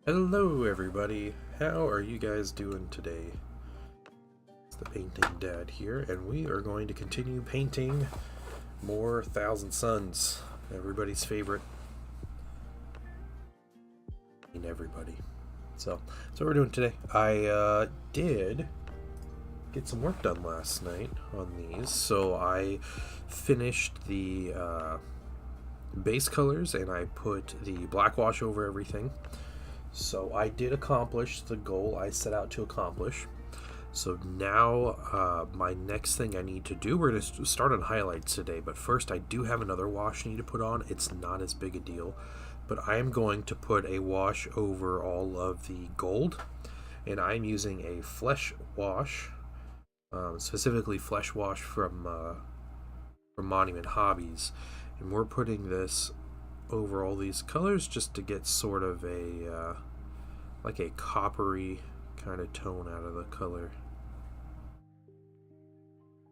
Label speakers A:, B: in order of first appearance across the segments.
A: Hello everybody, how are you guys doing today? It's the Painting Dad here, and we are going to continue painting more Thousand Suns, everybody's favorite. Everybody. So that's what we're doing today. I did get some work done last night on these, so I finished the base colors and I put the black wash over everything. So I did accomplish the goal I set out to accomplish. So now my next thing I need to do, we're going to start on highlights today, but first I do have another wash I need to put on. It's not as big a deal, but I am going to put a wash over all of the gold, and I'm using a flesh wash, specifically flesh wash from Monument Hobbies, and we're putting this over all these colors just to get sort of a like a coppery kind of tone out of the color.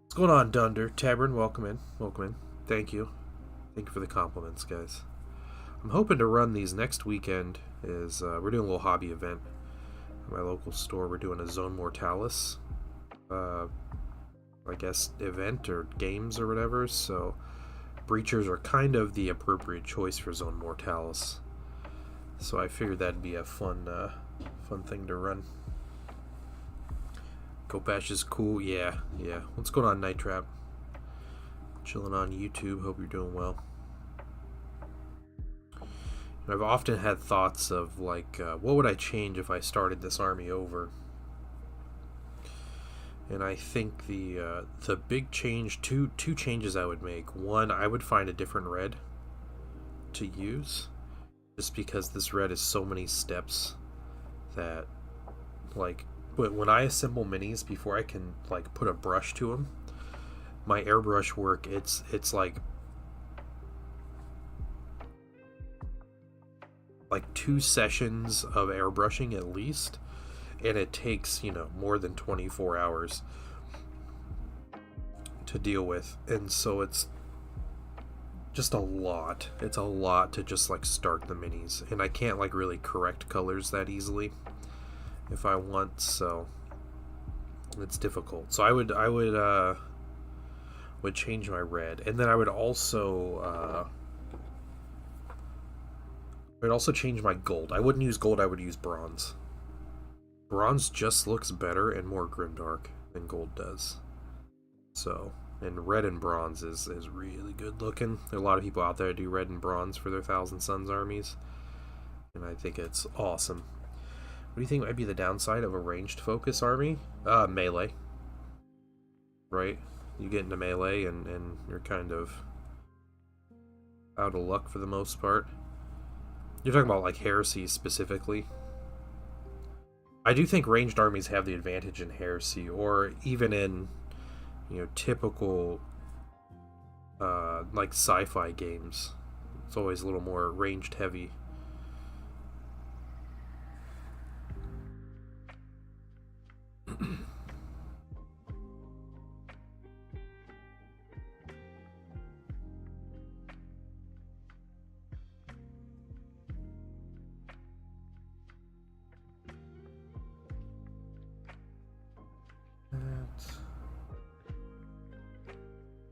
A: What's going on, Dunder? Tabern, welcome in. Welcome in. Thank you. Thank you for the compliments, guys. I'm hoping to run these next weekend. We're doing a little hobby event at my local store. We're doing a Zone Mortalis, I guess, event or games or whatever. So Breachers are kind of the appropriate choice for Zone Mortalis. So I figured that'd be a fun thing to run. Kopash is cool, yeah. What's going on, Night Trap? Chilling on YouTube, hope you're doing well. I've often had thoughts of, like, what would I change if I started this army over? And I think the big change, two changes I would make. One, I would find a different red to use, just because this red is so many steps that, like, when I assemble minis, before I can, like, put a brush to them, my airbrush work, it's like 2 sessions of airbrushing at least, and it takes, more than 24 hours to deal with, and so it's just a lot. It's a lot to just, like, start the minis, and I can't, like, really correct colors that easily if I want, so it's difficult. So I would change my red, and then I would also change my gold. I wouldn't use gold, I would use bronze. Bronze just looks better and more grimdark than gold does. So, and red and bronze is really good looking. There are a lot of people out there that do red and bronze for their Thousand Suns armies, and I think it's awesome. What do you think might be the downside of a ranged focus army? Melee. Right? You get into melee and you're kind of out of luck for the most part. You're talking about, like, Heresy specifically. I do think ranged armies have the advantage in Heresy, or even in, typical, like, sci-fi games. It's always a little more ranged heavy.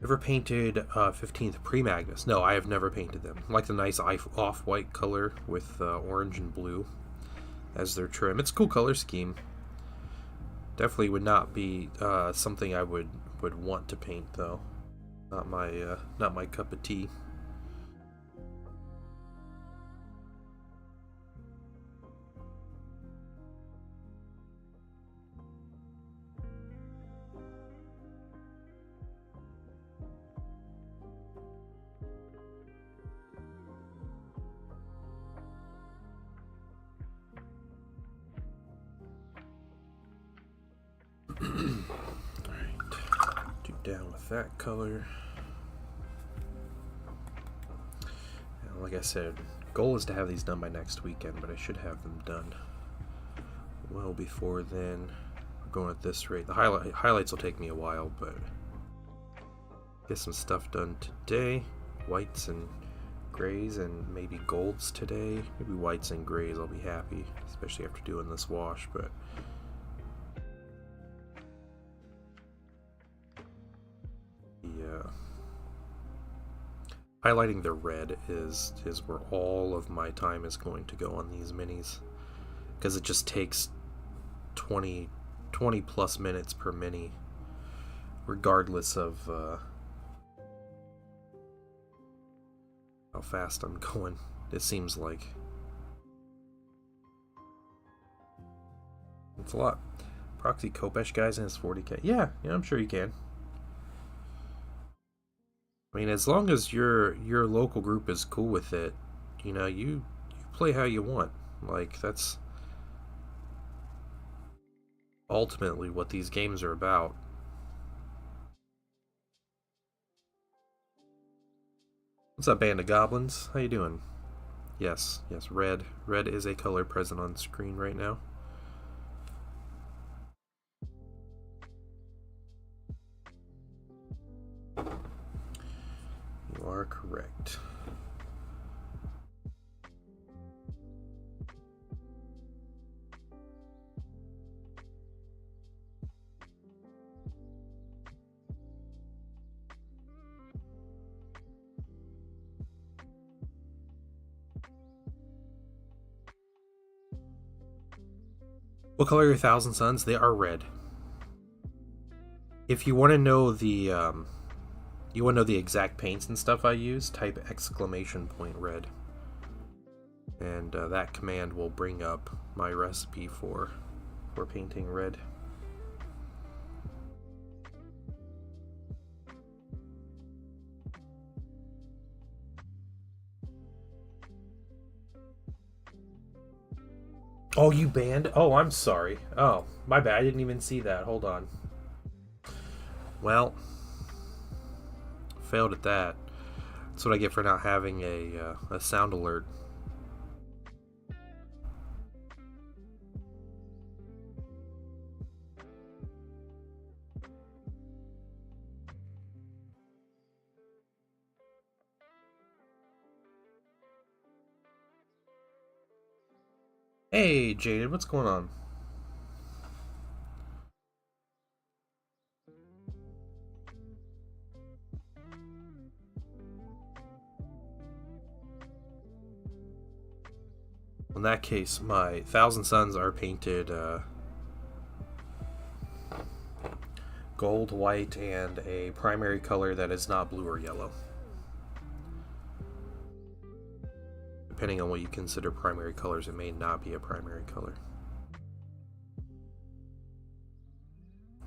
A: Ever painted 15th Pre-Magnus? No, I have never painted them. I like the nice off-white color with orange and blue as their trim. It's a cool color scheme. Definitely would not be something I would want to paint, though. Not my cup of tea. Alright, do down with that color. And like I said, goal is to have these done by next weekend, but I should have them done well before then. We're going at this rate. The highlights will take me a while, but get some stuff done today. Whites and grays and maybe golds today. Maybe whites and grays, I'll be happy, especially after doing this wash, but highlighting the red is where all of my time is going to go on these minis, because it just takes 20 plus minutes per mini, regardless of how fast I'm going. It seems like it's a lot. Proxy Khopesh guys in his 40k. Yeah, I'm sure you can. I mean, as long as your local group is cool with it, you play how you want. Like, that's ultimately what these games are about. What's up, Band of Goblins? How you doing? Yes, red. Red is a color present on screen right now. You are correct. What color are your Thousand Suns? They are red. If you want to know the exact paints and stuff I use, type !red, and that command will bring up my recipe for painting red. Oh, you banned? Oh, I'm sorry. Oh, my bad. I didn't even see that. Hold on. Well, failed at that. That's what I get for not having a sound alert. Hey, Jaded, what's going on? In that case, my Thousand Suns are painted gold, white, and a primary color that is not blue or yellow. Depending on what you consider primary colors, it may not be a primary color.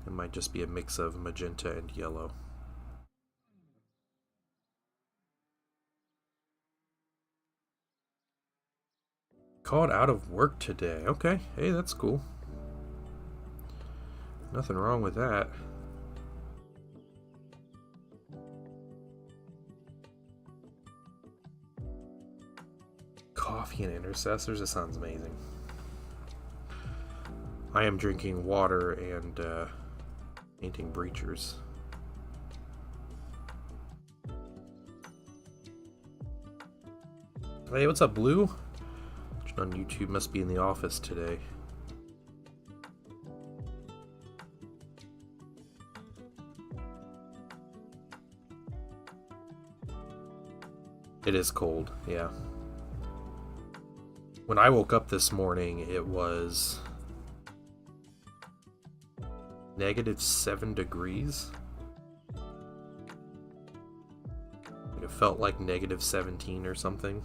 A: It might just be a mix of magenta and yellow. Called out of work today. Okay, hey, that's cool. Nothing wrong with that. Coffee and intercessors, that sounds amazing. I am drinking water and painting breachers. Hey, what's up, Blue? On YouTube, must be in the office today. It is cold, yeah. When I woke up this morning, it was -7 degrees. It felt like -17 or something.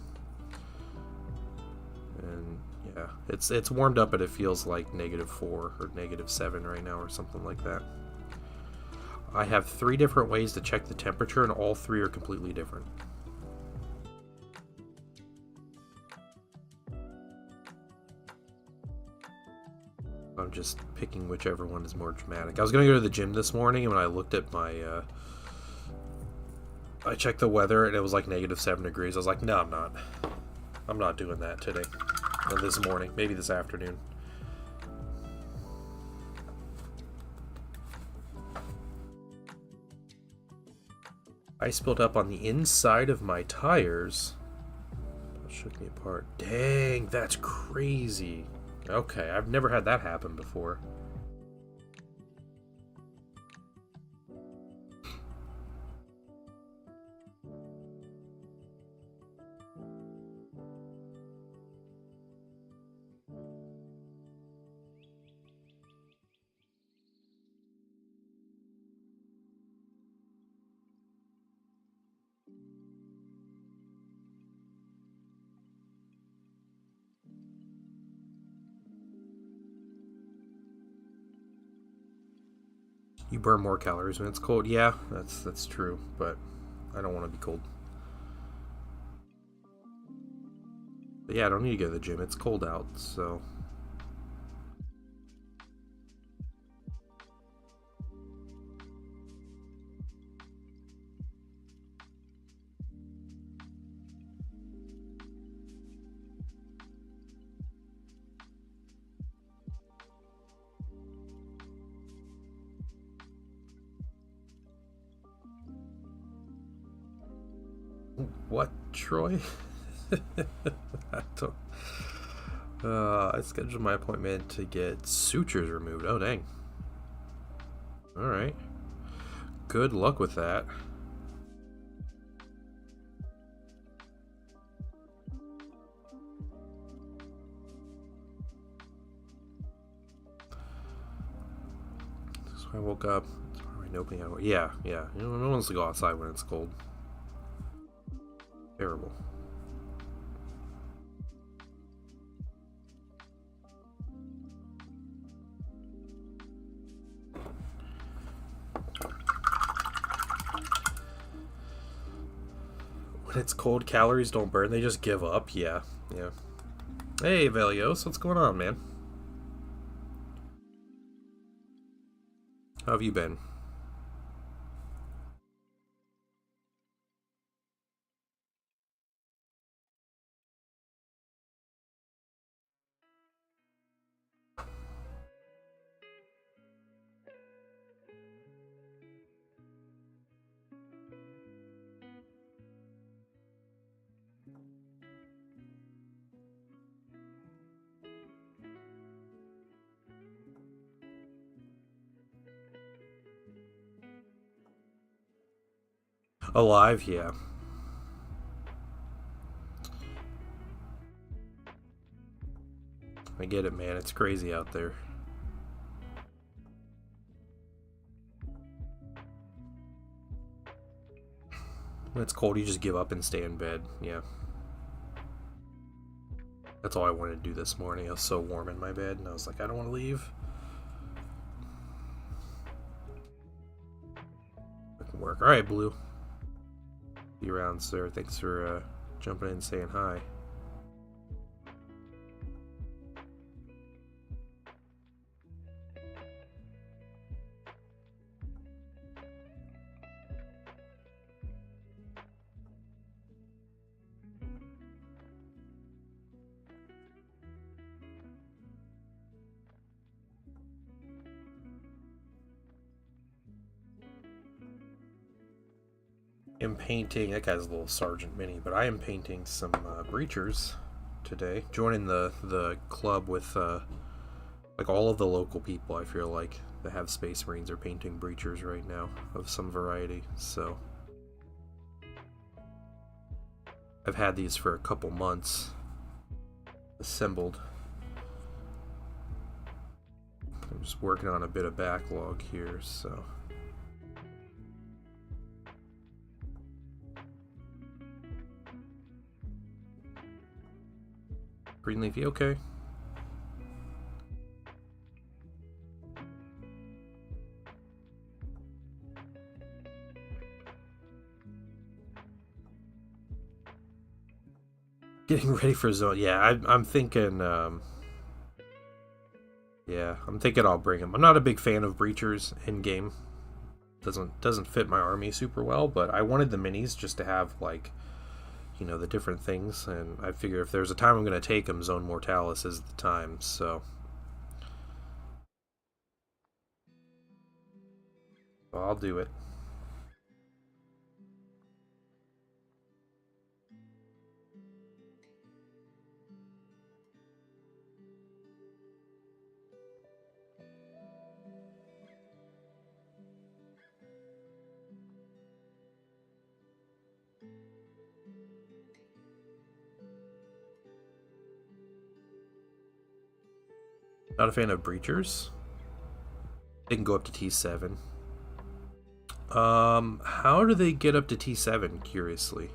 A: And yeah, it's warmed up, but it feels like -4 or -7 right now or something like that. I have 3 different ways to check the temperature, and all 3 are completely different. I'm just picking whichever one is more dramatic. I was going to go to the gym this morning, and when I looked at my I checked the weather, and it was like -7 degrees. I was like, no, I'm not doing that today. Or this morning, maybe this afternoon. Ice built up on the inside of my tires. Shook me apart. Dang, that's crazy. Okay, I've never had that happen before. You burn more calories when it's cold. Yeah, that's true, but I don't want to be cold. But yeah, I don't need to go to the gym. It's cold out, so. What, Troy? I don't. I scheduled my appointment to get sutures removed. Oh, dang. Alright. Good luck with that. So I woke up. Opening out. Yeah. You know, no one wants to go outside when it's cold. Terrible. When it's cold, calories don't burn. They just give up. Yeah. Hey, Velios. What's going on, man? How have you been? Alive, yeah. I get it, man. It's crazy out there. When it's cold, you just give up and stay in bed. Yeah. That's all I wanted to do this morning. I was so warm in my bed, and I was like, I don't want to leave. It can work. Alright, Blue. See you around, sir. Thanks for jumping in and saying hi. I'm painting. That guy's a little Sergeant Mini, but I am painting some breachers today. Joining the club with like all of the local people. I feel like that have Space Marines are painting breachers right now of some variety. So I've had these for a couple months assembled. I'm just working on a bit of backlog here, so. Greenleafy, okay. Getting ready for zone. Yeah, I'm thinking. Yeah, I'm thinking I'll bring him. I'm not a big fan of breachers in game. Doesn't fit my army super well, but I wanted the minis just to have like, you know, the different things, and I figure if there's a time I'm going to take them, Zone Mortalis is the time. So I'll do it. Not a fan of breachers. They can go up to T7. How do they get up to T7, curiously?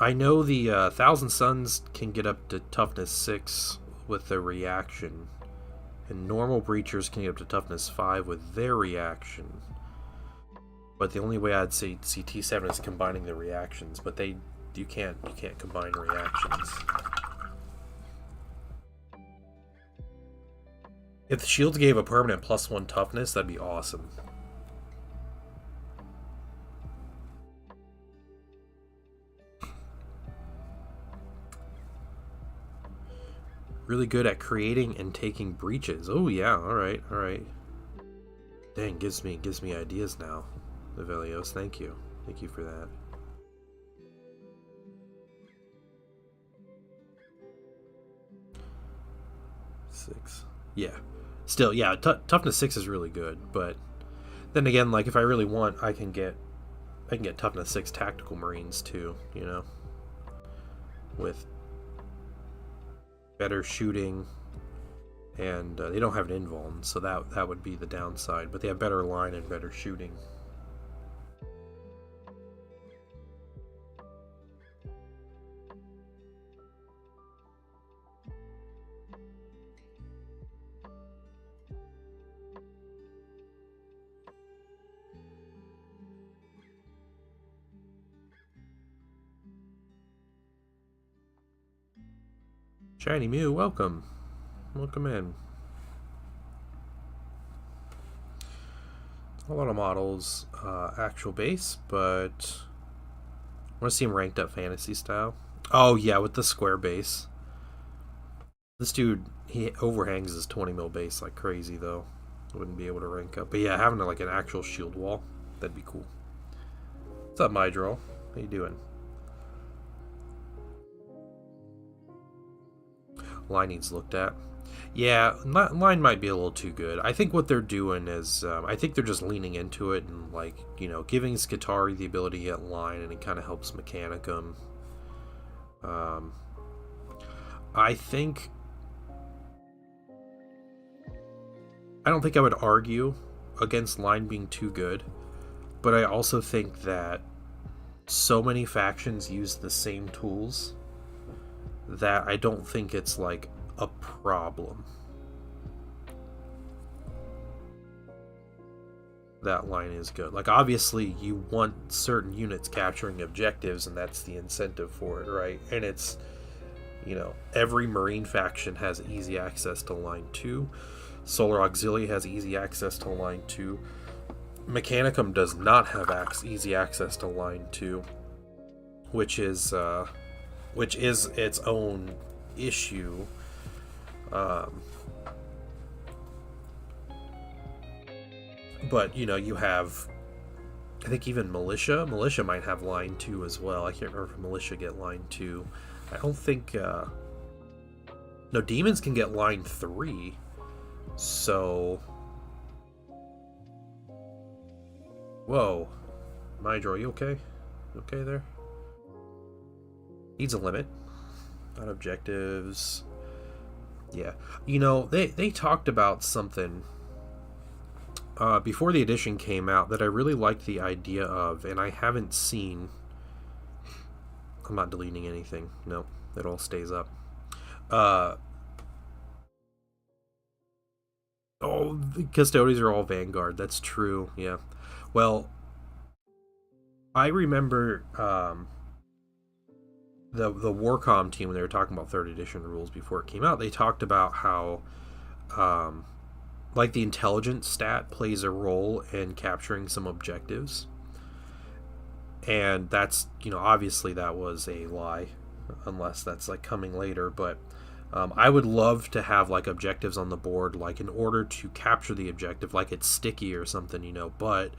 A: I know the Thousand Suns can get up to toughness 6 with their reaction, and normal breachers can get up to toughness 5 with their reaction. But the only way I'd see T7 is combining the reactions, but you can't combine reactions. If the shields gave a permanent +1 toughness, that'd be awesome. Really good at creating and taking breaches. Oh yeah, alright. Dang, gives me ideas now. Velios, thank you. Thank you for that. Six. Yeah. Still, yeah, toughness 6 is really good, but then again, like if I really want, I can get toughness 6 tactical marines too, you know, with better shooting, and they don't have an invuln, so that would be the downside, but they have better line and better shooting. Shiny Mew, welcome. Welcome in. A lot of models, actual base, but I want to see him ranked up fantasy style. Oh yeah, with the square base. This dude, he overhangs his 20 mil base like crazy though. Wouldn't be able to rank up. But yeah, having like an actual shield wall, that'd be cool. What's up, Mydrol? How you doing? Line needs looked at. Yeah, line might be a little too good. I think what they're doing is, I think they're just leaning into it and, like, you know, giving Skitarii the ability to get line, and it kind of helps Mechanicum. I don't think I would argue against line being too good, but I also think that so many factions use the same tools that I don't think it's like a problem. That line is good. Like, obviously you want certain units capturing objectives, and that's the incentive for it, right? And it's, you know, every Marine faction has easy access to line 2. Solar Auxilia has easy access to line 2. Mechanicum does not have easy access to line 2, which is its own issue. But, you know, you have, I think even Militia might have line 2 as well. I can't remember if Militia get line 2. I don't think, no, Demons can get line 3, so, whoa, Mydro, you okay? You okay there? Needs a limit on objectives. Yeah, you know, they talked about something before the edition came out that I really liked the idea of, and I haven't seen. I'm not deleting anything. No, it all stays up. Oh, the Custodians are all Vanguard. That's true. Yeah. Well, I remember the Warcom team, when they were talking about 3rd edition rules before it came out, they talked about how like the intelligence stat plays a role in capturing some objectives, and that's, you know, obviously that was a lie, unless that's like coming later, but I would love to have like objectives on the board, like in order to capture the objective, like it's sticky or something, you know, but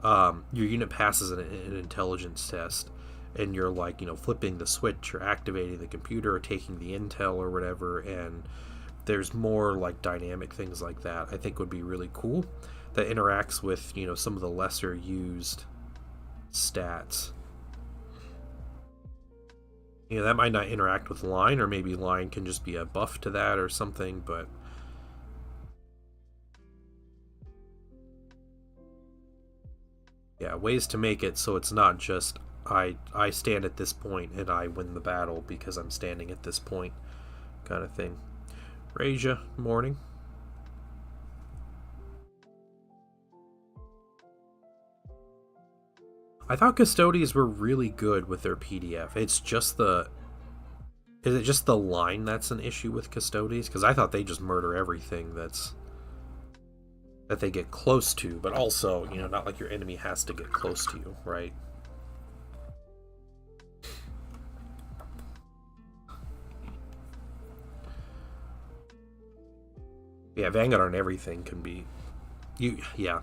A: your unit passes an intelligence test, and you're like, you know, flipping the switch or activating the computer or taking the intel or whatever, and there's more like dynamic things like that I think would be really cool, that interacts with, you know, some of the lesser used stats. You know, that might not interact with line, or maybe line can just be a buff to that or something, but yeah, ways to make it so it's not just I stand at this point and I win the battle because I'm standing at this point kind of thing. Raja, morning. I thought Custodies were really good with their PDF. It's just the... Is it just the line that's an issue with Custodies? Because I thought they just murder everything that they get close to, but also, you know, not like your enemy has to get close to you, right? Yeah, Vanguard on everything can be... Yeah.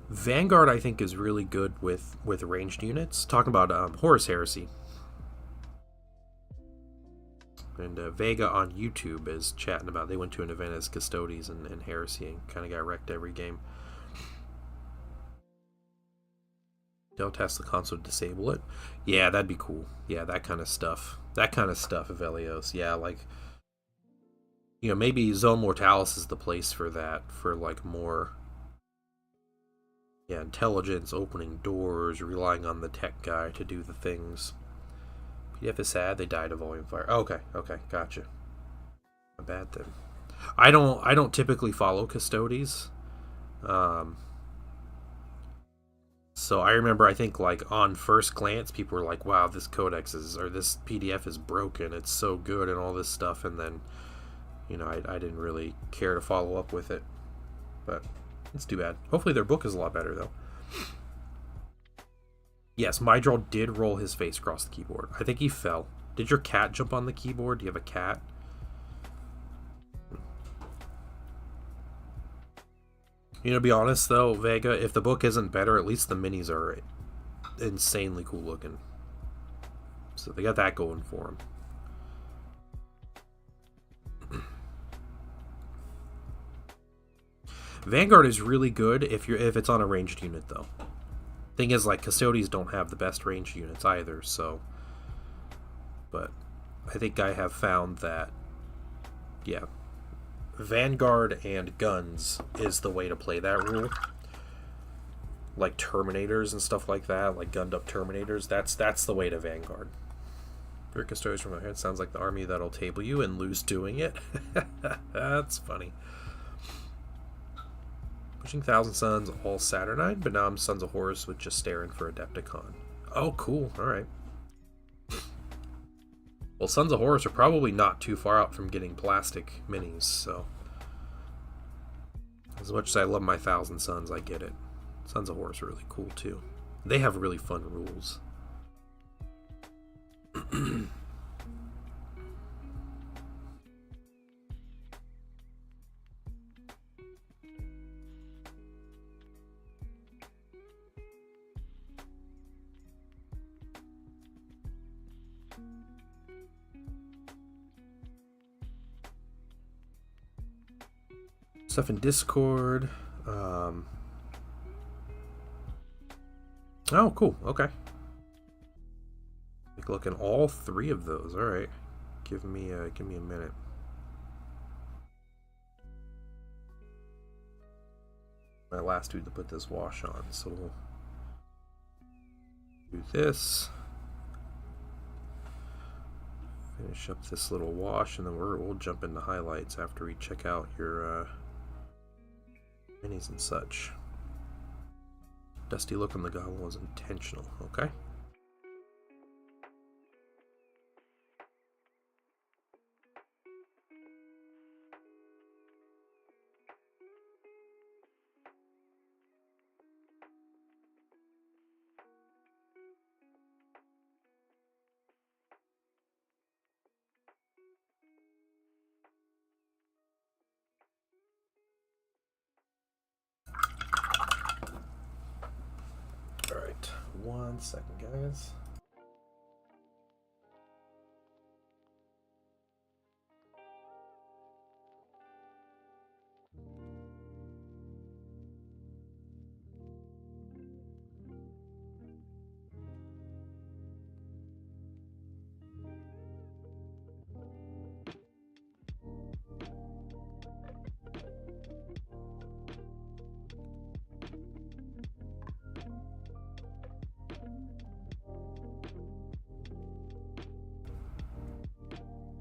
A: Vanguard, I think, is really good with ranged units. Talking about Horus Heresy. And Vega on YouTube is chatting about they went to an event as Custodies and Heresy and kind of got wrecked every game. Don't test the console to disable it. Yeah, that'd be cool. Yeah, that kind of stuff. That kind of stuff, Avelios. Yeah, like, you know, maybe Zone Mortalis is the place for that, for like more, yeah, intelligence, opening doors, relying on the tech guy to do the things. PDF is sad. They died of volume fire. Okay, gotcha. Not bad then. I don't typically follow Custodies. So I remember, I think, like, on first glance, people were like, wow, this codex is, or this PDF is broken, it's so good and all this stuff, and then, you know, I didn't really care to follow up with it. But it's too bad. Hopefully their book is a lot better, though. Yes, Mydrall did roll his face across the keyboard. I think he fell. Did your cat jump on the keyboard? Do you have a cat? You know, to be honest, though, Vega, if the book isn't better, at least the minis are insanely cool looking. So they got that going for them. Vanguard is really good if it's on a ranged unit, though. Thing is, like, Custodies don't have the best ranged units either, so... But I think I have found that, yeah, Vanguard and guns is the way to play that rule. Like Terminators and stuff like that, like gunned up Terminators, that's the way to Vanguard. Your Custodians from my head sounds like the army that'll table you and lose doing it. That's funny. Pushing Thousand Suns all Saturnine, but now I'm Sons of Horus with just staring for Adepticon. Oh, cool. Alright. Well, Sons of Horus are probably not too far out from getting plastic minis, so... As much as I love my Thousand Suns, I get it. Sons of Horus are really cool, too. They have really fun rules. Stuff in Discord. Oh, cool. Okay. Take a look at all three of those. All right. Give me a minute. My last dude to put this wash on, so we'll do this. Finish up this little wash, and then we'll jump into highlights after we check out your minis and such. Dusty look on the goblin was intentional, okay? Alright, 1 second, guys.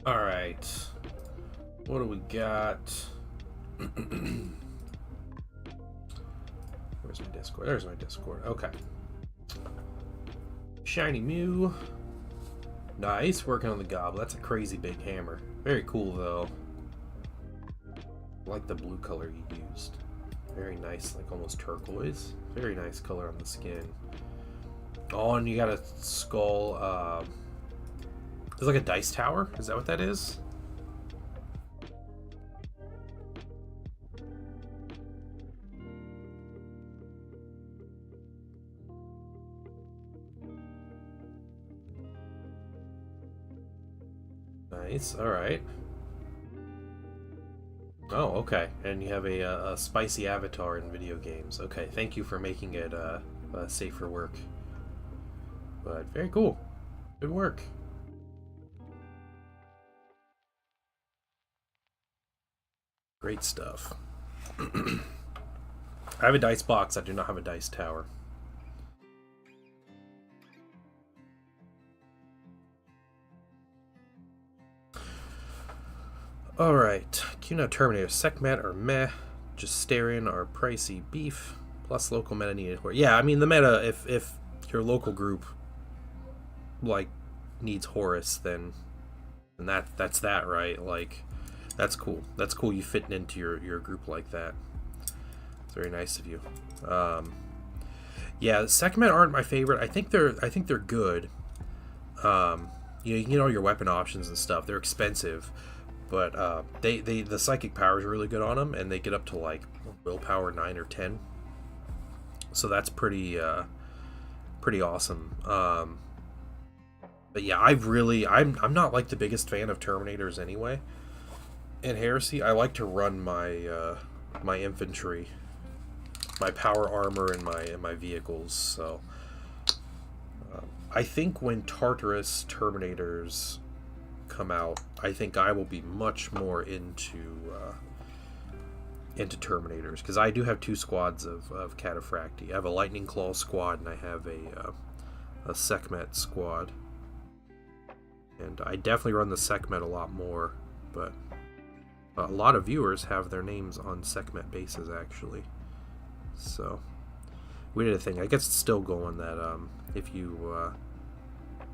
A: All right. What do we got? Where's my Discord? There's my Discord. Okay. Shiny Mew. Nice. Working on the goblet. That's a crazy big hammer. Very cool, though. I like the blue color you used. Very nice, like almost turquoise. Very nice color on the skin. Oh, and you got a skull. It's like a dice tower. Is that what that is? Nice. All right. Oh, okay. And you have a spicy avatar in video games. Okay, thank you for making it safe for work. But very cool. Good work. Great stuff. I have a dice box. I do not have a dice tower. Alright. Cuna Terminator. Sekhmet or meh. Justarian or pricey beef. Plus local meta needed. Yeah, I mean the meta, if your local group like needs Horus, then that's that, right? Like that's cool. That's cool you fitting into your group like that. It's very nice of you. Yeah, Sekhmet aren't my favorite. I think they're good. You know your weapon options and stuff. They're expensive, but the psychic power is really good on them, and they get up to like willpower 9 or 10. So that's pretty awesome. But yeah, I'm not like the biggest fan of Terminators anyway. In Heresy, I like to run my my infantry, my power armor, and my vehicles. So I think when Tartarus Terminators come out, I think I will be much more into Terminators, because I do have 2 squads of Cataphracti. I have a Lightning Claw squad, and I have a Sekhmet squad. And I definitely run the Sekhmet a lot more, but a lot of viewers have their names on Sekhmet bases, actually. So we did a thing. I guess it's still going that if you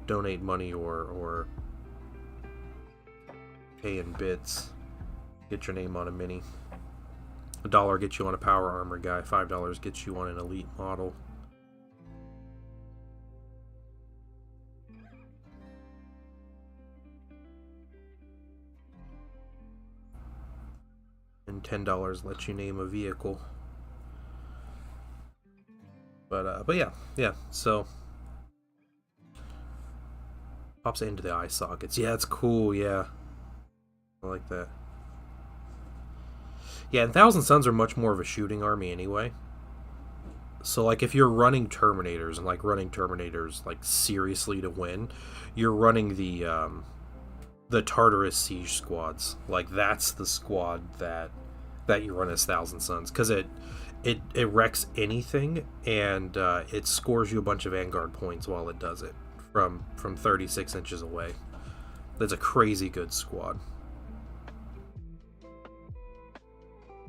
A: donate money or pay in bits, get your name on a mini. $1 gets you on a power armor guy. $5 gets you on an elite model. And $10 lets you name a vehicle. But yeah. So pops it into the eye sockets. Yeah, it's cool. Yeah, I like that. Yeah, and Thousand Suns are much more of a shooting army anyway. So like if you're running Terminators and like running Terminators like seriously to win, you're running the Tartarus Siege squads. Like that's the squad that you run as Thousand Suns, because it wrecks anything, and it scores you a bunch of Vanguard points while it does it from 36 inches away. That's a crazy good squad.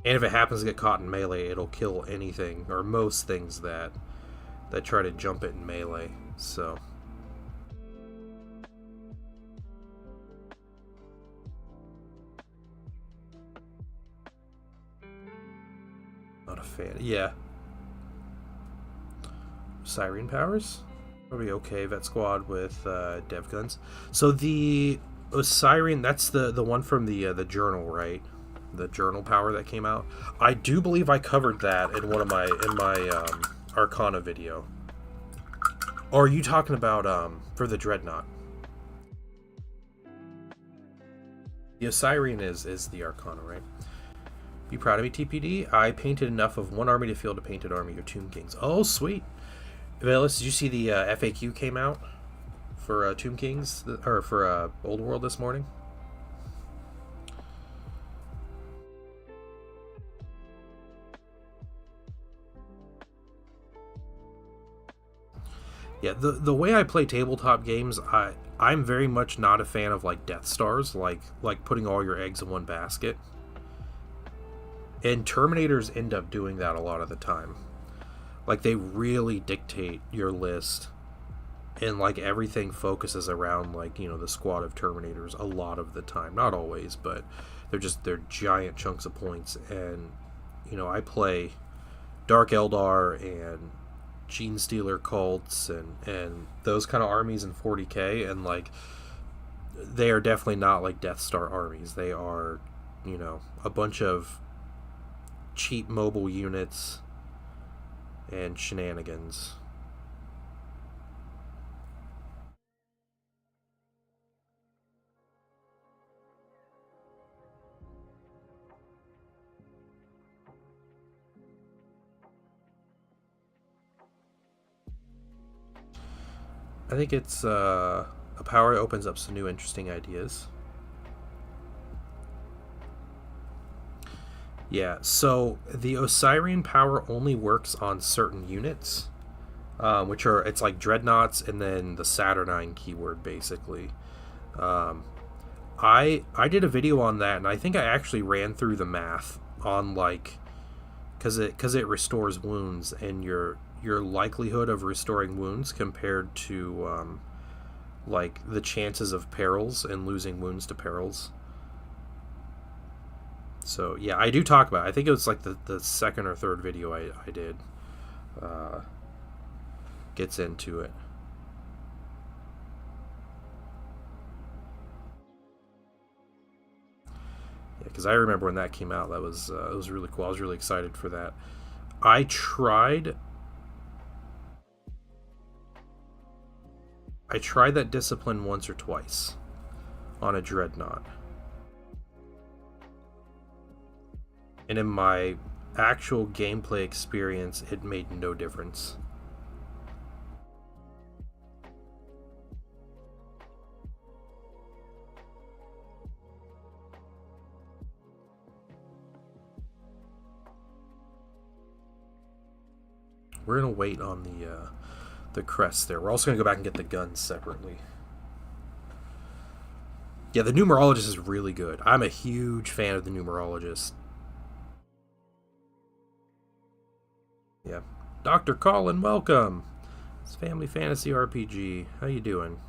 A: And if it happens to get caught in melee, it'll kill anything, or most things that try to jump it in melee. So not a fan. Yeah. Siren powers? Probably okay. Vet squad with dev guns. So the Siren, that's the one from the journal, right? The journal power that came out. I do believe I covered that in my Arcana video. Or are you talking about for the Dreadnought? The Osirian is the Arcana, right? Be proud of me, TPD. I painted enough of one army to field a painted army of Tomb Kings. Oh, sweet. Velis, did you see the FAQ came out for Tomb Kings, or for Old World this morning? Yeah, the way I play tabletop games, I'm very much not a fan of like Death Stars, like putting all your eggs in one basket. And Terminators end up doing that a lot of the time. Like they really dictate your list, and like everything focuses around like, you know, the squad of Terminators a lot of the time. Not always, but they're giant chunks of points. And you know, I play Dark Eldar and Gene Stealer cults and those kind of armies in 40k, and like they are definitely not like Death Star armies. They are, you know, a bunch of cheap mobile units and shenanigans. I think it's a power that opens up some new interesting ideas. Yeah, so the Osirian power only works on certain units, which are, it's like dreadnoughts and then the Saturnine keyword basically. Um, I did a video on that, and I think I actually ran through the math on like, because it restores wounds, and your likelihood of restoring wounds compared to like the chances of perils and losing wounds to perils. So yeah, I do talk about it. I think it was like the second or third video I did uh, gets into it. Yeah, because I remember when that came out, that was it was really cool. I was really excited for that. I tried I tried that discipline once or twice on a dreadnought, and in my actual gameplay experience, it made no difference. We're gonna wait on the crest there. We're also gonna go back and get the guns separately. Yeah, the numerologist is really good. I'm a huge fan of the numerologist. Yeah, Dr. Colin, welcome. It's Family Fantasy RPG. How you doing?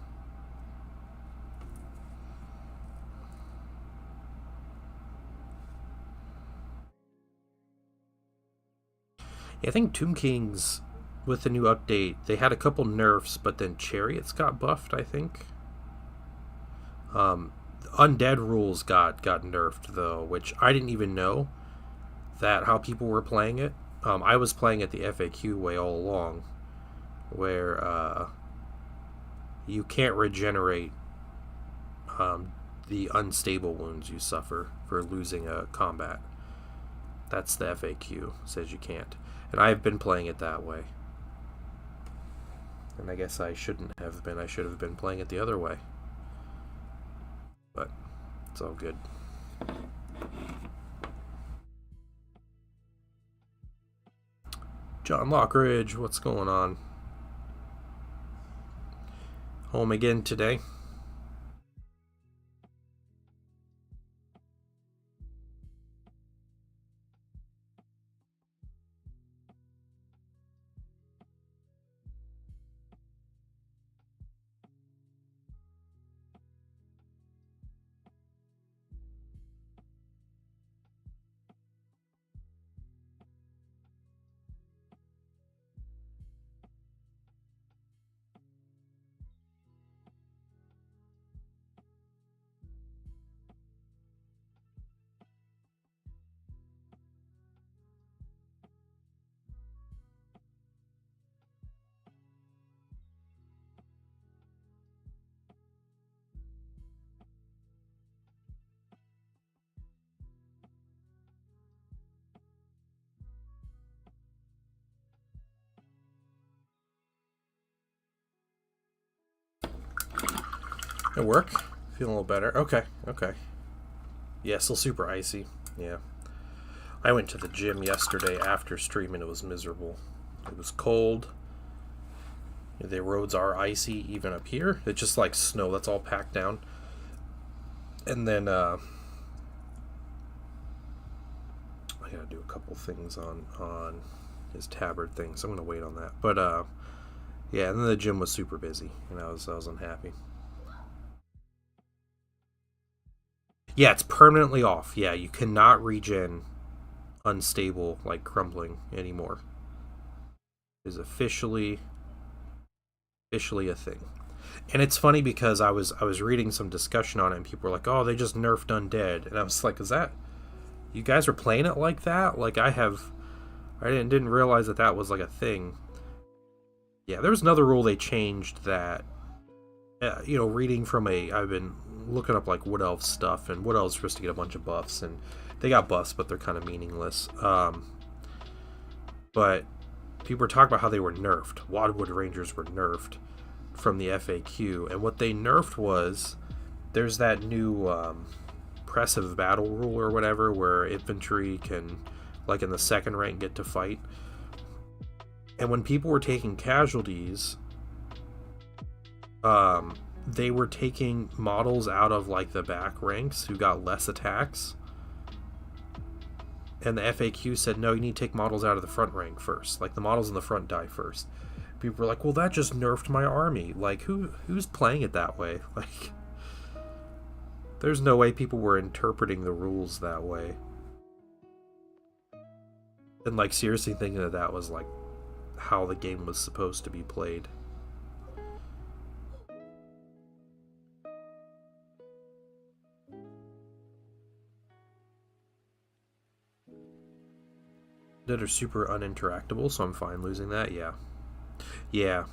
A: Yeah, I think Tomb Kings, with the new update, they had a couple nerfs, but then Chariots got buffed, I think. Undead rules got nerfed though, which I didn't even know that how people were playing it. I was playing it the FAQ way all along, where you can't regenerate the unstable wounds you suffer for losing a combat. That's the FAQ, says you can't. And I've been playing it that way. And I guess I shouldn't have been. I should have been playing it the other way. But it's all good. John Lockridge, what's going on? Home again today? At work? Feeling a little better. Okay, okay. Yeah, still super icy. Yeah. I went to the gym yesterday after stream and it was miserable. It was cold. The roads are icy even up here. It's just like snow that's all packed down. And then I gotta do a couple things on his tabard thing, so I'm gonna wait on that. But yeah, and then the gym was super busy, and I was unhappy. Yeah, it's permanently off. Yeah, you cannot regen unstable like crumbling anymore. It is officially a thing. And it's funny because I was reading some discussion on it, and people were like, "Oh, they just nerfed undead," and I was like, "Is that you guys are playing it like that?" Like I didn't realize that was like a thing. Yeah, there was another rule they changed that, reading from I've been looking up like Wood Elf stuff, and Wood Elves supposed to get a bunch of buffs, and they got buffs, but they're kind of meaningless. But people were talking about how they were nerfed. Wildwood Rangers were nerfed from the FAQ, and what they nerfed was there's that new pressive battle rule or whatever, where infantry can, like in the second rank, get to fight. And when people were taking casualties, they were taking models out of like the back ranks who got less attacks. And the FAQ said, no, you need to take models out of the front rank first. Like the models in the front die first. People were like, well, that just nerfed my army. Like, who's playing it that way? Like, there's no way people were interpreting the rules that way. And like seriously thinking that was like how the game was supposed to be played. That are super uninteractable, so I'm fine losing that. Yeah. Yeah.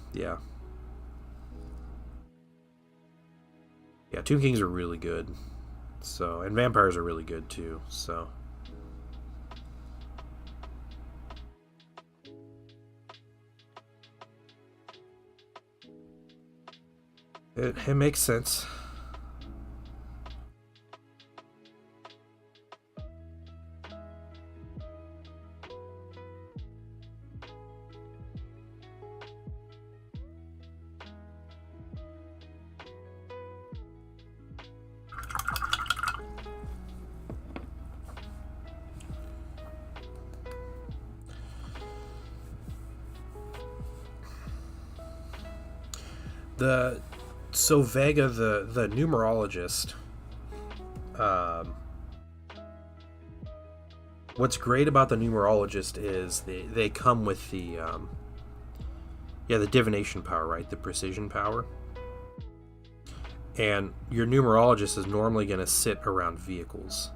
A: Tomb Kings are really good. So, and vampires are really good too, so. It makes sense. So Vega, the numerologist, what's great about the numerologist is they come with the divination power, right? The precision power. And your numerologist is normally going to sit around vehicles.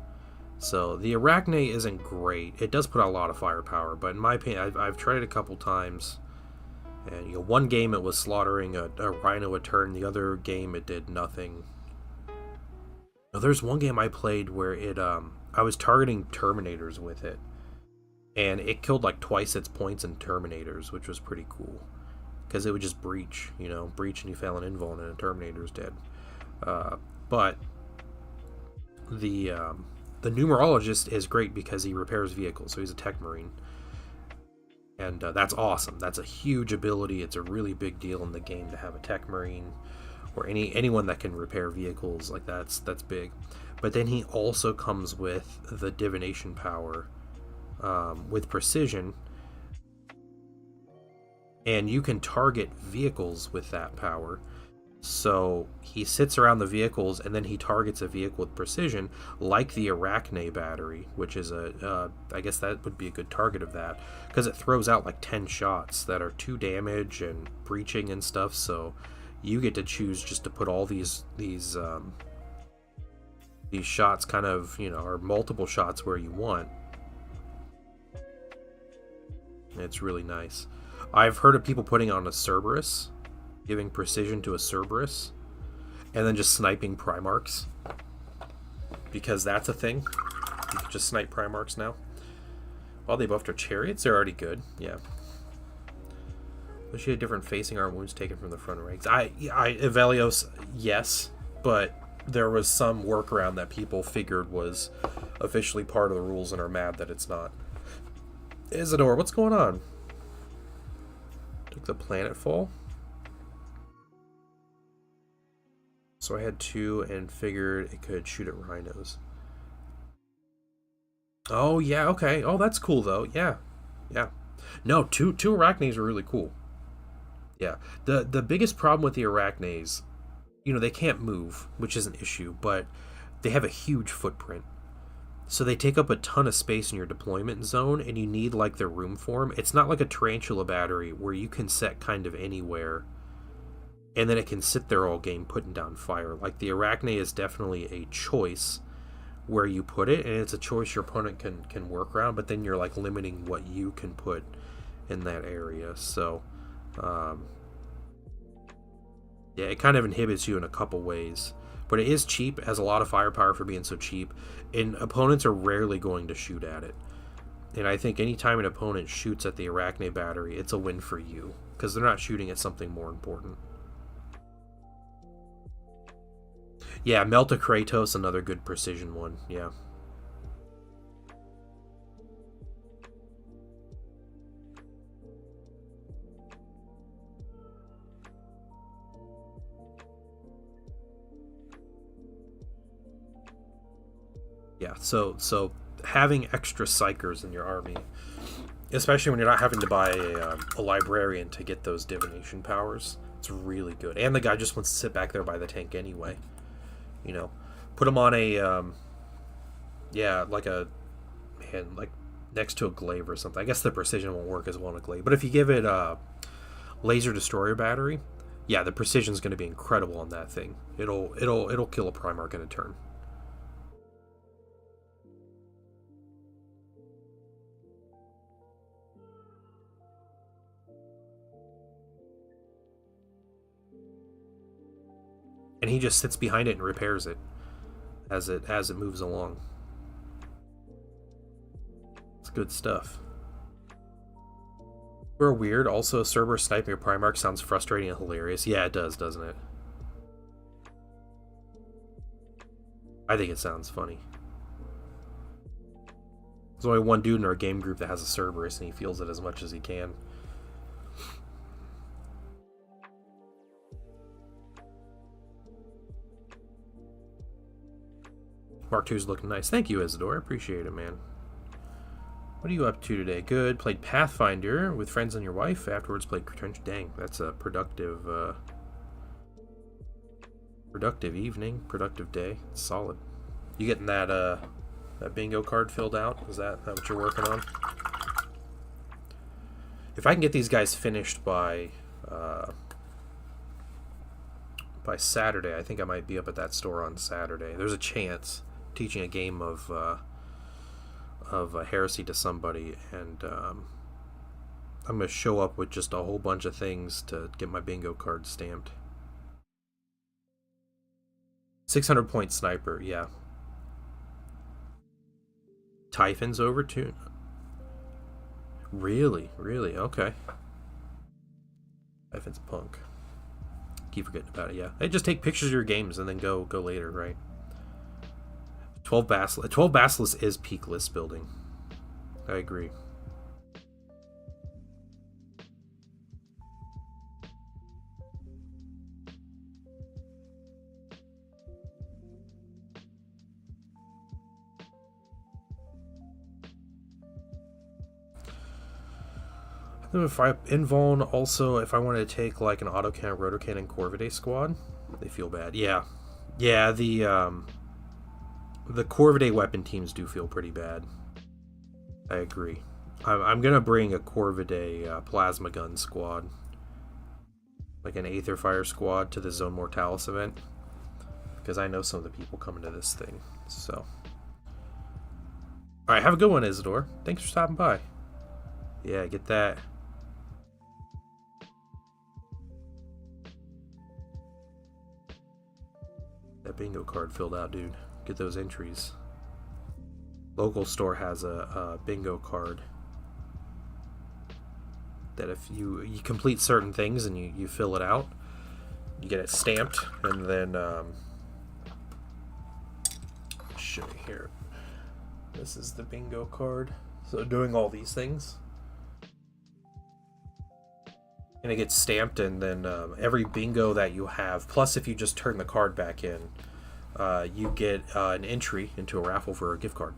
A: So the Arachne isn't great. It does put out a lot of firepower, but in my opinion, I've tried it a couple times. And one game it was slaughtering a rhino a turn. The other game it did nothing. Now, there's one game I played where I was targeting Terminators with it, and it killed like twice its points in Terminators, which was pretty cool. Because it would just breach, and you fail an invuln and a Terminator's dead. But the numerologist is great because he repairs vehicles, so he's a tech marine. And that's awesome. That's a huge ability. It's a really big deal in the game to have a tech marine or anyone that can repair vehicles. Like that's big. But then he also comes with the divination power with precision, and you can target vehicles with that power. So he sits around the vehicles, and then he targets a vehicle with precision, like the Arachne battery, which is I guess that would be a good target of that, because it throws out like 10 shots that are 2 damage and breaching and stuff. So you get to choose just to put all these shots kind of, or multiple shots where you want. It's really nice. I've heard of people putting on a Cerberus, giving precision to a Cerberus, and then just sniping Primarchs, because that's a thing. You can just snipe Primarchs now. Well, they buffed our chariots. They're already good. Yeah. Wish you had different facing arm wounds taken from the front ranks. Evelios, yes, but there was some workaround that people figured was officially part of the rules and are mad that it's not. Isidore, what's going on? Took the planet fall? So I had 2 and figured it could shoot at rhinos. Oh yeah, okay. Oh, that's cool though. Yeah, yeah. No, two arachnes are really cool. Yeah. The biggest problem with the arachnes, they can't move, which is an issue, but they have a huge footprint. So they take up a ton of space in your deployment zone, and you need like their room for them. It's not like a tarantula battery where you can set kind of anywhere, and then it can sit there all game putting down fire. Like the arachne is definitely a choice where you put it, and it's a choice your opponent can work around. But then you're like limiting what you can put in that area. So, yeah, it kind of inhibits you in a couple ways. But it is cheap, it has a lot of firepower for being so cheap, and opponents are rarely going to shoot at it. And I think anytime an opponent shoots at the Arachne battery, it's a win for you, because they're not shooting at something more important. Yeah, Melta Kratos, another good precision one, yeah. Yeah, so having extra psychers in your army, especially when you're not having to buy a librarian to get those divination powers, it's really good. And the guy just wants to sit back there by the tank anyway. You know, put him on a yeah, like a man, like next to a glaive or something. I guess the precision won't work as well on a glaive, but if you give it a laser destroyer battery, yeah, the precision's going to be incredible on that thing. It'll kill a Primarch in a turn. And he just sits behind it and repairs it as it moves along. It's good stuff. We're weird. Also, Cerberus sniping a Primarch sounds frustrating and hilarious. Yeah, it does, doesn't it? I think it sounds funny. There's only one dude in our game group that has a Cerberus, and he feels it as much as he can. Mark II's looking nice. Thank you, Isidore. Appreciate it, man. What are you up to today? Good. Played Pathfinder with friends and your wife. Afterwards played Trench. Dang, that's a productive evening, productive day. It's solid. You getting that bingo card filled out? Is that what you're working on? If I can get these guys finished by Saturday, I think I might be up at that store on Saturday. There's a chance. Teaching a game of Heresy to somebody, and I'm gonna show up with just a whole bunch of things to get my bingo card stamped. 600 point sniper, yeah. Typhon's over too. Really, okay. Typhon's punk. Keep forgetting about it. Yeah, hey, just take pictures of your games and then go later, right? 12 Basilisk is peak list building. I agree. If I invuln also, if I wanted to take like an autocannon, rotor cannon, Corvidae squad, they feel bad. Yeah, the Corvidae weapon teams do feel pretty bad. I agree. I'm gonna bring a Corvidae plasma gun squad, like an Aether Fire squad, to the Zone Mortalis event, because I know some of the people coming to this thing. So, all right, have a good one, Isidore. Thanks for stopping by. Yeah, get that. That bingo card filled out, dude. Get those entries. Local store has a bingo card that if you complete certain things and you fill it out, you get it stamped, and then I'll show you here. This is the bingo card. So doing all these things, And it gets stamped, and then every bingo that you have, plus if you just turn the card back in, you get an entry into a raffle for a gift card.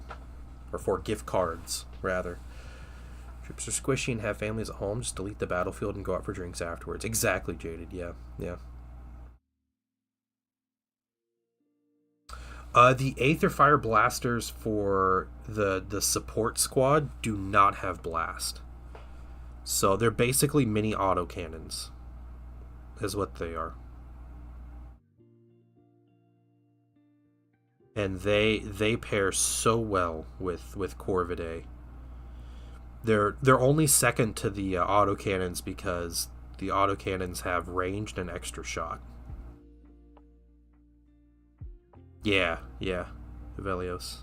A: Or for gift cards, rather. Troops are squishy and have families at home. Just delete the battlefield and go out for drinks afterwards. Exactly, Jaded. Yeah, yeah. The Aether Fire Blasters for the support squad do not have blast. So they're basically mini autocannons, is what they are. And they pair so well with Corvidae. They're only second to the autocannons because the autocannons have ranged and extra shot. Yeah, yeah, Velios.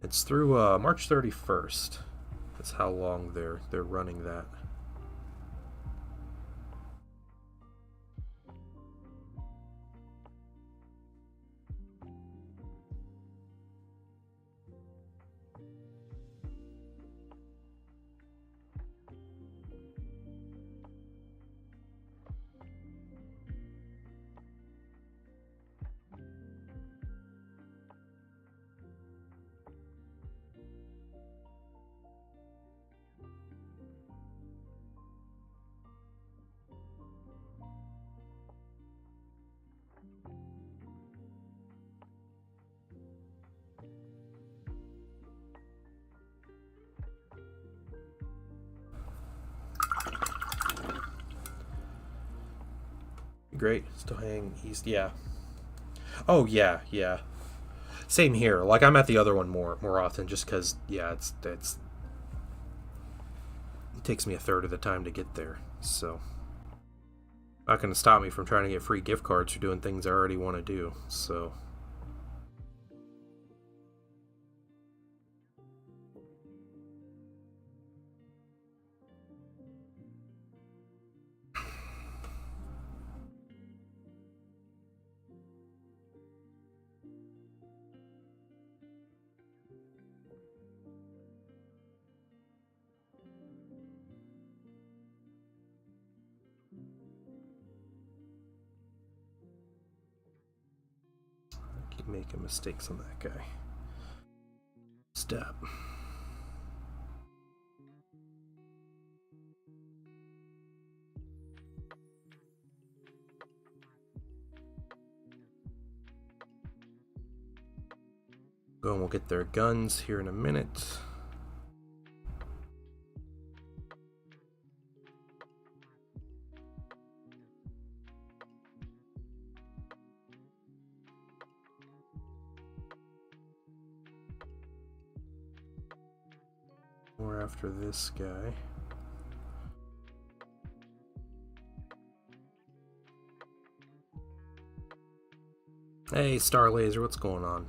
A: It's through March 31st. That's how long they're running that. Great. Still hanging east. Yeah. Oh yeah, yeah. Same here. Like I'm at the other one more often, just because yeah, it's it takes me a third of the time to get there. So not going to stop me from trying to get free gift cards for doing things I already want to do. So I keep making mistakes on that guy. Step. Go and we'll get their guns here in a minute. More after this guy. Hey, Star Laser, what's going on?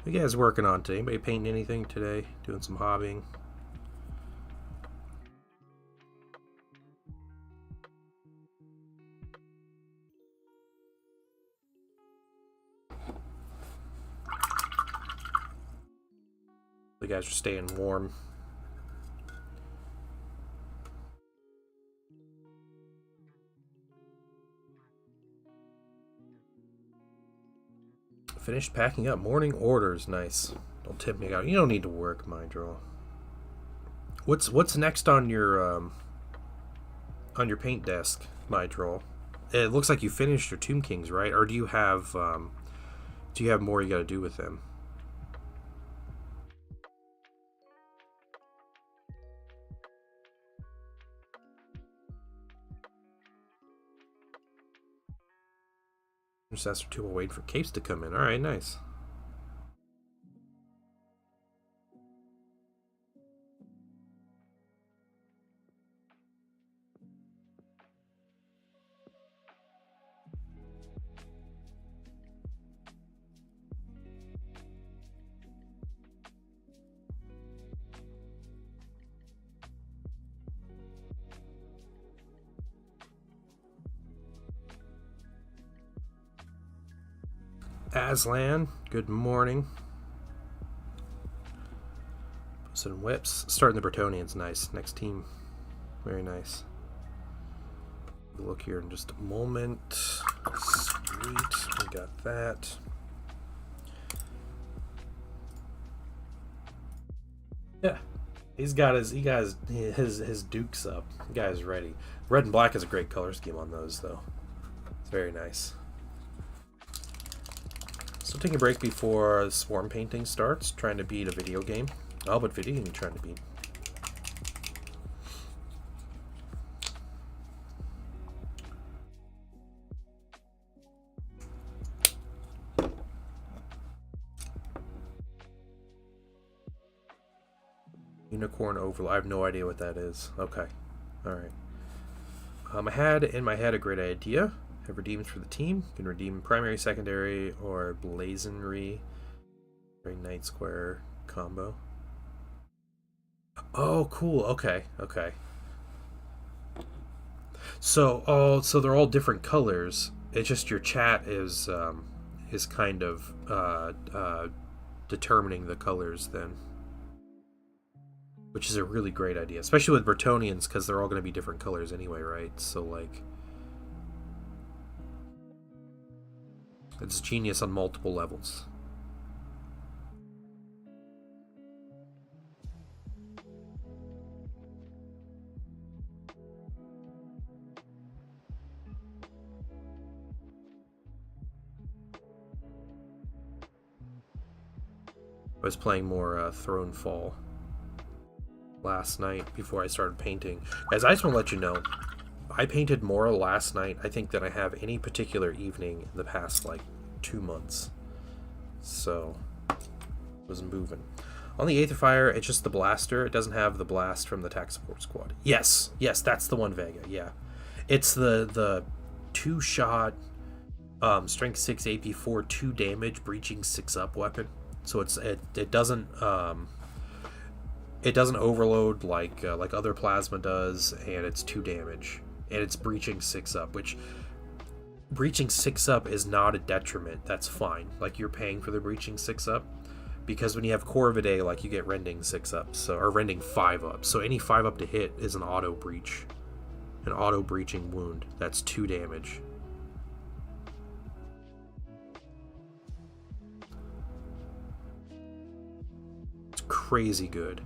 A: What are you guys working on today? Anybody painting anything today? Doing some hobbying? The guys are staying warm. Finished packing up. Morning orders. Nice. Don't tip me out. You don't need to work, Mindro. What's next on your paint desk, Mindro? It looks like you finished your Tomb Kings, right? Or do you have more you got to do with them? Intercessor 2 will wait for capes to come in. Alright, nice. Aslan, good morning. Chops and whips. Starting the Bretonnians, nice. Next team, very nice. Look here in just a moment. Sweet, we got that. Yeah, he got his dukes up. The guy's ready. Red and black is a great color scheme on those, though. It's very nice. So taking a break before swarm painting starts. Trying to beat a video game. Oh, what video game are you trying to beat? Unicorn Overlord. I have no idea what that is. Okay. Alright. I had in my head a great idea. Have redeemed for the team. You can redeem primary, secondary, or blazonry. Very Night Square combo. Oh, cool. Okay. Okay. So, so they're all different colors. It's just your chat is kind of determining the colors then. Which is a really great idea, especially with Bretonnians, because they're all going to be different colors anyway, right? So, like, it's genius on multiple levels. I was playing more Thronefall last night before I started painting. Guys, I just want to let you know, I painted more last night, I think, than I have any particular evening in the past, like, 2 months. So, it was moving. On the Aetherfire, it's just the blaster. It doesn't have the blast from the Tac Support Squad. Yes, that's the one, Vega, yeah. It's the 2-shot, Strength 6, AP 4, 2 damage, breaching 6 up weapon. So it doesn't overload like other plasma does, and it's 2 damage, and it's breaching 6 up, which breaching 6 up is not a detriment. That's fine. Like, you're paying for the breaching 6 up, because when you have Corvidae, like, you get rending 6 up, so, or rending 5 up. So any 5 up to hit is an auto breach, an auto breaching wound. That's 2 damage. It's crazy good.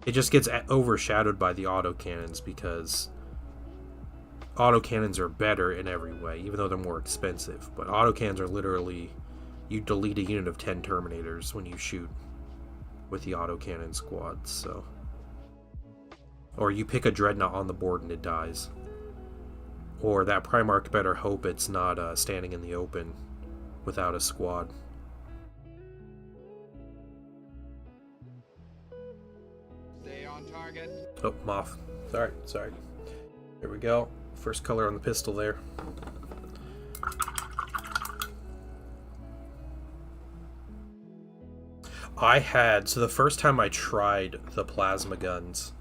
A: It just gets overshadowed by the autocannons, because autocannons are better in every way, even though they're more expensive. But autocannons are literally, you delete a unit of 10 Terminators when you shoot with the autocannon squad, so. Or you pick a Dreadnought on the board and it dies. Or that Primarch better hope it's not standing in the open without a squad. Oh, Moth. Sorry. There we go. First color on the pistol there. So the first time I tried the plasma guns,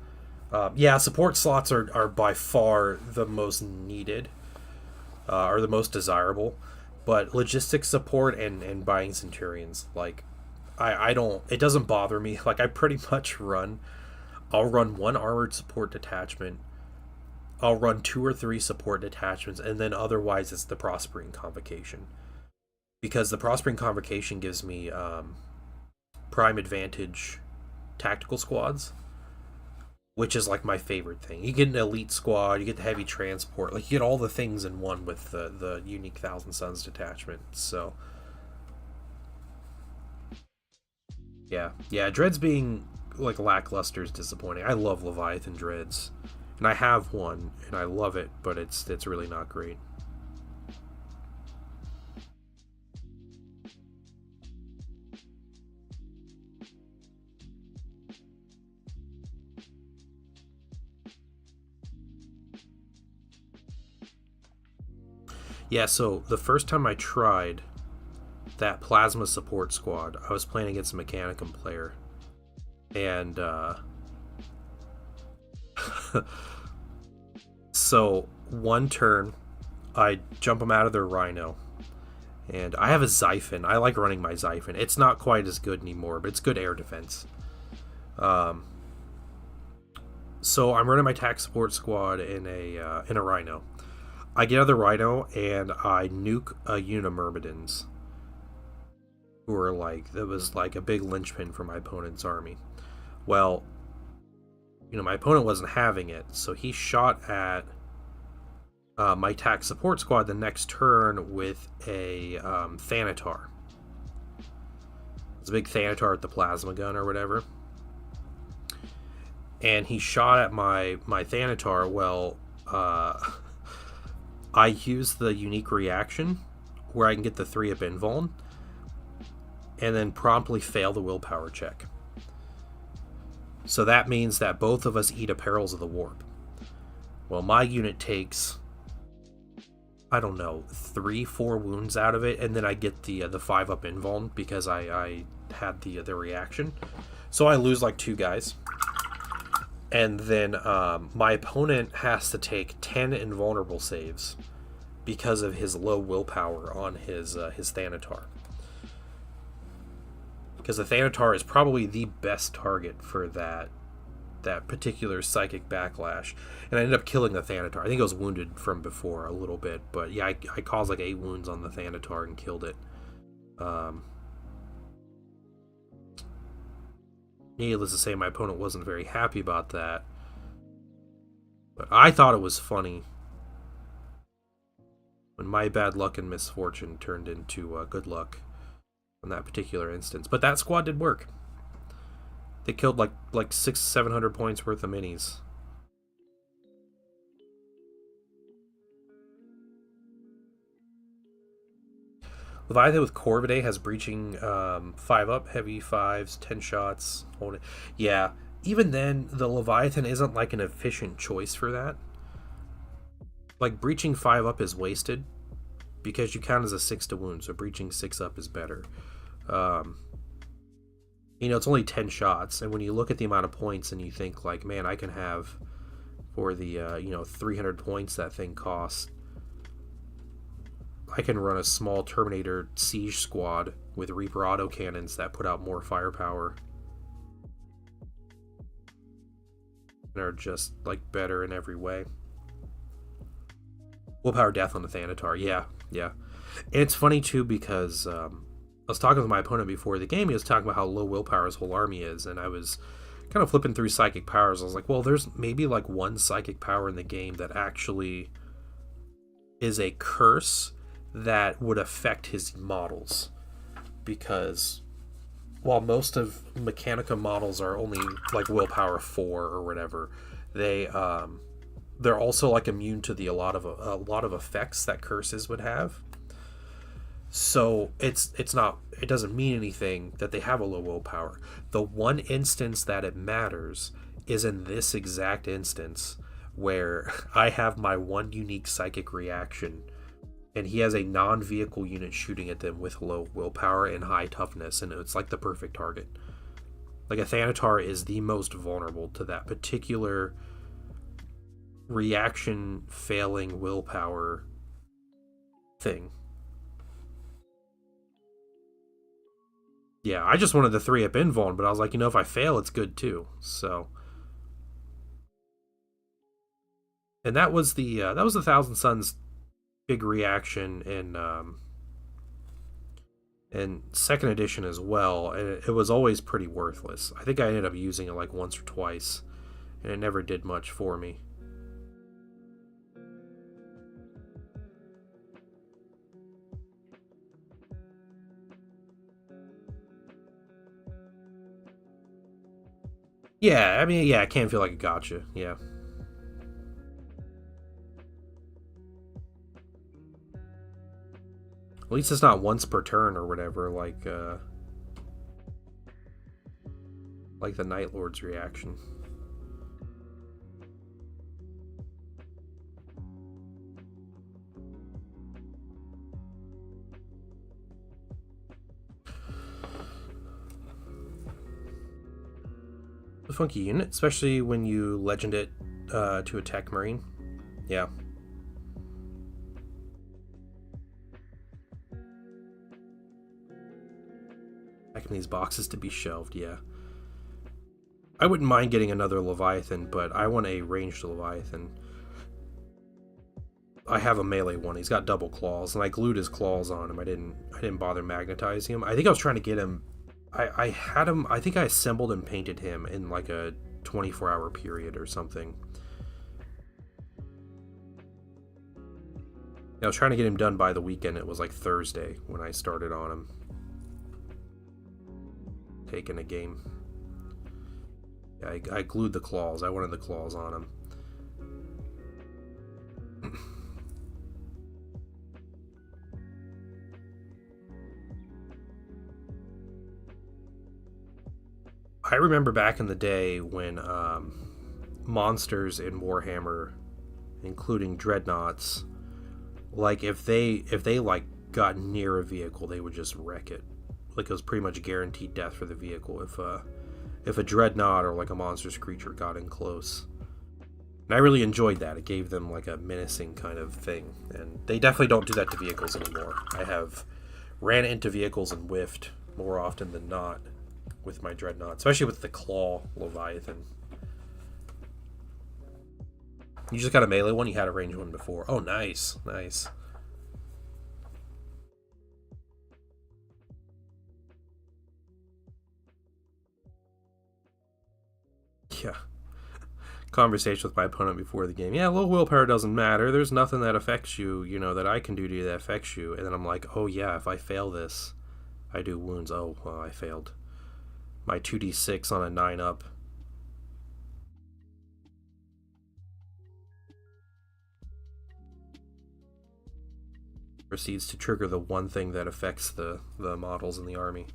A: yeah, support slots are by far the most needed, or the most desirable, but logistics support and buying Centurions, like, it doesn't bother me. Like, I pretty much I'll run 1 armored support detachment, I'll run 2 or 3 support detachments, and then otherwise it's the Prospering Convocation. Because the Prospering Convocation gives me prime advantage tactical squads, which is like my favorite thing. You get an elite squad, you get the heavy transport, like you get all the things in one with the unique Thousand Suns detachment. So yeah, Dreads being like lackluster is disappointing. I love Leviathan Dreads, and I have one and I love it, but it's really not great. Yeah, so the first time I tried that plasma support squad, I was playing against a Mechanicum player, and so one turn I jump them out of their Rhino, and I have a Xiphon. I like running my Xiphon. It's not quite as good anymore, but it's good air defense. Um, so I'm running my tax support squad in a Rhino. I get out of the Rhino and I nuke a unit of Myrmidons, who are like, that was like a big linchpin for my opponent's army. Well, my opponent wasn't having it, so he shot at my tax support squad the next turn with a Thanatar. It's a big Thanatar with the plasma gun or whatever. And he shot at my Thanatar. Well, I use the unique reaction where I can get the 3-up invuln and then promptly fail the willpower check. So that means that both of us eat a Perils of the Warp. Well, my unit takes, I don't know, 3-4 wounds out of it, and then I get the 5-up invuln because I had the reaction. So I lose like 2 guys. And then my opponent has to take 10 invulnerable saves because of his low willpower on his Thanatar. Because the Thanatar is probably the best target for that particular psychic backlash. And I ended up killing the Thanatar. I think I was wounded from before a little bit, but yeah, I caused like 8 wounds on the Thanatar and killed it. Needless to say, my opponent wasn't very happy about that. But I thought it was funny when my bad luck and misfortune turned into good luck in that particular instance. But that squad did work. They killed like 600-700 points worth of minis. Leviathan with Corvidae has breaching 5-up, heavy 5s, 10 shots. Hold it. Yeah, even then, the Leviathan isn't like an efficient choice for that. Like, breaching 5-up is wasted because you count as a 6 to wound, so breaching 6-up is better. It's only 10 shots, and when you look at the amount of points and you think, like, man, I can have, for the, 300 points that thing costs, I can run a small Terminator siege squad with Reaper autocannons that put out more firepower and are just, like, better in every way. Willpower death on the Thanatar, yeah. And it's funny, too, because I was talking with my opponent before the game. He was talking about how low willpower his whole army is, and I was kind of flipping through psychic powers. I was like, well, there's maybe, like, one psychic power in the game that actually is a curse that would affect his models, because while most of Mechanica models are only like willpower 4 or whatever, they're also like immune to a lot of effects that curses would have. So it doesn't mean anything that they have a low willpower. The one instance that it matters is in this exact instance where I have my one unique psychic reaction and he has a non-vehicle unit shooting at them with low willpower and high toughness, and it's like the perfect target. Like, a Thanatar is the most vulnerable to that particular reaction failing willpower thing. Yeah, I just wanted the 3-up invuln, but I was like, if I fail, it's good too. So, and that was the Thousand Suns big reaction in second edition as well, and it was always pretty worthless. I think I ended up using it like once or twice, and it never did much for me. Yeah, I mean, yeah, it can feel like a gotcha, yeah. At least it's not once per turn or whatever, like the Night Lord's reaction. A funky unit, especially when you legend it to a Tech Marine. Yeah. Packing these boxes to be shelved, yeah. I wouldn't mind getting another Leviathan, but I want a ranged Leviathan. I have a melee one. He's got double claws, and I glued his claws on him. I didn't bother magnetizing him. I think I was trying to get him. I had him. I think I assembled and painted him in like a 24-hour period or something. I was trying to get him done by the weekend. It was like Thursday when I started on him. Taking a game. Yeah, I glued the claws. I wanted the claws on him. I remember back in the day when monsters in Warhammer, including dreadnoughts, like if they like got near a vehicle, they would just wreck it. Like it was pretty much guaranteed death for the vehicle if a dreadnought or like a monstrous creature got in close. And I really enjoyed that. It gave them like a menacing kind of thing. And they definitely don't do that to vehicles anymore. I have ran into vehicles and whiffed more often than not with my dreadnought, especially with the claw Leviathan. You just got a melee one? You had a ranged one before. Oh, nice. Nice. Yeah. Conversation with my opponent before the game. Yeah, low willpower doesn't matter. There's nothing that affects you, that I can do to you that affects you. And then I'm like, oh yeah, if I fail this, I do wounds. Oh, well, I failed. My 2d6 on a 9 up. Proceeds to trigger the one thing that affects the models in the army.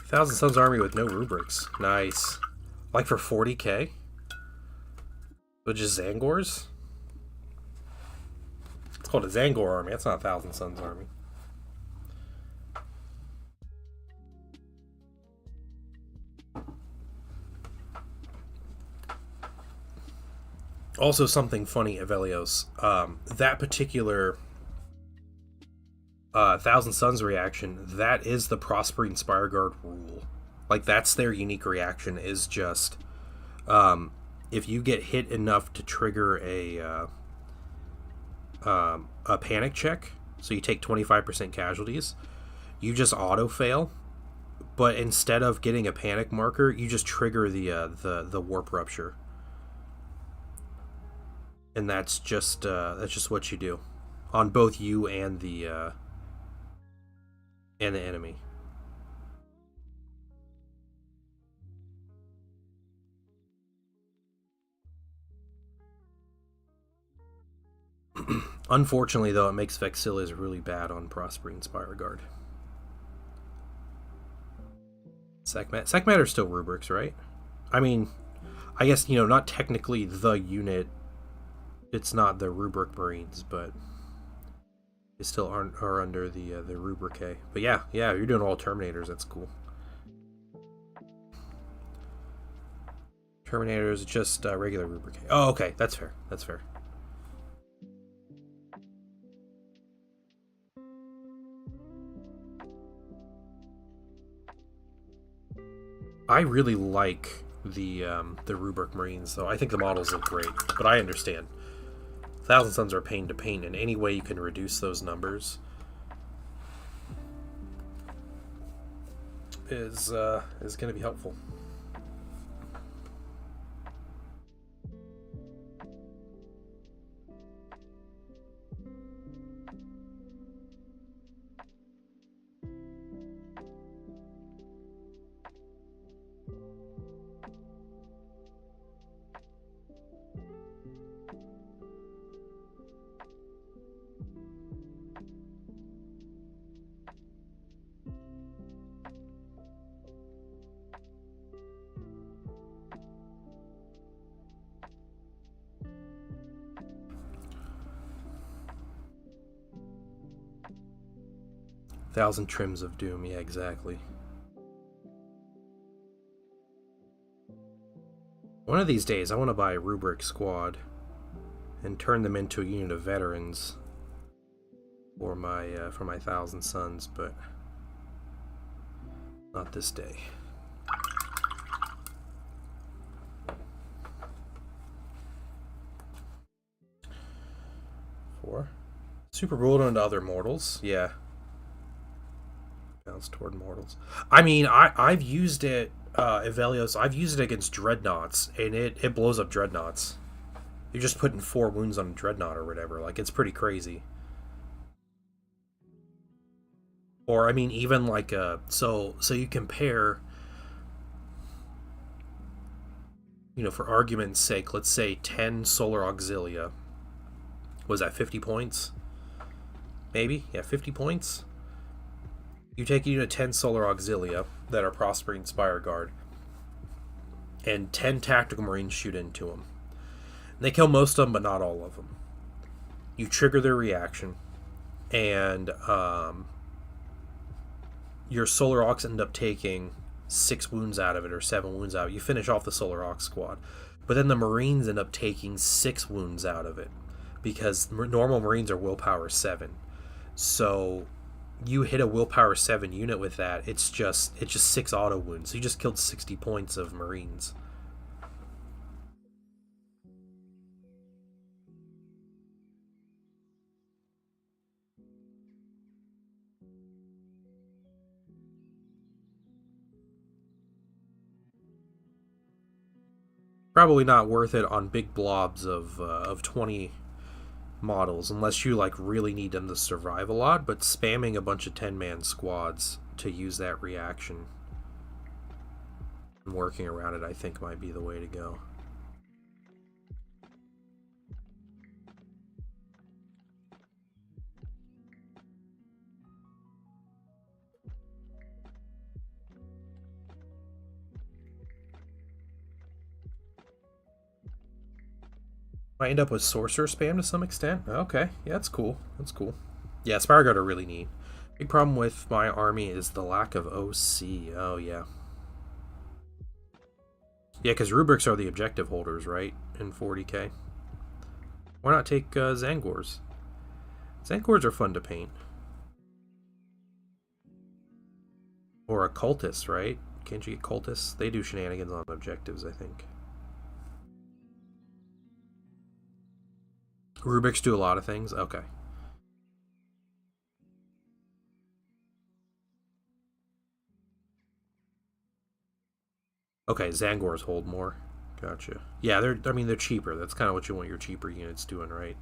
A: Thousand Suns army with no rubrics. Nice. Like for 40k? But just Zangors? It's called a Zangor army. That's not a Thousand Suns army. Also, something funny, Avelios. That particular Thousand Suns reaction, that is the Prospering Spireguard rule. Like, that's their unique reaction, is just if you get hit enough to trigger a panic check, so you take 25% casualties, you just auto fail. But instead of getting a panic marker, you just trigger the warp rupture, and that's just what you do on both you and the enemy. Unfortunately, though, it makes Vexillas really bad on Prospering Spireguard. Sekmatter's still rubrics, right? I mean, I guess, not technically the unit. It's not the rubric Marines, but they still are under the rubric A. But yeah, you're doing all Terminators. That's cool. Terminators, just regular rubric A. Oh, okay, that's fair. That's fair. I really like the rubric Marines, though. I think the models look great, but I understand. Thousand Suns are a pain to paint, and any way you can reduce those numbers is going to be helpful. 1,000 trims of doom, yeah, exactly. One of these days, I want to buy a Rubric squad and turn them into a unit of veterans for my 1,000 Suns, but not this day. Super ruled onto other mortals, yeah. Bounce toward mortals. I mean, I've used it, Evelios, I've used it against dreadnoughts, and it blows up dreadnoughts. You're just putting 4 wounds on a dreadnought or whatever. Like, it's pretty crazy. Or, I mean, even like, so you compare, you know, for argument's sake, let's say 10 Solar Auxilia. Was that 50 points? Maybe? Yeah, 50 points? You take a unit of 10 Solar Auxilia that are Prospering Spire Guard, and 10 Tactical Marines shoot into them. They kill most of them, but not all of them. You trigger their reaction, and your Solar Aux end up taking 6 wounds out of it, or 7 wounds out of it. You finish off the Solar Aux squad. But then the Marines end up taking 6 wounds out of it, because normal Marines are willpower 7. So you hit a willpower 7 unit with that, it's just 6 auto wounds. So you just killed 60 points of Marines. Probably not worth it on big blobs of 20 models, unless you like really need them to survive a lot. But spamming a bunch of 10-man squads to use that reaction and working around it, I think, might be the way to go. Might end up with sorcerer spam to some extent. Okay, yeah, that's cool. That's cool. Yeah, Spire Guard are really neat. Big problem with my army is the lack of OC. Oh, yeah. Yeah, because Rubrics are the objective holders, right? In 40k. Why not take Zangors? Zangors are fun to paint. Or a Cultist, right? Can't you get Cultists? They do shenanigans on objectives, I think. Rubrics do a lot of things? Okay. Okay, Zangors hold more. Gotcha. Yeah, they're cheaper. That's kind of what you want your cheaper units doing, right?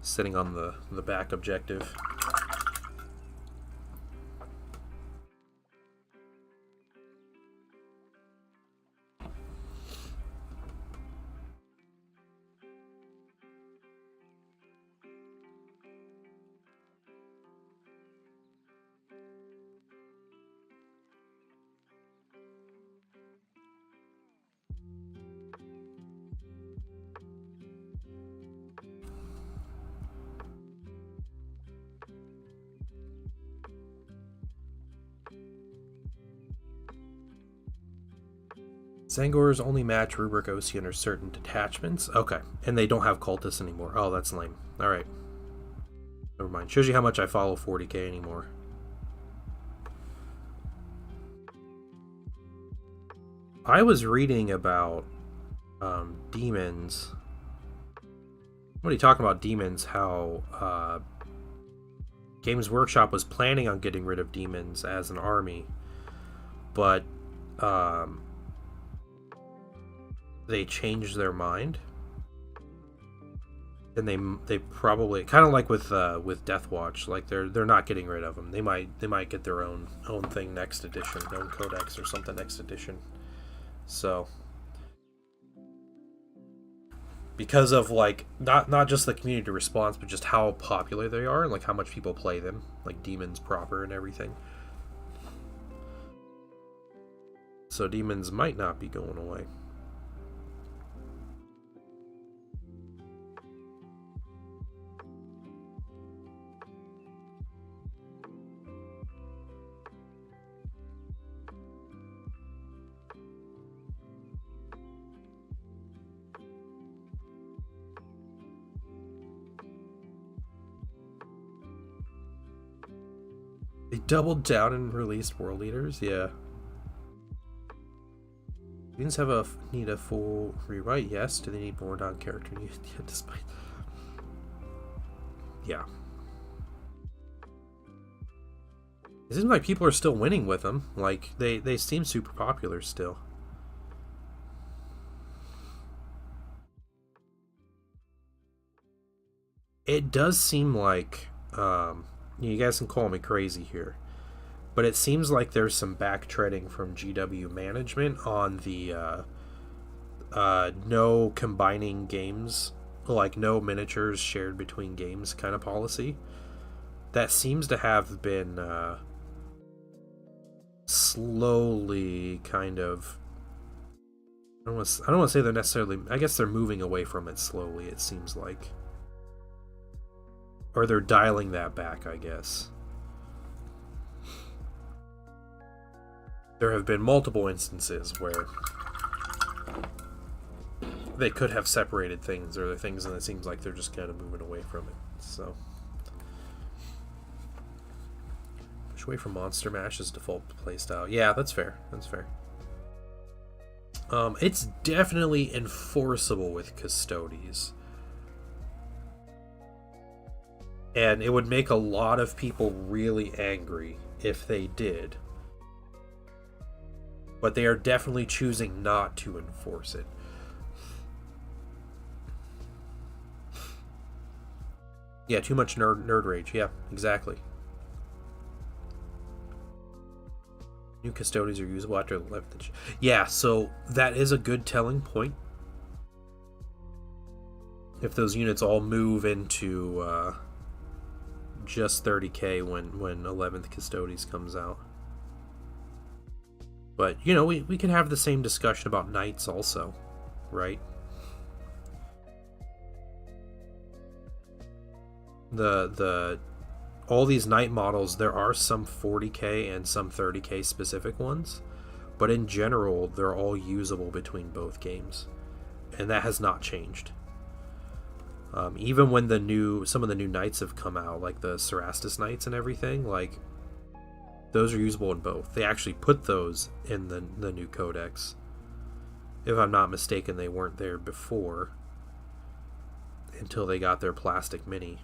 A: Sitting on the back objective. Zangors only match Rubric OC under certain detachments. Okay, and they don't have cultists anymore. Oh, that's lame. Alright. Never mind. Shows you how much I follow 40k anymore. I was reading about demons. What are you talking about demons? How Games Workshop was planning on getting rid of demons as an army, but they changed their mind, and they probably kind of like with Deathwatch, like they're not getting rid of them. They might get their own thing next edition, own codex or something next edition. So because of like not just the community response, but just how popular they are and like how much people play them, like demons proper and everything. So demons might not be going away. They doubled down and released World Eaters, yeah. Students need a full rewrite, yes. Do they need more non-character news? Despite... Yeah. It seems like people are still winning with them. Like, they seem super popular still. It does seem like, you guys can call me crazy here, but it seems like there's some backtreading from GW management on the no combining games, like no miniatures shared between games kind of policy. That seems to have been slowly kind of... I don't want to say they're necessarily... I guess they're moving away from it slowly, it seems like. Or they're dialing that back, I guess. There have been multiple instances where they could have separated things, or the things, and it seems like they're just kind of moving away from it. So, push away from Monster Mash's default playstyle. Yeah, that's fair. That's fair. It's definitely enforceable with Custodes. And it would make a lot of people really angry if they did. But they are definitely choosing not to enforce it. Yeah, too much nerd rage. Yeah, exactly. New Custodes are usable after 11th. Yeah, so that is a good telling point. If those units all move into just 30k when 11th Custodes comes out. But, you know, we can have the same discussion about Knights also, right? All these Knight models, there are some 40k and some 30k specific ones, but in general, they're all usable between both games, and that has not changed. Even when some of the new Knights have come out, like the Cerastus Knights and everything, like, those are usable in both. They actually put those in the new codex. If I'm not mistaken, they weren't there before, until they got their plastic mini.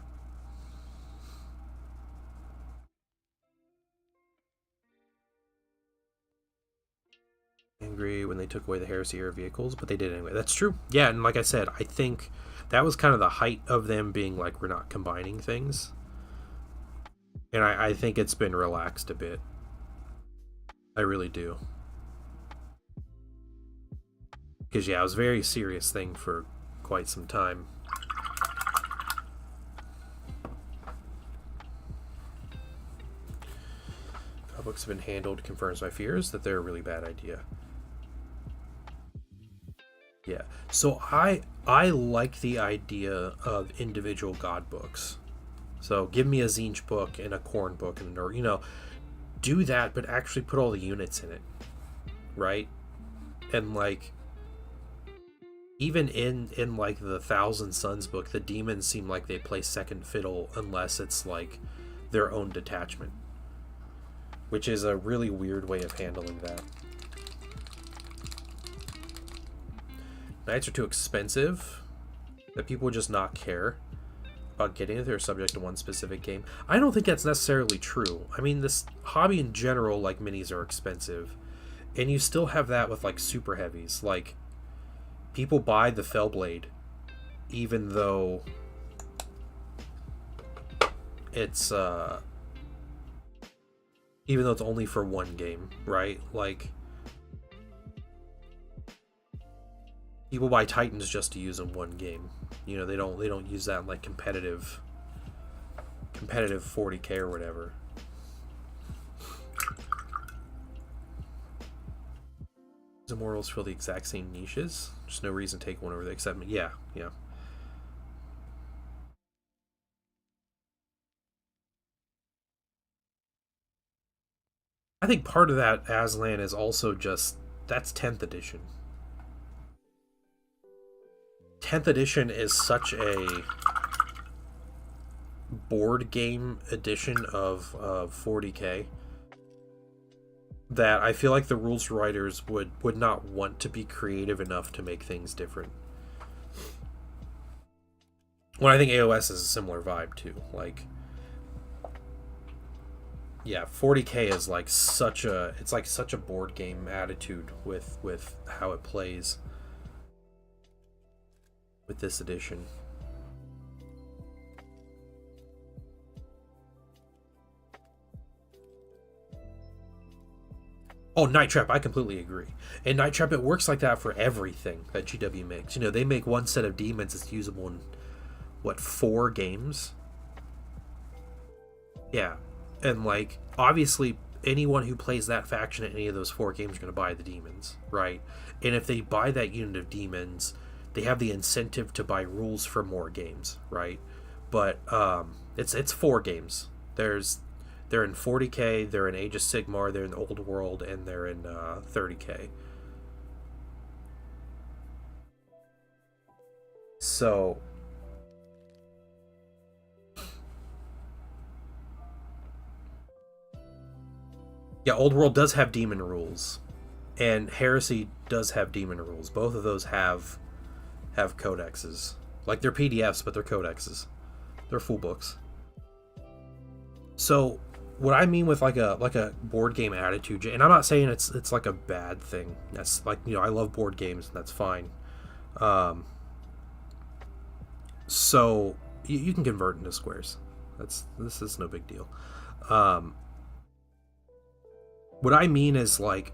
A: Angry when they took away the Heresy Era vehicles, but they did anyway. That's true. Yeah, and like I said, I think that was kind of the height of them being like, we're not combining things. And I think it's been relaxed a bit. I really do. Because, yeah, it was a very serious thing for quite some time. How books have been handled confirms my fears that they're a really bad idea. Yeah, so I like the idea of individual god books. So give me a Tzeentch book and a Khorne book, and, or, you know, do that, but actually put all the units in it, right? And like, even in like the Thousand Suns book, the demons seem like they play second fiddle unless it's like their own detachment, which is a really weird way of handling that. Knights are too expensive, that people would just not care about getting it. They're subject to one specific game. I don't think that's necessarily true. I mean, this hobby in general, like, minis are expensive, and you still have that with like super heavies. Like, people buy the Fellblade even though it's only for one game, right? Like, people buy Titans just to use in one game. You know, they don't use that in like competitive 40k or whatever. Does Immortals fill the exact same niches? There's no reason to take one over there except yeah. I think part of that, Aslan, is also just, that's 10th edition. 10th edition is such a... board game edition of 40K that I feel like the rules writers would not want to be creative enough to make things different. Well, I think AOS is a similar vibe too. Like, yeah, 40K is like such a it's like such a board game attitude with how it plays with this edition. Oh, Night Trap, I completely agree. And Night Trap, it works like that for everything that GW makes. You know, they make one set of demons that's usable in, what, 4 games? Yeah. And, like, obviously, anyone who plays that faction in any of those 4 games are going to buy the demons, right? And if they buy that unit of demons, they have the incentive to buy rules for more games, right? But it's 4 games. They're in 40K, they're in Age of Sigmar, they're in Old World, and they're in 30K. So, yeah, Old World does have demon rules, and Heresy does have demon rules. Both of those have codexes. Like, they're PDFs, but they're codexes. They're full books. So, what I mean with like a board game attitude, and I'm not saying it's like a bad thing. That's like, you know, I love board games, and that's fine. Um, so you can convert into squares. This is no big deal. Um, what I mean is like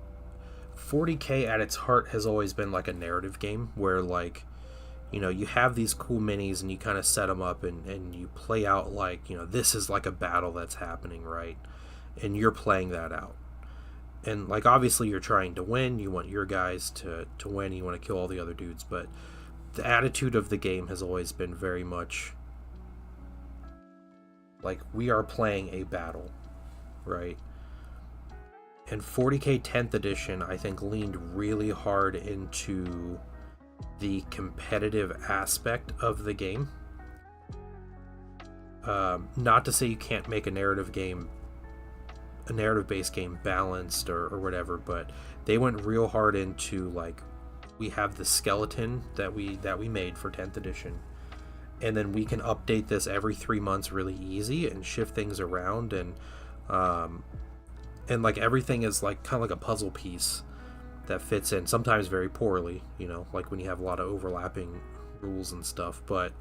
A: 40K at its heart has always been like a narrative game where, like, you know, you have these cool minis and you kind of set them up, and you play out like, you know, this is like a battle that's happening, right? And you're playing that out. And like, obviously you're trying to win, you want your guys to win, you want to kill all the other dudes, but the attitude of the game has always been very much like, we are playing a battle, right? And 40K 10th edition, I think, leaned really hard into the competitive aspect of the game. Not to say you can't make a narrative-based game balanced or whatever, but they went real hard into, like, we have the skeleton that we made for 10th edition, and then we can update this every 3 months really easy and shift things around, and like, everything is like kind of like a puzzle piece that fits in, sometimes very poorly, you know, like when you have a lot of overlapping rules and stuff. But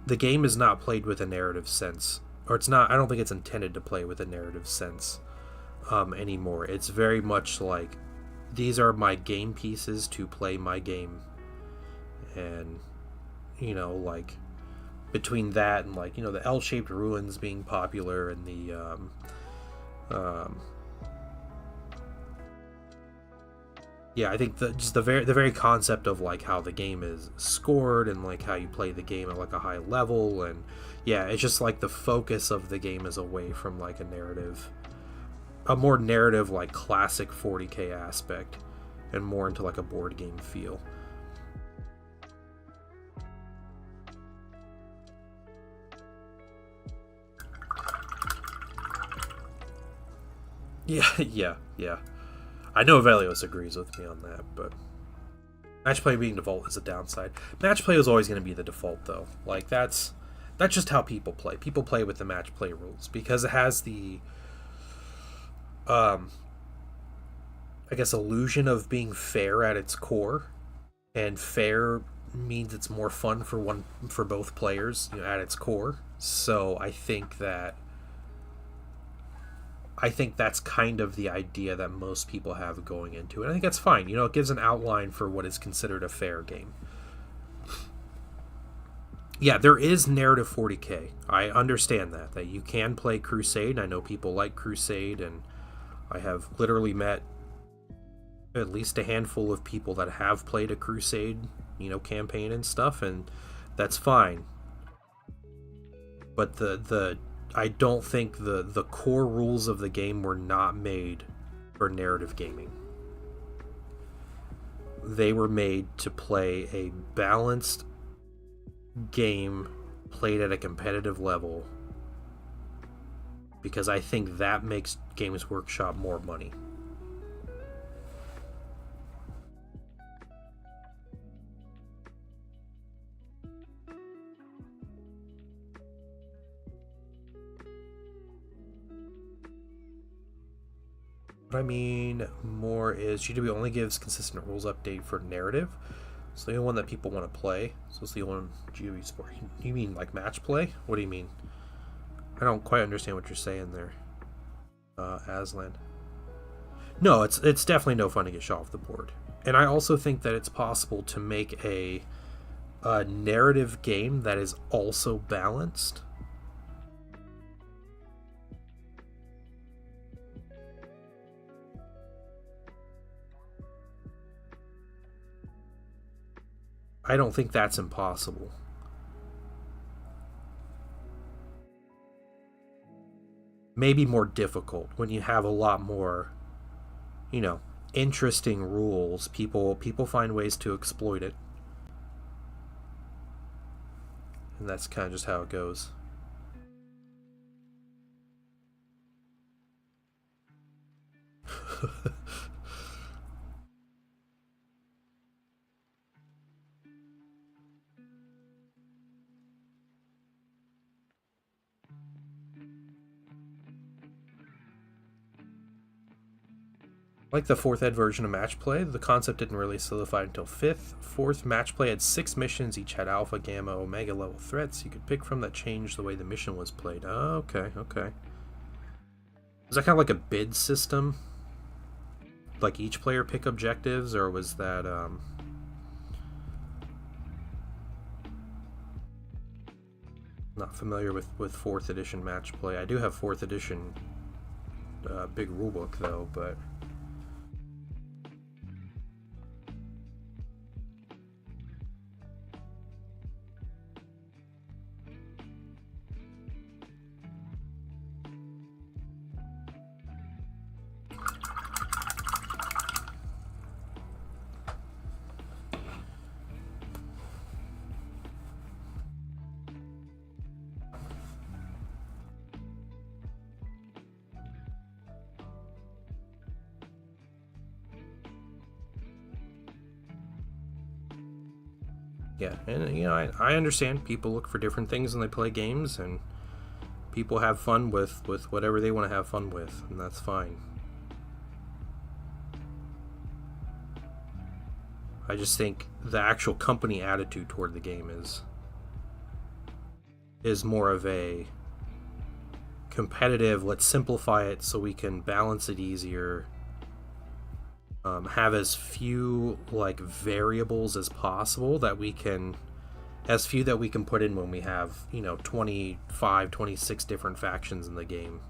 A: the game is not played with a narrative sense, or it's not, I don't think it's intended to play with a narrative sense anymore. It's very much like, these are my game pieces to play my game. And, you know, like, between that and, like, you know, the L-shaped ruins being popular, and the yeah, I think just the very concept of like how the game is scored, and like how you play the game at like a high level, and yeah, it's just like the focus of the game is away from like a more narrative, like classic 40K aspect, and more into like a board game feel. Yeah, yeah. I know Velios agrees with me on that, but match play being default is a downside. Match play is always going to be the default, though. Like, that's just how people play. People play with the match play rules because it has the, I guess, illusion of being fair at its core, and fair means it's more fun for both players, you know, at its core. So I think that's kind of the idea that most people have going into it. I think that's fine. You know, it gives an outline for what is considered a fair game. Yeah, there is narrative 40K. I understand that you can play Crusade. I know people like Crusade, and I have literally met at least a handful of people that have played a Crusade, you know, campaign and stuff, and that's fine. But the I don't think the core rules of the game were not made for narrative gaming. They were made to play a balanced game played at a competitive level, because I think that makes Games Workshop more money. What I mean more is GW only gives consistent rules update for narrative. So the only one that people want to play. So it's the only one GW sport. You mean like match play? What do you mean? I don't quite understand what you're saying there, Aslan. No, it's definitely no fun to get shot off the board. And I also think that it's possible to make a narrative game that is also balanced. I don't think that's impossible. Maybe more difficult when you have a lot more, interesting rules. People find ways to exploit it. And that's kind of just how it goes. Like the 4th ed version of Match Play, the concept didn't really solidify until 5th. 4th Match Play had 6 missions, each had alpha, gamma, omega level threats you could pick from that changed the way the mission was played. Oh, okay. Was that kind of like a bid system? Like each player pick objectives, or was that not familiar with 4th edition Match Play. I do have 4th edition big rulebook though, but yeah, and I understand people look for different things when they play games, and people have fun with whatever they want to have fun with, and that's fine. I just think the actual company attitude toward the game is more of a competitive, let's simplify it so we can balance it easier, have as few like variables as possible that we can put in when we have 25, 26 different factions in the game.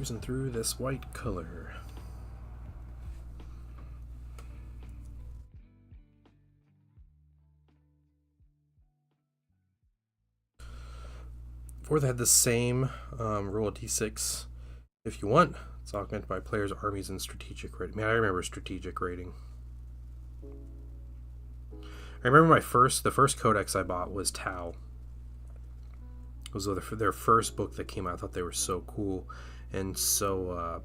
A: Cruising through this white color. Fourth had the same roll a d6 if you want. It's augmented by players' armies and strategic rating. Man, I remember strategic rating. I remember the first codex I bought was Tau. It was their first book that came out. I thought they were so cool. And so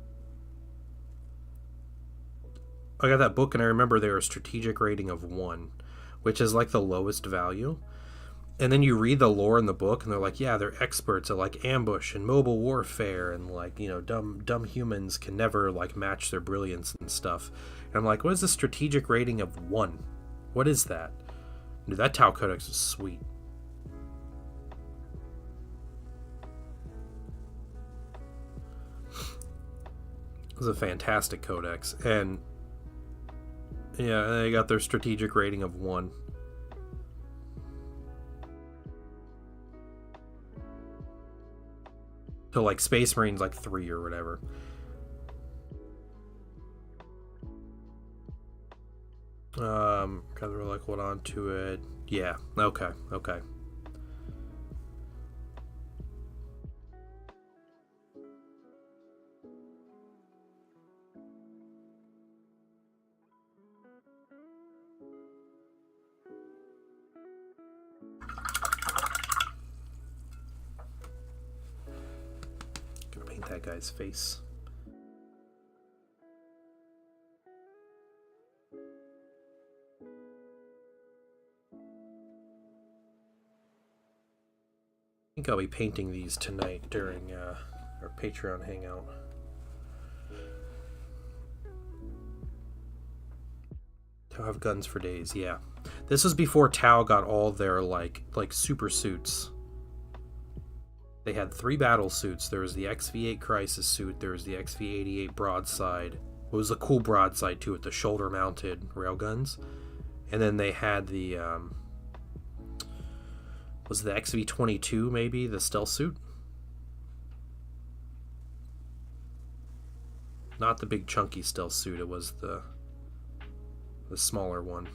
A: I got that book, and I remember they were a strategic rating of 1, which is like the lowest value. And then you read the lore in the book, and they're like, yeah, they're experts at like ambush and mobile warfare, and like, you know, dumb humans can never like match their brilliance and stuff. And I'm like, what is the strategic rating of 1? What is that? Dude, that Tau Codex is sweet. It was a fantastic codex, and yeah, they got their strategic rating of 1. So like Space Marines like 3 or whatever. Because we're like, hold on to it. Yeah, okay. Gonna paint that guy's face. I think I'll be painting these tonight during our Patreon hangout. Tau have guns for days, yeah. This was before Tau got all their like super suits. They had 3 battle suits. There was the XV8 Crisis suit, there was the XV88 Broadside. It was a cool broadside too, with the shoulder mounted railguns. And then they had the was the XV22 maybe, the stealth suit? Not the big chunky stealth suit, it was the smaller one.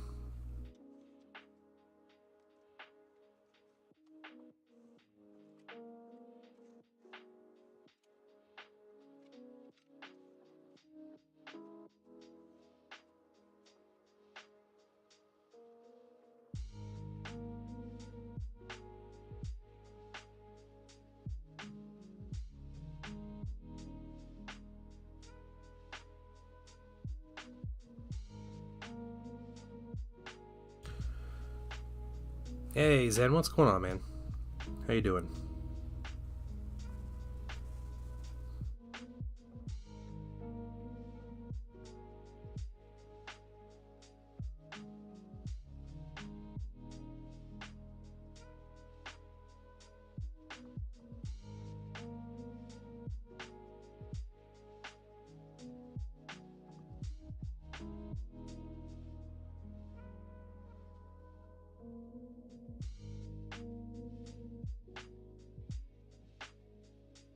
A: Hey Zen, what's going on, man? How you doing?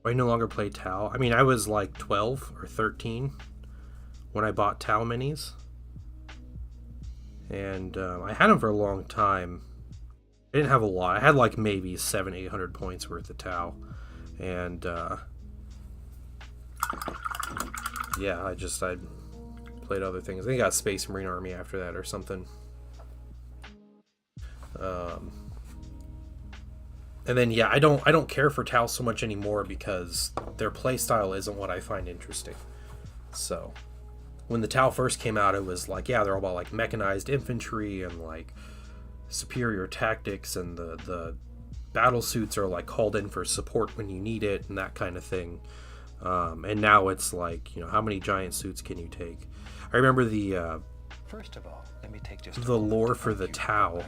A: I no longer play Tau. I mean, I was like 12 or 13 when I bought Tau minis. And I had them for a long time. I didn't have a lot. I had like maybe 700-800 points worth of Tau. And yeah, I played other things. I think I got Space Marine Army after that or something. And then yeah, I don't care for Tau so much anymore because their playstyle isn't what I find interesting. So when the Tau first came out, it was like, yeah, they're all about like mechanized infantry and like superior tactics, and the battle suits are like called in for support when you need it and that kind of thing. And now it's like, you know, how many giant suits can you take? I remember
B: First of all, let me take just
A: the lore for the Tau.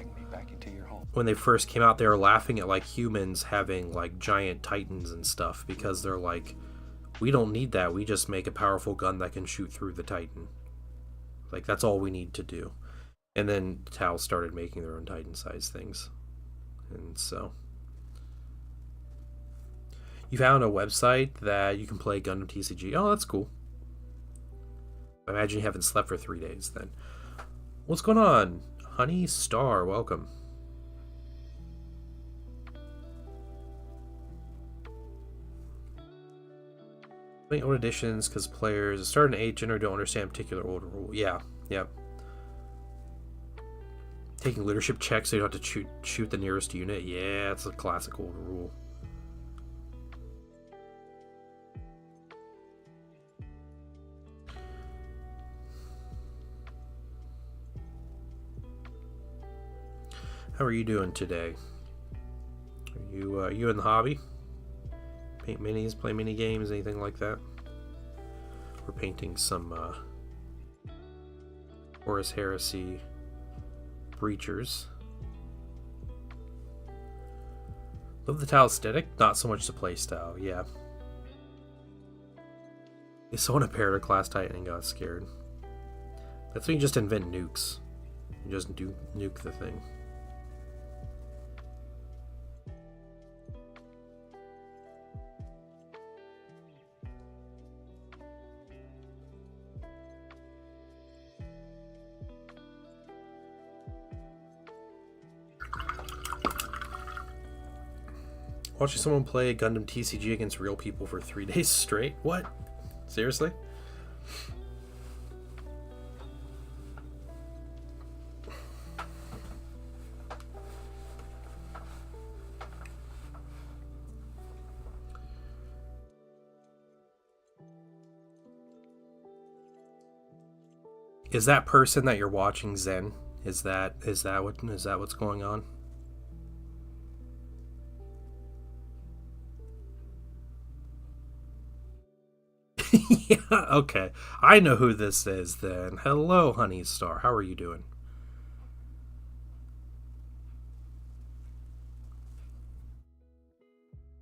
A: When they first came out, they were laughing at like humans having like giant titans and stuff because they're like, we don't need that. We just make a powerful gun that can shoot through the titan. Like, that's all we need to do. And then Tau started making their own titan size things. And so you found a website that you can play Gundam TCG. Oh, that's cool. I imagine you haven't slept for 3 days then. What's going on? Honey Star, welcome. Playing old editions because players a certain age and don't understand particular older rule. Yeah, yep. Taking leadership checks so you don't have to shoot the nearest unit. Yeah, it's a classic old rule. How are you doing today? You in the hobby? Paint minis, play mini games, anything like that? We're painting some Horus Heresy Breachers. Love the tile aesthetic, not so much the playstyle, yeah. If someone a Predator class Titan and got scared. That's when you just invent nukes. You just nuke the thing. Watching someone play Gundam TCG against real people for 3 days straight? What? Seriously? Is that person that you're watching Zen? Is that what's going on? Yeah, okay. I know who this is then. Hello, Honey Star. How are you doing?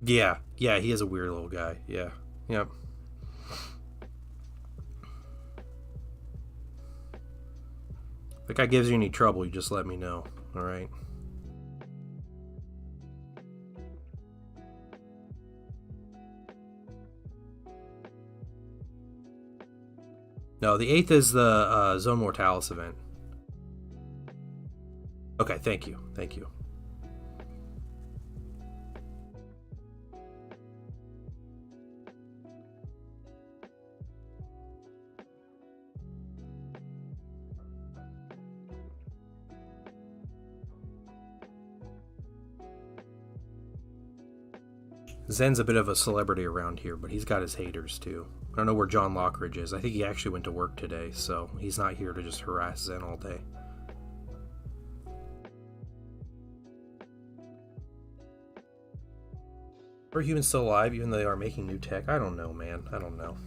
A: Yeah, he is a weird little guy. Yeah, yep. If that guy gives you any trouble, you just let me know. Alright? No, the 8th is the Zone Mortalis event. Okay, thank you. Thank you. Zen's a bit of a celebrity around here, but he's got his haters too. I don't know where John Lockridge is. I think he actually went to work today, so he's not here to just harass Zen all day. Are humans still alive even though they are making new tech? I don't know, man. I don't know.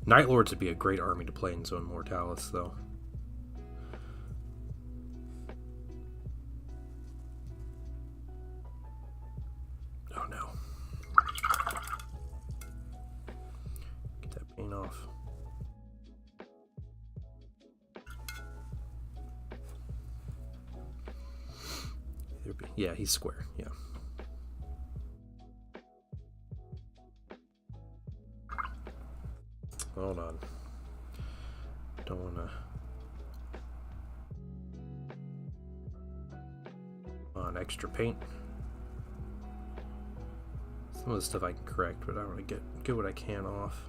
A: Night Lords would be a great army to play in Zone Mortalis, though. Oh no. Get that paint off. Yeah, he's square, yeah. Hold on. Don't wanna. On extra paint. Some of the stuff I can correct, but I want to get what I can off.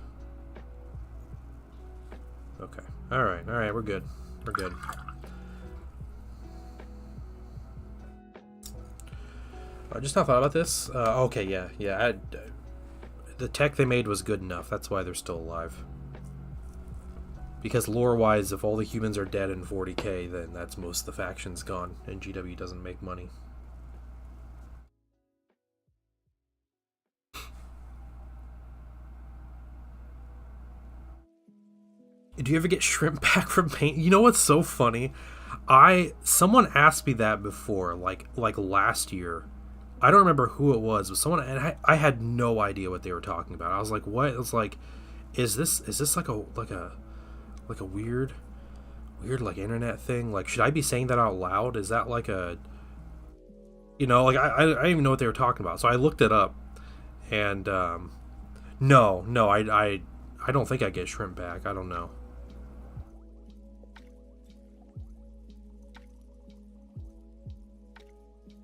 A: Okay. All right. We're good. We're good. I just now thought about this. Okay. Yeah. The tech they made was good enough. That's why they're still alive. Because lore-wise, if all the humans are dead in 40k, then that's most of the factions gone, and GW doesn't make money. Do you ever get shrimp back from paint? You know what's so funny? Someone asked me that before, like last year. I don't remember who it was, but someone, and I had no idea what they were talking about. I was like, what? It was like, is this like a weird like internet thing? Like, should I be saying that out loud? Is that like a, like I didn't even know what they were talking about. So I looked it up, and no, I don't think I get shrimp back. I don't know.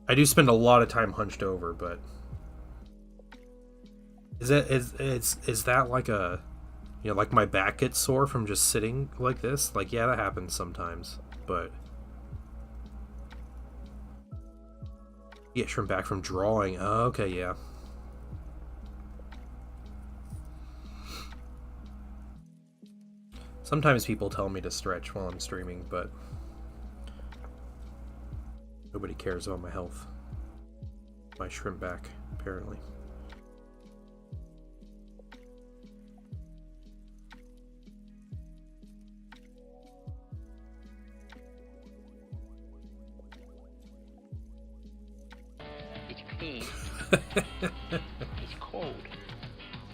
A: I do spend a lot of time hunched over, but is that like a, like my back gets sore from just sitting like this? Like, yeah, that happens sometimes, but you get shrimp back from drawing. Oh, okay, yeah. Sometimes people tell me to stretch while I'm streaming, but nobody cares about my health. My shrimp back, apparently.
C: It's clean. It's cold.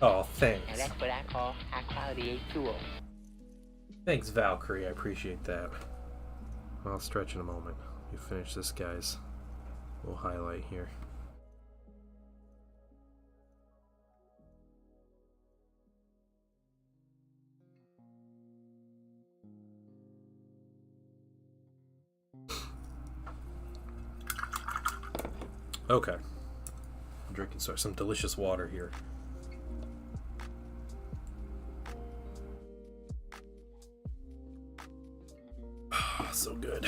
A: Oh, thanks.
C: And that's what I call high quality H2O.
A: Thanks, Valkyrie. I appreciate that. I'll stretch in a moment. You finish this guy's little highlight here. Okay. I'm drinking some delicious water here. So good.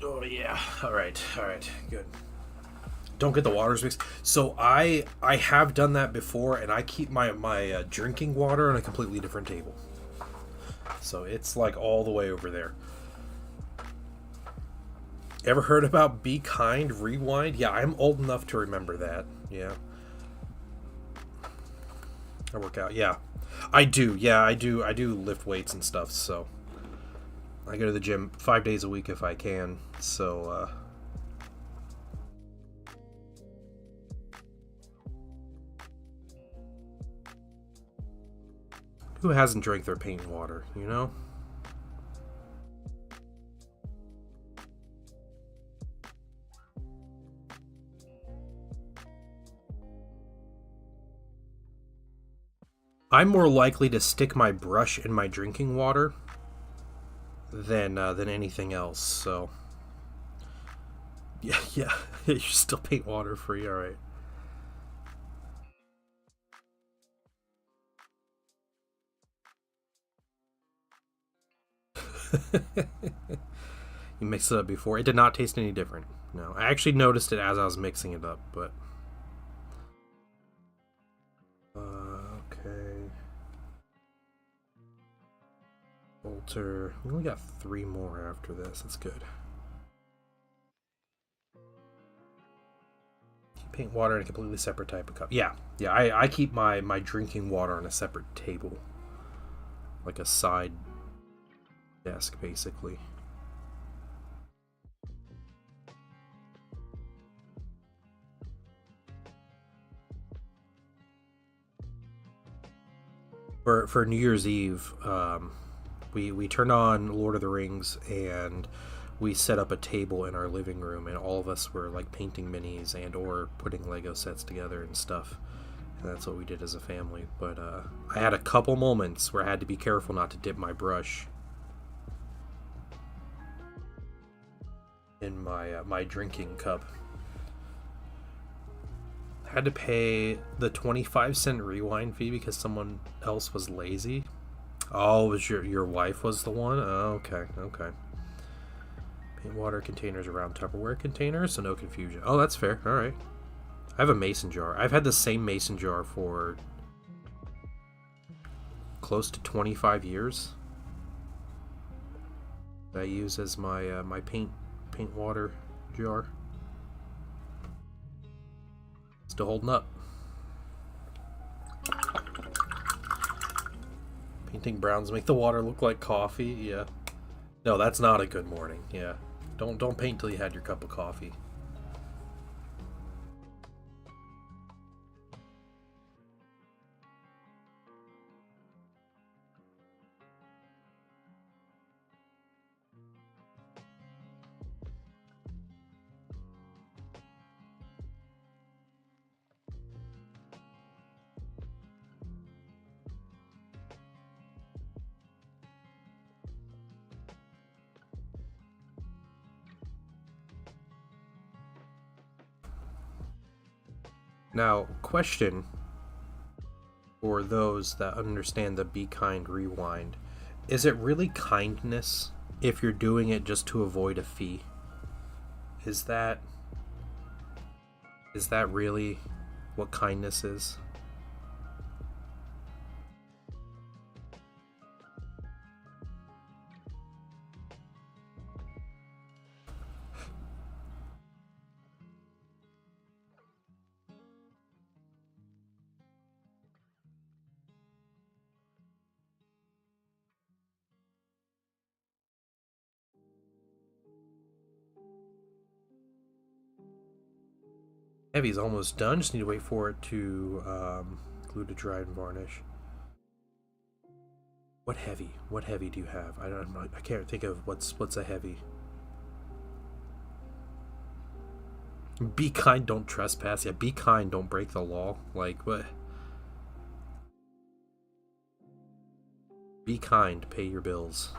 A: Oh yeah. All right, good. Don't get the waters mixed. So I have done that before, and I keep my drinking water on a completely different table. So it's like all the way over there. Ever heard about Be Kind Rewind? Yeah, I'm old enough to remember that. Yeah. I work out. Yeah. I do. Yeah, I do lift weights and stuff, so I go to the gym 5 days a week if I can. So who hasn't drank their paint water, you know? I'm more likely to stick my brush in my drinking water than anything else. So yeah, you're still paint water free. All right. You mixed it up before. It did not taste any different. No, I actually noticed it as I was mixing it up, but okay. Bolter. We only got 3 more after this. That's good. Paint water in a completely separate type of cup. Yeah. I keep my drinking water on a separate table, like a side desk, basically. For New Year's Eve, we turned on Lord of the Rings, and we set up a table in our living room, and all of us were like painting minis and or putting Lego sets together and stuff. And that's what we did as a family. But I had a couple moments where I had to be careful not to dip my brush in my drinking cup. I had to pay the 25-cent rewind fee because someone else was lazy. Oh, it was your wife was the one? Oh, okay. Paint water containers around Tupperware containers, so no confusion. Oh, that's fair. All right. I have a mason jar. I've had the same mason jar for close to 25 years. That I use as my my paint water jar. Still holding up. Painting browns make the water look like coffee. Yeah. No, that's not a good morning. Yeah. Don't paint till you had your cup of coffee. Now, question for those that understand the Be Kind Rewind. Is it really kindness if you're doing it just to avoid a fee? Is that Is that really what kindness is? Heavy's almost done. Just need to wait for it to glue to dry and varnish. What heavy? What heavy do you have? I can't think of what's a heavy. Be kind, don't trespass. Yeah, be kind, don't break the law. Like what? Be kind, pay your bills.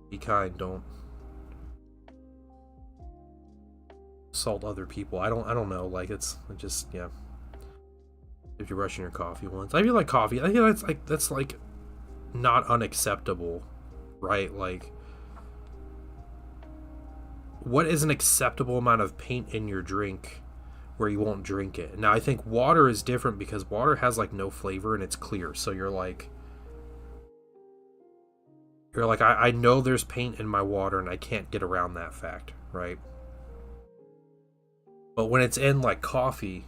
A: Be kind, don't assault other people. I don't know. Like it just yeah. If you're brushing your coffee once, I feel like coffee. I feel that's like not unacceptable, right? Like, what is an acceptable amount of paint in your drink where you won't drink it? Now, I think water is different because water has like no flavor and it's clear. So you're like, I know there's paint in my water and I can't get around that fact, right? But when it's in like coffee's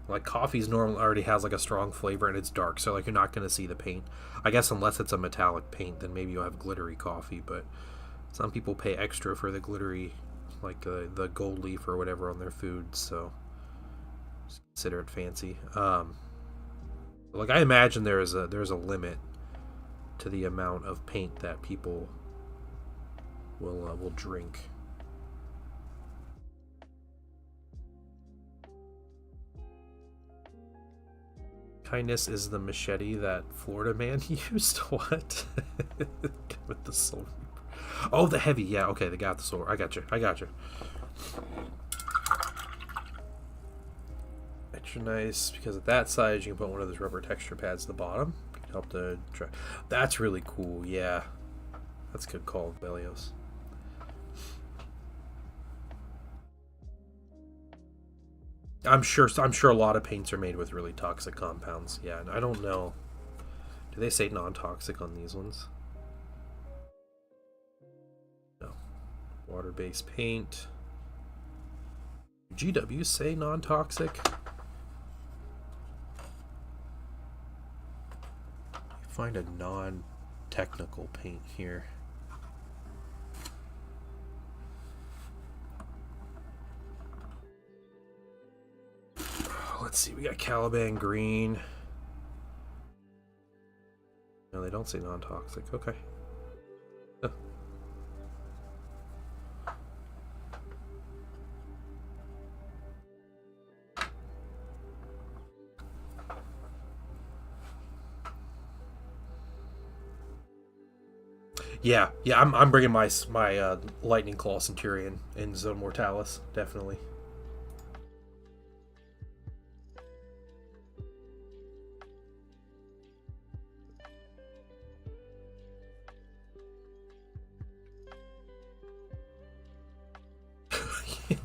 A: normally already has like a strong flavor and it's dark, so like you're not going to see the paint. I guess unless it's a metallic paint, then maybe you'll have glittery coffee, but some people pay extra for the glittery, like the gold leaf or whatever on their food, so just consider it fancy. Like I imagine there's a limit to the amount of paint that people will drink. Kindness is the machete that Florida man used. What? With the soul. Oh, the heavy. Yeah, okay, they got the soul. I got you. Extra nice, because at that size, you can put one of those rubber texture pads at the bottom. Can help to try. That's really cool, yeah. That's a good call, Velios. I'm sure a lot of paints are made with really toxic compounds. Yeah, and I don't know. Do they say non-toxic on these ones? No. Water-based paint. GW say non-toxic. Find a non-technical paint here. Let's see, we got Caliban green. No, they don't say non-toxic. Okay. Oh. Yeah, I'm bringing my Lightning Claw Centurion in Zone Mortalis, definitely.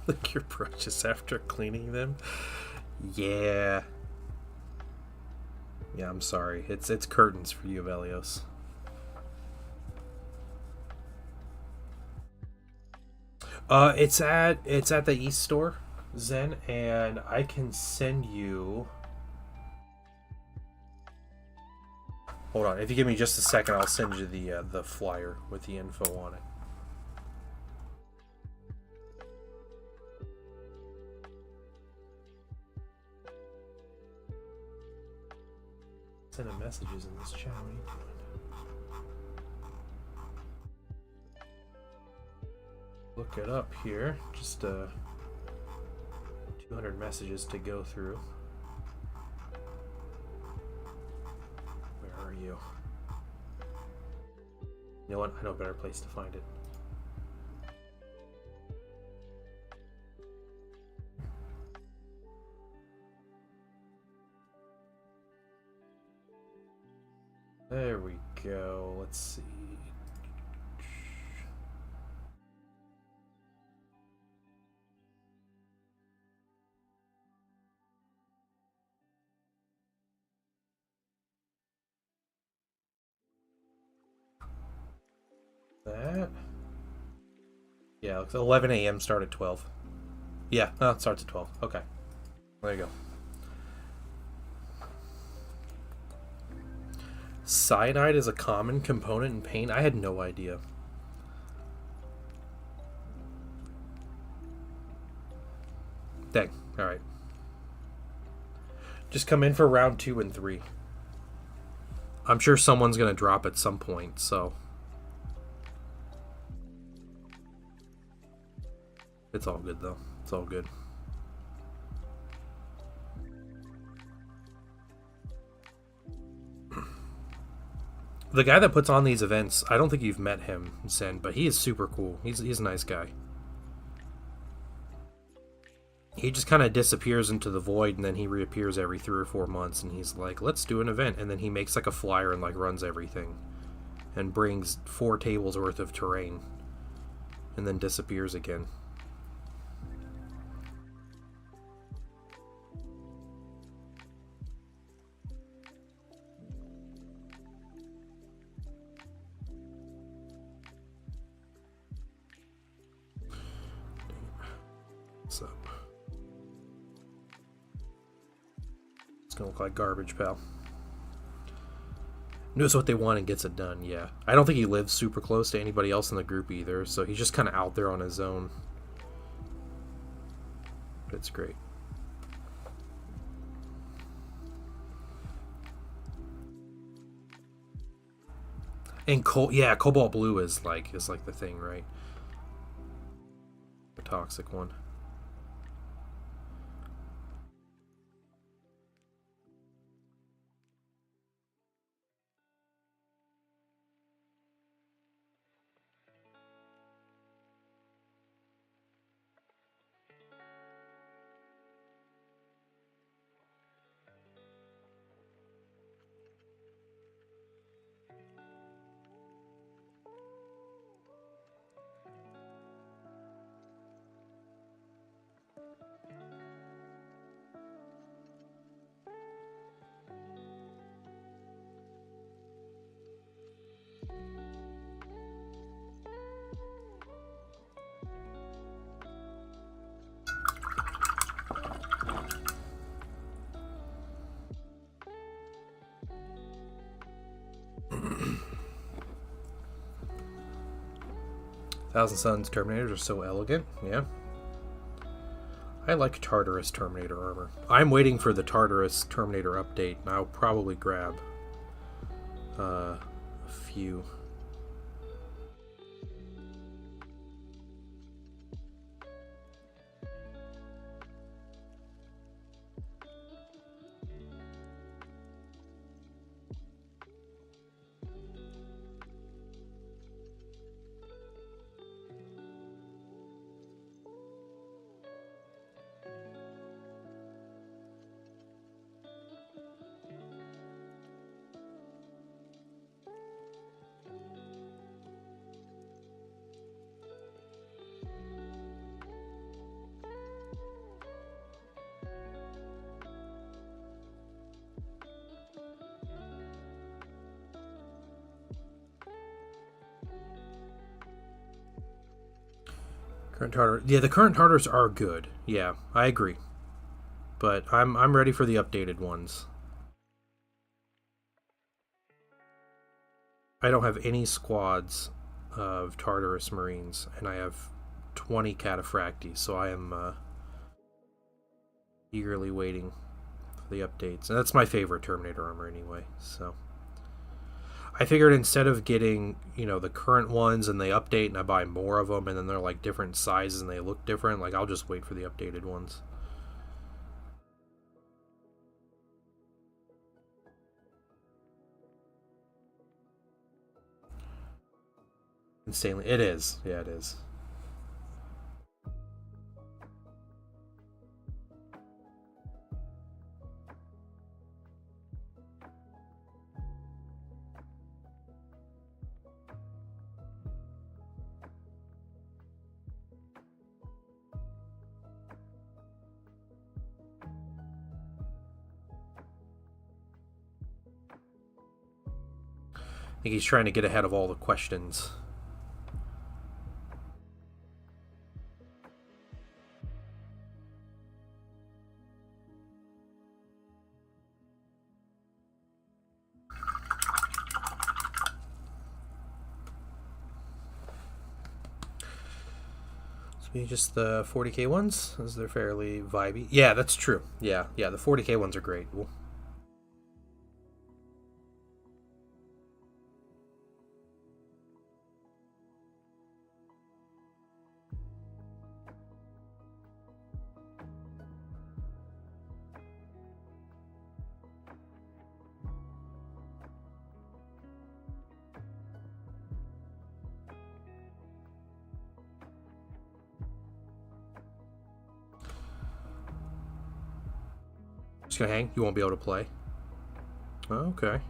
A: Lick your brushes after cleaning them. Yeah. Yeah, I'm sorry. It's curtains for you, Velios. It's at the East store, Zen, and I can send you. Hold on, if you give me just a second, I'll send you the flyer with the info on it. Sending messages in this chat. What are you doing? Look it up here. Just 200 messages to go through. Where are you? You know what? I know a better place to find it. There we go. Let's see. Yeah, 11 a.m. start at 12. Yeah, no, it starts at 12. Okay. There you go. Cyanide is a common component in paint? I had no idea. Dang. Alright. Just come in for round 2 and 3. I'm sure someone's going to drop at some point, so... It's all good, though. It's all good. The guy that puts on these events, I don't think you've met him, Sen, but he is super cool. He's a nice guy. He just kind of disappears into the void, and then he reappears every 3 or 4 months, and he's like, let's do an event. And then he makes like a flyer and like runs everything. And brings 4 tables worth of terrain. And then disappears again. What's up? It's gonna look like garbage, pal. Knows what they want and gets it done, yeah. I don't think he lives super close to anybody else in the group either, so he's just kind of out there on his own. But it's great. And yeah, Cobalt Blue is like the thing, right? The toxic one. Thousand Suns Terminators are so elegant, yeah. I like Tartarus Terminator armor. I'm waiting for the Tartarus Terminator update, and I'll probably grab a few. Current Tartar, yeah, the current Tartars are good. Yeah, I agree. But I'm ready for the updated ones. I don't have any squads of Tartarus Marines, and I have 20 Cataphracti, so I am eagerly waiting for the updates. And that's my favorite Terminator armor anyway, so... I figured instead of getting, you know, the current ones and they update and I buy more of them and then they're like different sizes and they look different, like I'll just wait for the updated ones. Insanely. It is. Yeah, it is. I think he's trying to get ahead of all the questions. Maybe just the 40k ones, as they're fairly vibey. Yeah, that's true. Yeah, the 40k ones are great. Well, just gonna hang. You won't be able to play. Okay.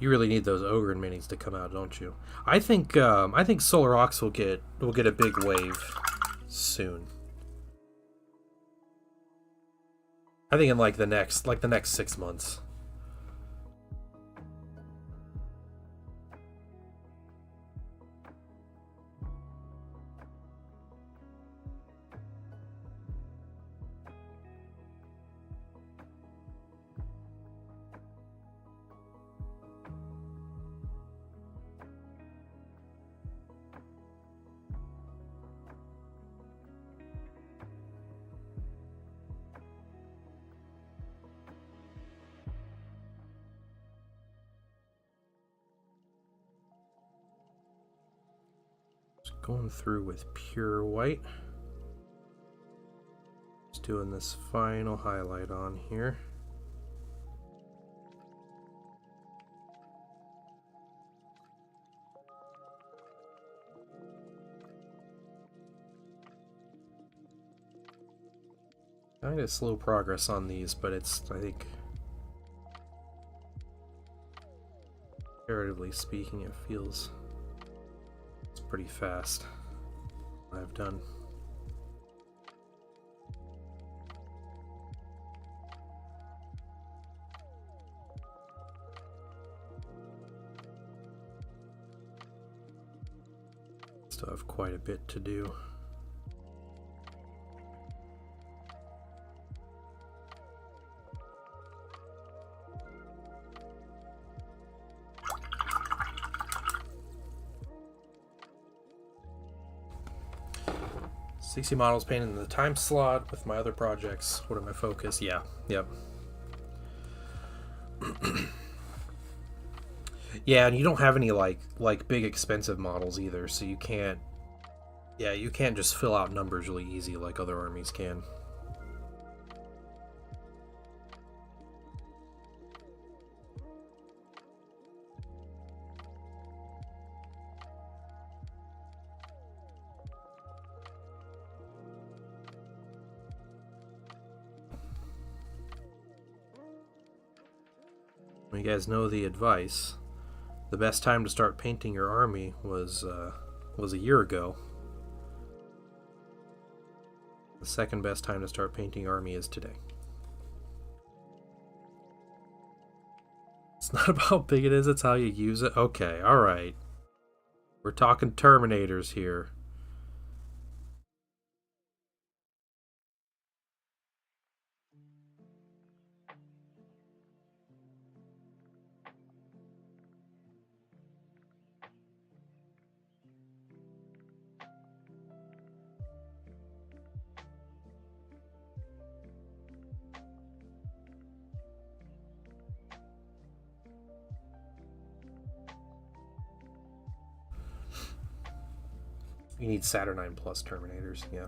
A: You really need those Ogre minis to come out, don't you? I think Solar Ox will get a big wave soon. I think in like the next 6 months. Going through with pure white. Just doing this final highlight on here. Kind of slow progress on these, but it's, I think, comparatively speaking, it feels it's pretty fast. What I've done. Still have quite a bit to do. CC models painted in the time slot with my other projects. What are my focus? Yeah, yep. Yeah, and you don't have any like big expensive models either, so you can't. Yeah, you can't just fill out numbers really easy like other armies can. You guys know the advice. The best time to start painting your army was a year ago. The second best time to start painting your army is today. It's not about how big it is, it's how you use it. Okay, alright. We're talking Terminators here. You need Saturnine plus Terminators, yeah.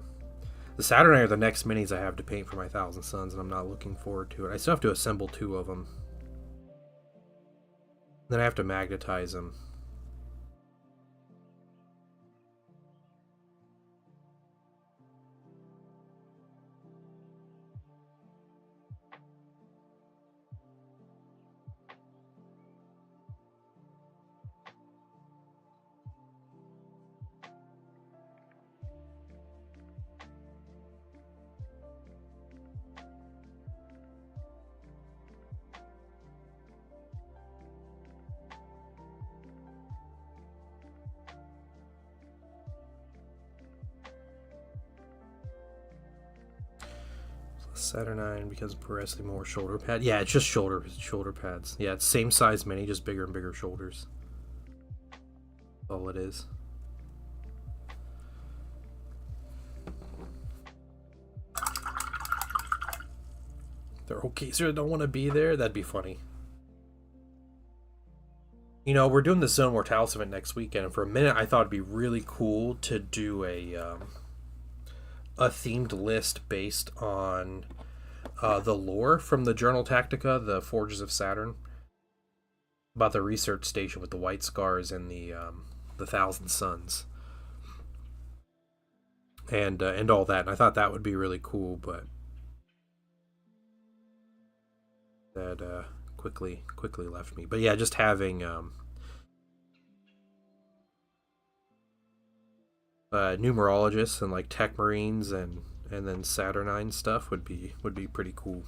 A: The Saturnine are the next minis I have to paint for my Thousand Suns, and I'm not looking forward to it. I still have to assemble 2 of them. Then I have to magnetize them. Saturnine because progressively more shoulder pad. Yeah, it's just shoulder pads. Yeah, it's same size mini, just bigger and bigger shoulders. That's all it is. They're okay, so I don't want to be there. That'd be funny. You know, we're doing the Zone Mortalis event next weekend, and for a minute I thought it'd be really cool to do a themed list based on the lore from the Journal Tactica, the Forges of Saturn, about the research station with the white scars and the Thousand Suns, and all that. And I thought that would be really cool, but that quickly left me. But yeah, just having numerologists and like tech marines and then Saturnine stuff would be pretty cool.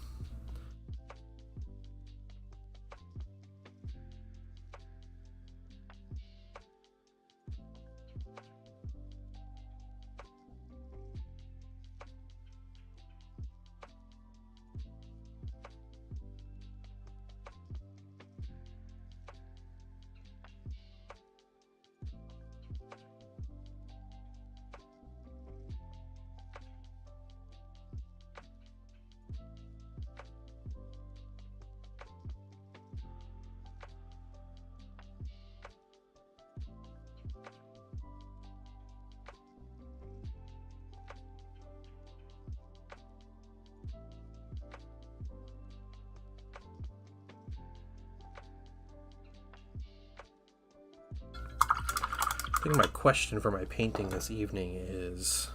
A: I think my question for my painting this evening is,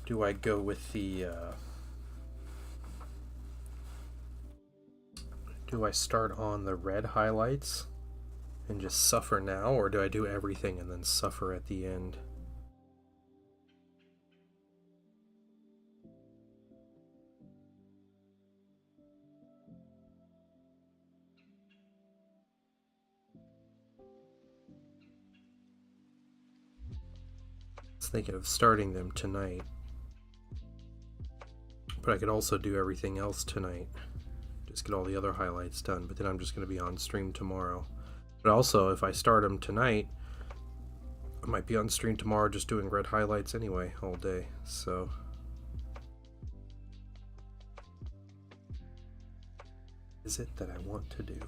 A: do I go with the do I start on the red highlights and just suffer now, or do I do everything and then suffer at the end? Thinking of starting them tonight, but I could also do everything else tonight, just get all the other highlights done, but then I'm just going to be on stream tomorrow. But also, if I start them tonight, I might be on stream tomorrow just doing red highlights anyway all day. So is it that I want to do?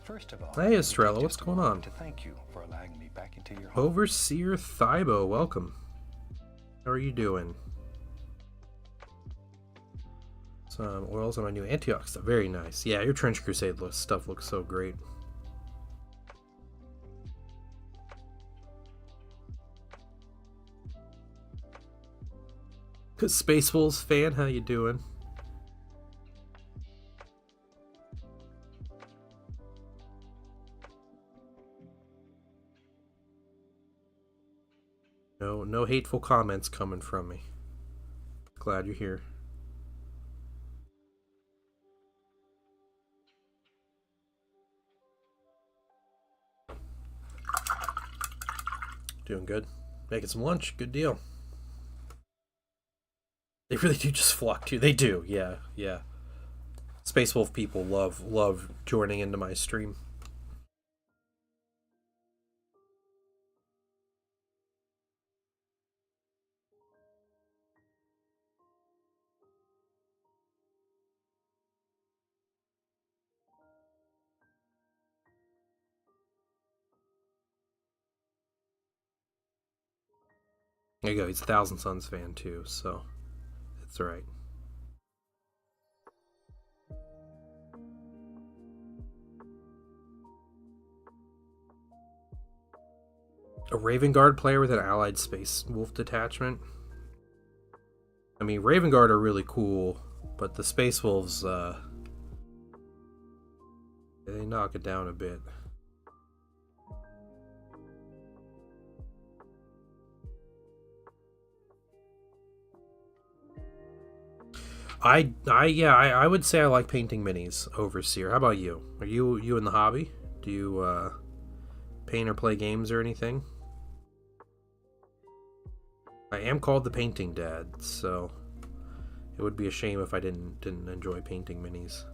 B: First of all,
A: hey Estrella, what's going on?
B: To thank you for allowing me back into your home.
A: Overseer Thibault, welcome. How are you doing? Some oils on my new Antioch stuff. Very nice. Yeah, your Trench Crusade stuff looks so great. Space Wolves fan, how you doing? No hateful comments coming from me. Glad you're here. Doing good. Making some lunch. Good deal. They really do just flock to you. They do. Yeah. Space Wolf people love joining into my stream. There you go. He's a Thousand Suns fan too, so that's right. A Raven Guard player with an allied Space Wolf detachment. I mean, Raven Guard are really cool, but the Space Wolves, they knock it down a bit. I would say I like painting minis, Overseer. How about you? Are you in the hobby? Do you paint or play games or anything? I am called the Painting Dad, so It would be a shame if I didn't enjoy painting minis.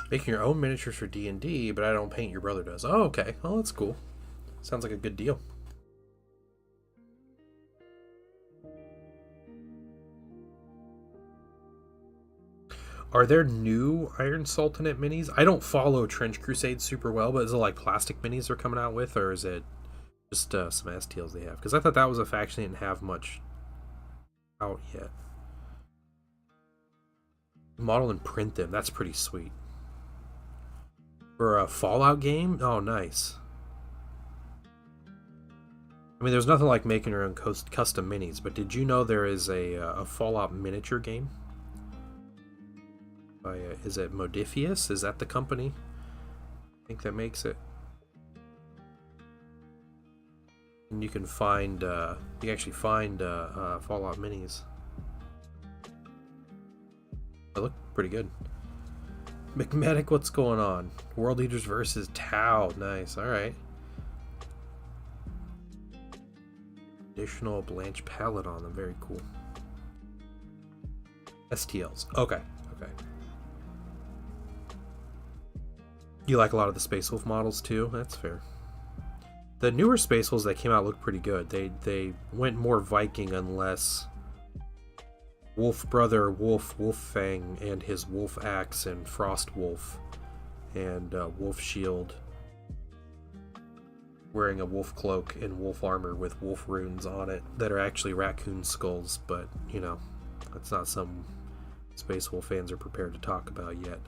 A: Making your own miniatures for D&D, but I don't paint, your brother does. Oh, okay. Oh, that's cool. Sounds like a good deal. Are there new Iron Sultanate minis? I don't follow Trench Crusade super well, but is it like plastic minis they're coming out with, or is it just some STLs they have? Because I thought that was a faction they didn't have much out yet. Model and print them. That's pretty sweet. For a Fallout game? Oh, nice. I mean, there's nothing like making your own custom minis, but did you know there is a Fallout miniature game? By, is it Modiphius? Is that the company? I think that makes it. And you can find, you can actually find Fallout minis. They look pretty good. McMedic, what's going on? World Leaders versus Tau. Nice. Alright. Additional Blanche palette on them. Very cool. STLs. Okay. Okay. You like a lot of the Space Wolf models too? That's fair. The newer Space Wolves that came out look pretty good. They went more Viking and less Wolf Brother, Wolffang, and his Wolf Axe, and Frost Wolf, and Wolf Shield, wearing a wolf cloak and wolf armor with wolf runes on it that are actually raccoon skulls, but, you know, that's not some Space Wolf fans are prepared to talk about yet.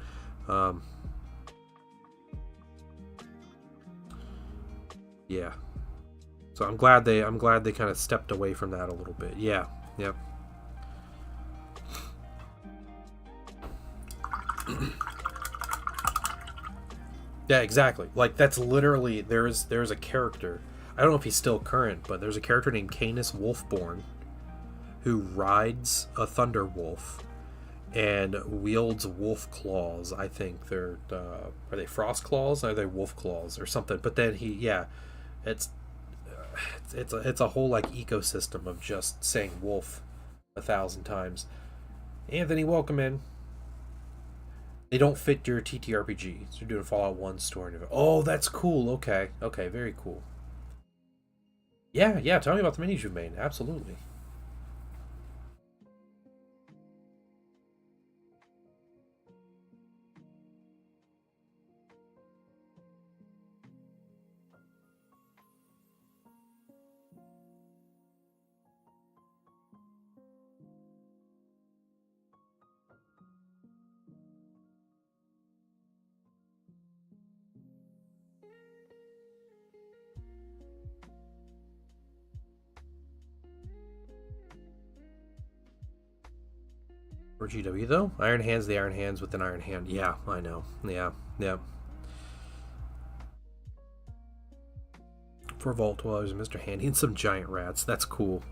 A: Yeah. So I'm glad they kind of stepped away from that a little bit. Yeah. Yep. Yeah, exactly. Like, that's literally, there's a character, I don't know if he's still current, but there's a character named Canis Wolfborn who rides a thunder wolf and wields wolf claws. I think they're are they frost claws? Are they wolf claws or something? But then it's a whole like ecosystem of just saying wolf 1,000 times. Anthony, welcome in. They don't fit your TTRPG. So you're doing Fallout 1 story. Oh, that's cool. Okay. Okay, very cool. Yeah, tell me about the minis you've made. Absolutely. For GW though? Iron Hand's the Iron Hands with an Iron Hand. Yeah, I know. Yeah. For Vault Dwellers and Mr. Handy and some giant rats. That's cool.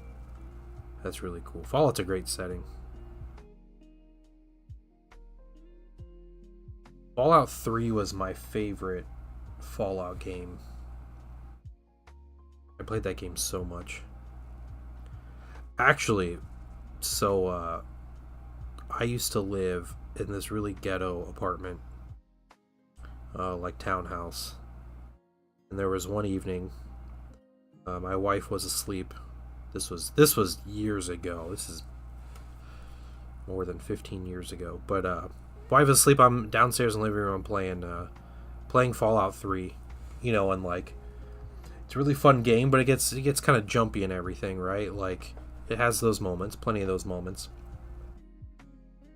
A: That's really cool. Fallout's a great setting. Fallout 3 was my favorite Fallout game. I played that game so much. Actually, so I used to live in this really ghetto apartment, like townhouse, and there was one evening, my wife was asleep. This was years ago. This is more than 15 years ago. But wife was asleep. I'm downstairs in the living room playing Fallout 3, you know, and like it's a really fun game, but it gets kind of jumpy and everything, right? Like it has those moments, plenty of those moments.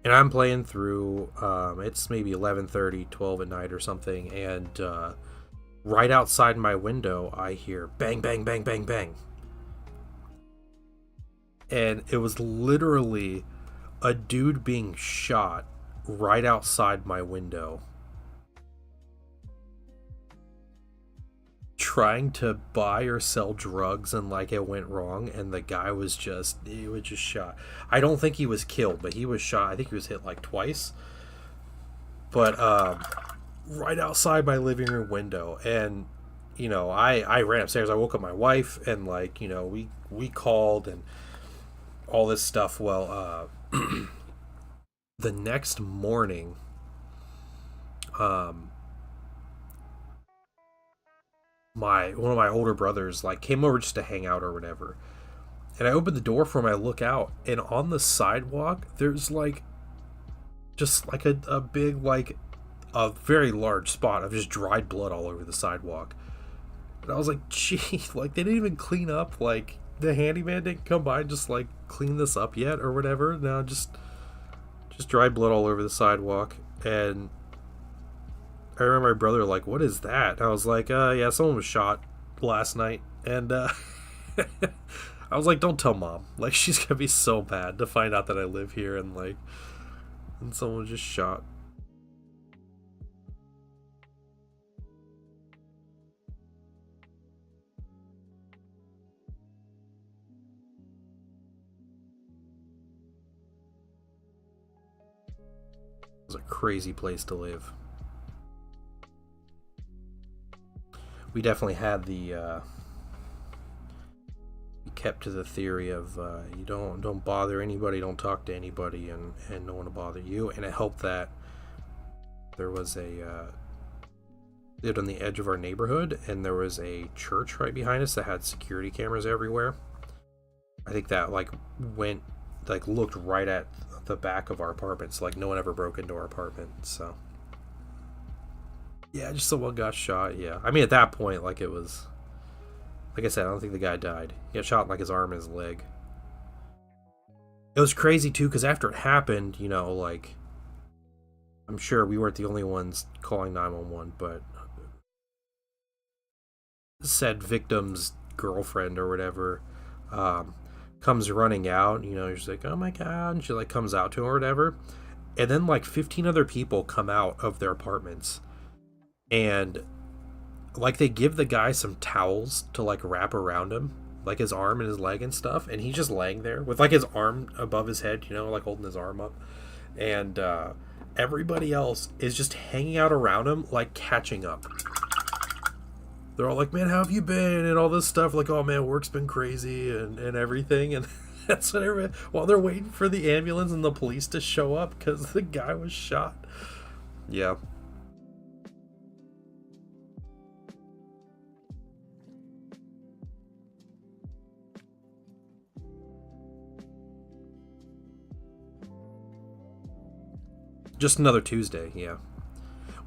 A: And I'm playing through, it's maybe 11:30, 12 at night or something, and right outside my window, I hear bang, bang, bang, bang, bang. And it was literally a dude being shot right outside my window, trying to buy or sell drugs, and like it went wrong, and the guy was just shot. I don't think he was killed, but he was shot. I think he was hit like twice. but right outside my living room window. And I ran upstairs. I woke up my wife, and like, we called and all this stuff. Well, the next morning, one of my older brothers like came over just to hang out or whatever. And I opened the door for him. I look out, and on the sidewalk, there's like just like a big, like a very large spot of just dried blood all over the sidewalk. And I was like, gee, like they didn't even clean up. Like the handyman didn't come by and just like clean this up yet or whatever. No, just dried blood all over the sidewalk. And I remember my brother like, what is that? And I was like, yeah, someone was shot last night. And I was like, don't tell mom. Like, she's gonna be so mad to find out that I live here and someone was just shot. It was a crazy place to live. We definitely had we kept to the theory of you don't bother anybody, don't talk to anybody, and no one will bother you. And it helped that there was lived on the edge of our neighborhood, and there was a church right behind us that had security cameras everywhere. I think that looked right at the back of our apartment, so like no one ever broke into our apartment. So yeah, just someone got shot. Yeah, I mean at that point, like it was, like I said, I don't think the guy died. He got shot in like his arm and his leg. It was crazy too, because after it happened, like I'm sure we weren't the only ones calling 911, but said victim's girlfriend or whatever comes running out. She's like, oh my god, and she like comes out to him or whatever, and then like 15 other people come out of their apartments, and like they give the guy some towels to like wrap around him, like his arm and his leg and stuff, and he's just laying there with like his arm above his head, like holding his arm up, and everybody else is just hanging out around him, like catching up. They're all like, man, how have you been? And all this stuff. Like, oh man, work's been crazy and everything. And that's what everybody, while they're waiting for the ambulance and the police to show up because the guy was shot. Yeah. Just another Tuesday, yeah.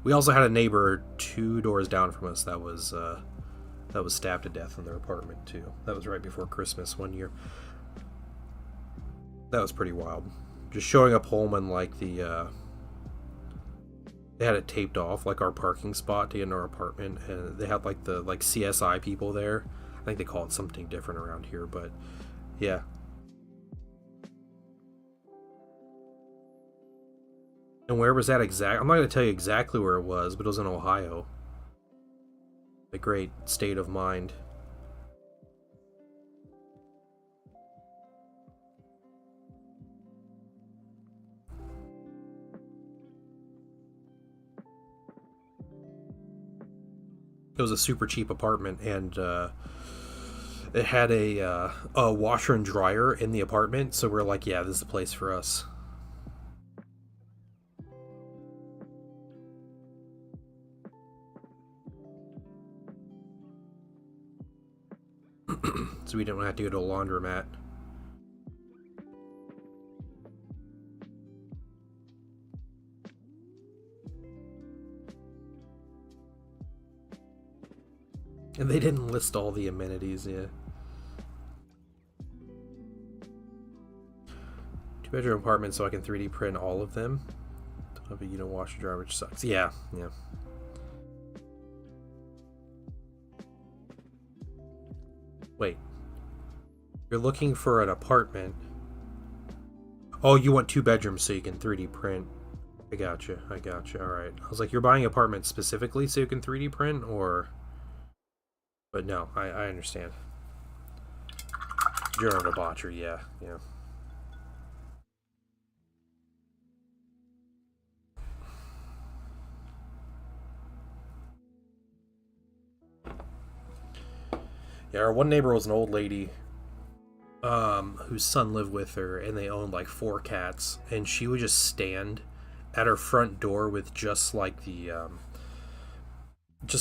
A: We also had a neighbor 2 doors down from us that was stabbed to death in their apartment too. That was right before Christmas one year. That was pretty wild. Just showing up home and like they had it taped off, like our parking spot to get in our apartment, and they had like the CSI people there. I think they call it something different around here, but yeah. And where was that exact? I'm not going to tell you exactly where it was, but it was in Ohio. A great state of mind. It was a super cheap apartment, and it had a washer and dryer in the apartment, so we're like, yeah, this is the place for us. So we didn't have to go to a laundromat. And they didn't list all the amenities, yeah. 2-bedroom apartment, so I can 3D print all of them. Don't have a unit washer dryer, which sucks. Yeah, yeah. Wait. You're looking for an apartment. Oh, you want 2 bedrooms so you can 3D print. I gotcha. Alright. I was like, you're buying an apartment specifically so you can 3D print, or... But no, I understand. General debauchery, yeah. Yeah, our one neighbor was an old lady whose son lived with her, and they owned like 4 cats, and she would just stand at her front door with just the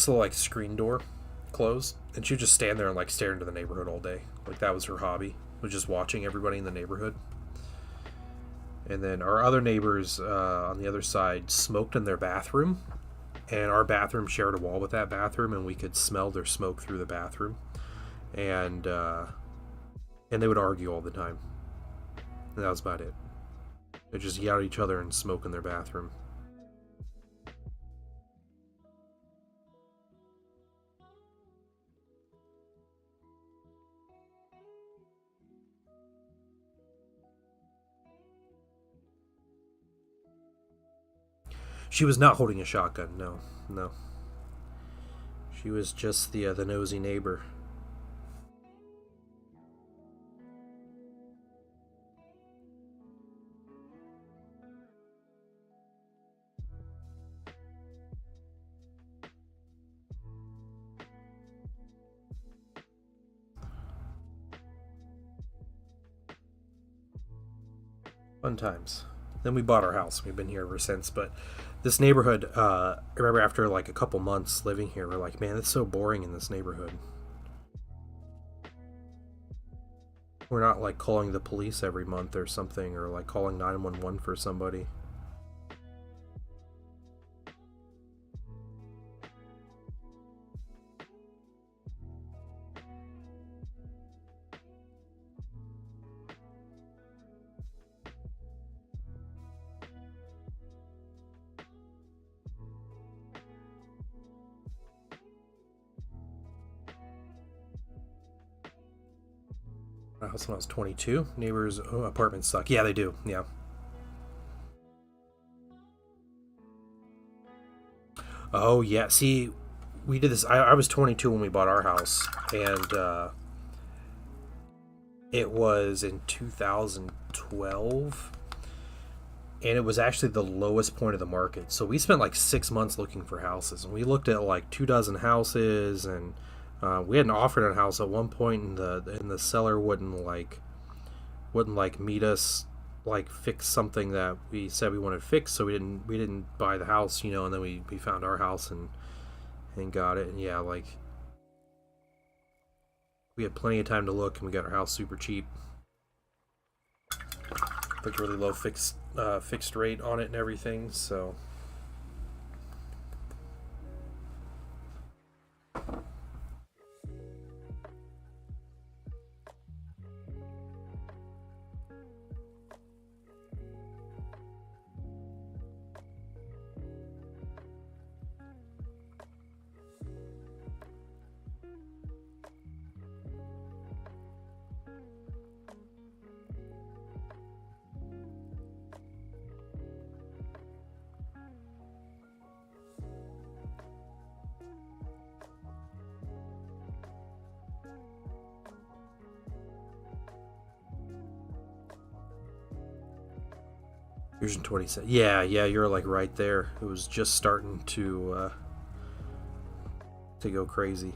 A: like screen door closed, and she would just stand there and like stare into the neighborhood all day. Like that was her hobby, was just watching everybody in the neighborhood. And then our other neighbors on the other side smoked in their bathroom, and our bathroom shared a wall with that bathroom, and we could smell their smoke through the bathroom. And they would argue all the time, and that was about it. They just yell at each other and smoke in their bathroom. She was not holding a shotgun. No, no. She was just the nosy neighbor. Fun times. Then we bought our house. We've been here ever since. But this neighborhood, I remember after like a couple months living here, we're like, man, it's so boring in this neighborhood. We're not like calling the police every month or something, or like calling 911 for somebody. My house when I was 22. Neighbors' apartments suck. Yeah, they do. Yeah. Oh, yeah. See, we did this. I was 22 when we bought our house, and it was in 2012, and it was actually the lowest point of the market. So we spent like 6 months looking for houses, and we looked at like 24 houses, and we had an offer on a house at one point, and the seller wouldn't meet us, like fix something that we said we wanted fixed. So we didn't buy the house, and then we found our house and got it. And yeah, like we had plenty of time to look, and we got our house super cheap. Like really low fixed rate on it and everything. So Fusion 27. Yeah, you're like right there. It was just starting to go crazy.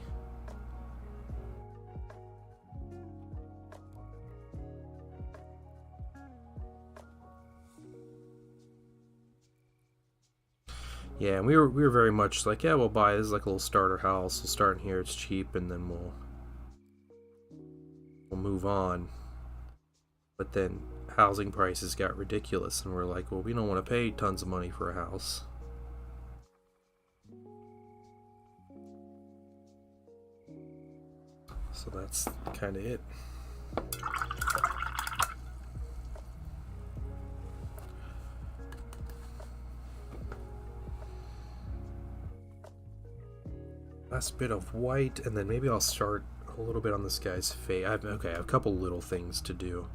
A: Yeah, and we were very much like, yeah, we'll buy this, is like a little starter house. We'll start in here, it's cheap, and then we'll move on. But then housing prices got ridiculous, and we're like, well, we don't want to pay tons of money for a house. So that's kind of it. Last bit of white, and then maybe I'll start a little bit on this guy's face. I have a couple little things to do.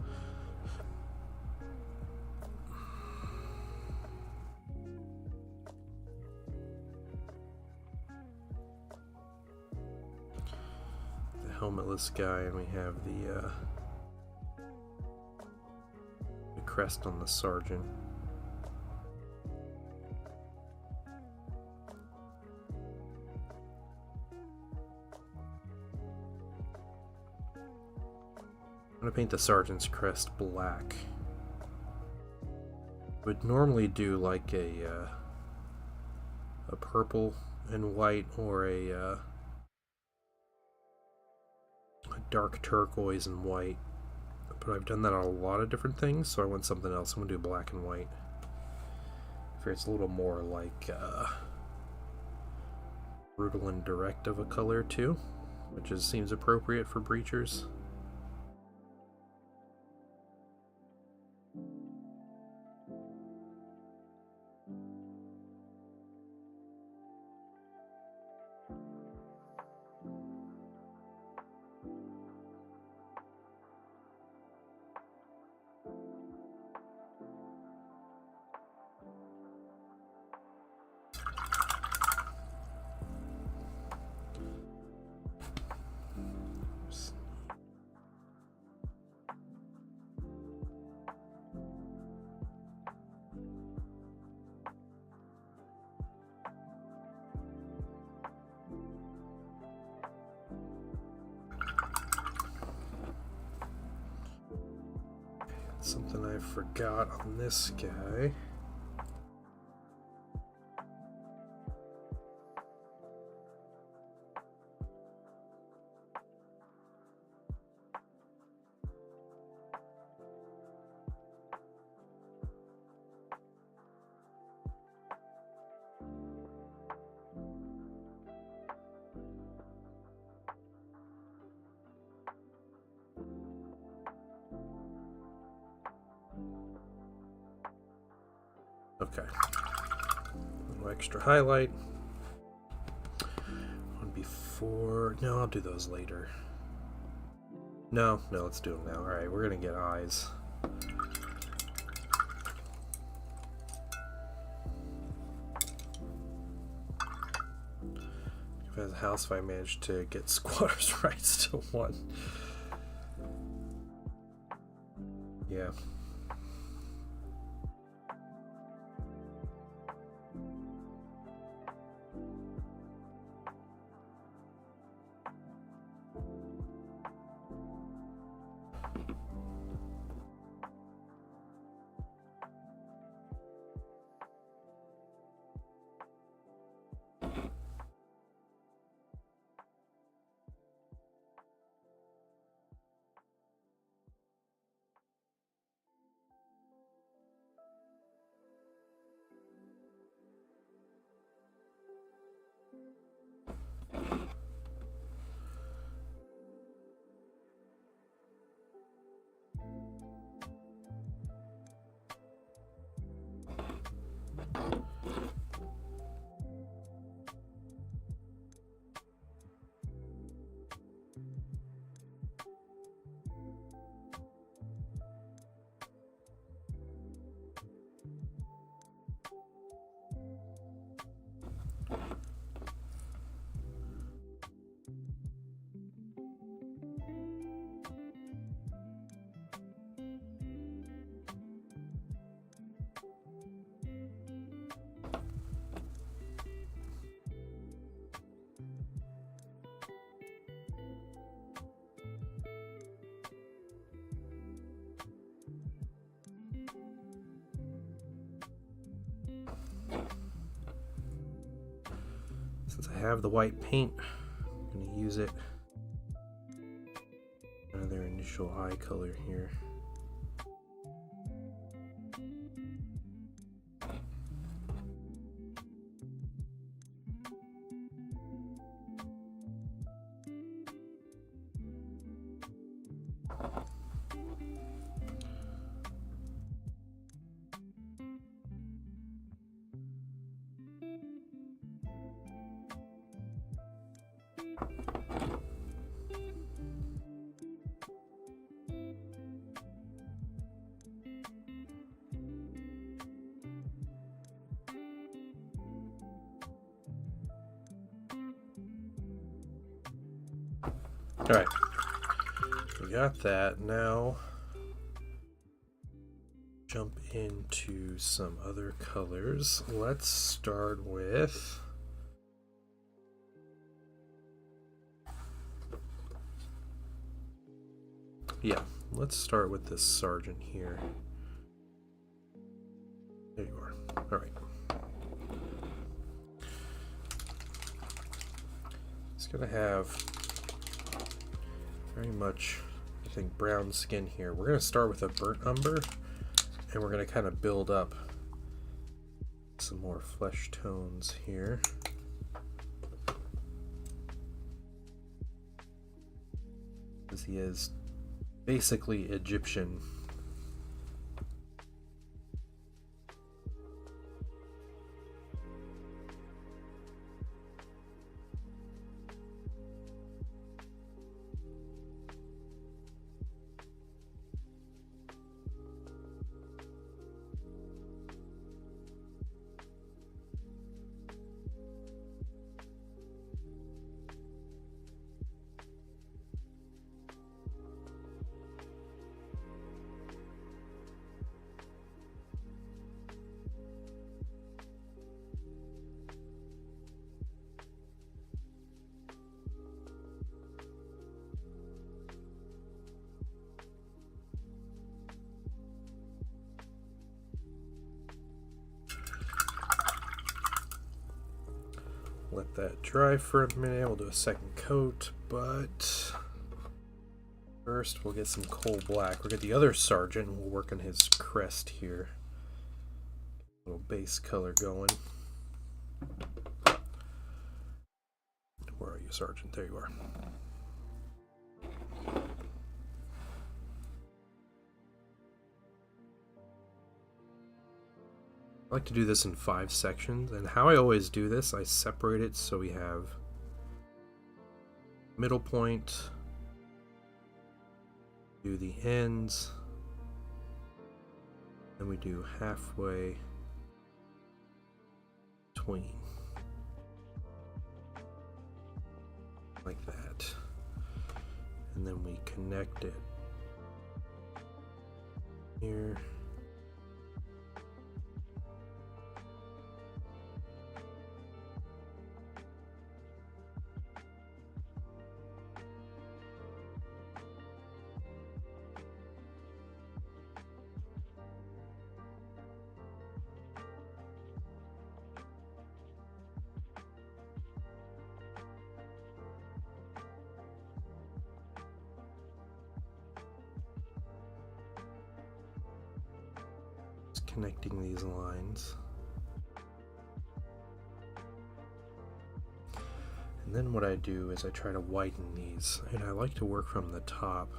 A: The helmetless guy, and we have the crest on the sergeant. I'm going to paint the Sergeant's Crest black. Would normally do like a purple and white, or a dark turquoise and white. But I've done that on a lot of different things, so I want something else. I'm going to do black and white. I figure it's a little more like brutal and direct of a color too, which seems appropriate for breachers. Something I forgot on this guy. Okay. A little extra highlight. One before. No, I'll do those later. No, let's do them now. Alright, we're gonna get eyes. As a house, if I manage to get squatters' rights to 1. Yeah. Since I have the white paint, I'm going to use it. Another initial eye color here. Alright, we got that. Now, jump into some other colors. Let's start with Yeah, let's start with this sergeant here. There you are. Alright. It's gonna have very much, I think, brown skin here. We're gonna start with a burnt umber, and we're gonna kind of build up some more flesh tones here. Because he is basically Egyptian. Let that dry for a minute. We'll do a second coat, but first we'll get some coal black. We'll get the other sergeant and we'll work on his crest here. A little base color going. Where are you, sergeant? There you are. I like to do this in 5 sections, and how I always do this, I separate it so we have middle point, do the ends, then we do halfway between, like that, and then we connect it here. Connecting these lines. And then what I do is I try to whiten these, and I like to work from the top.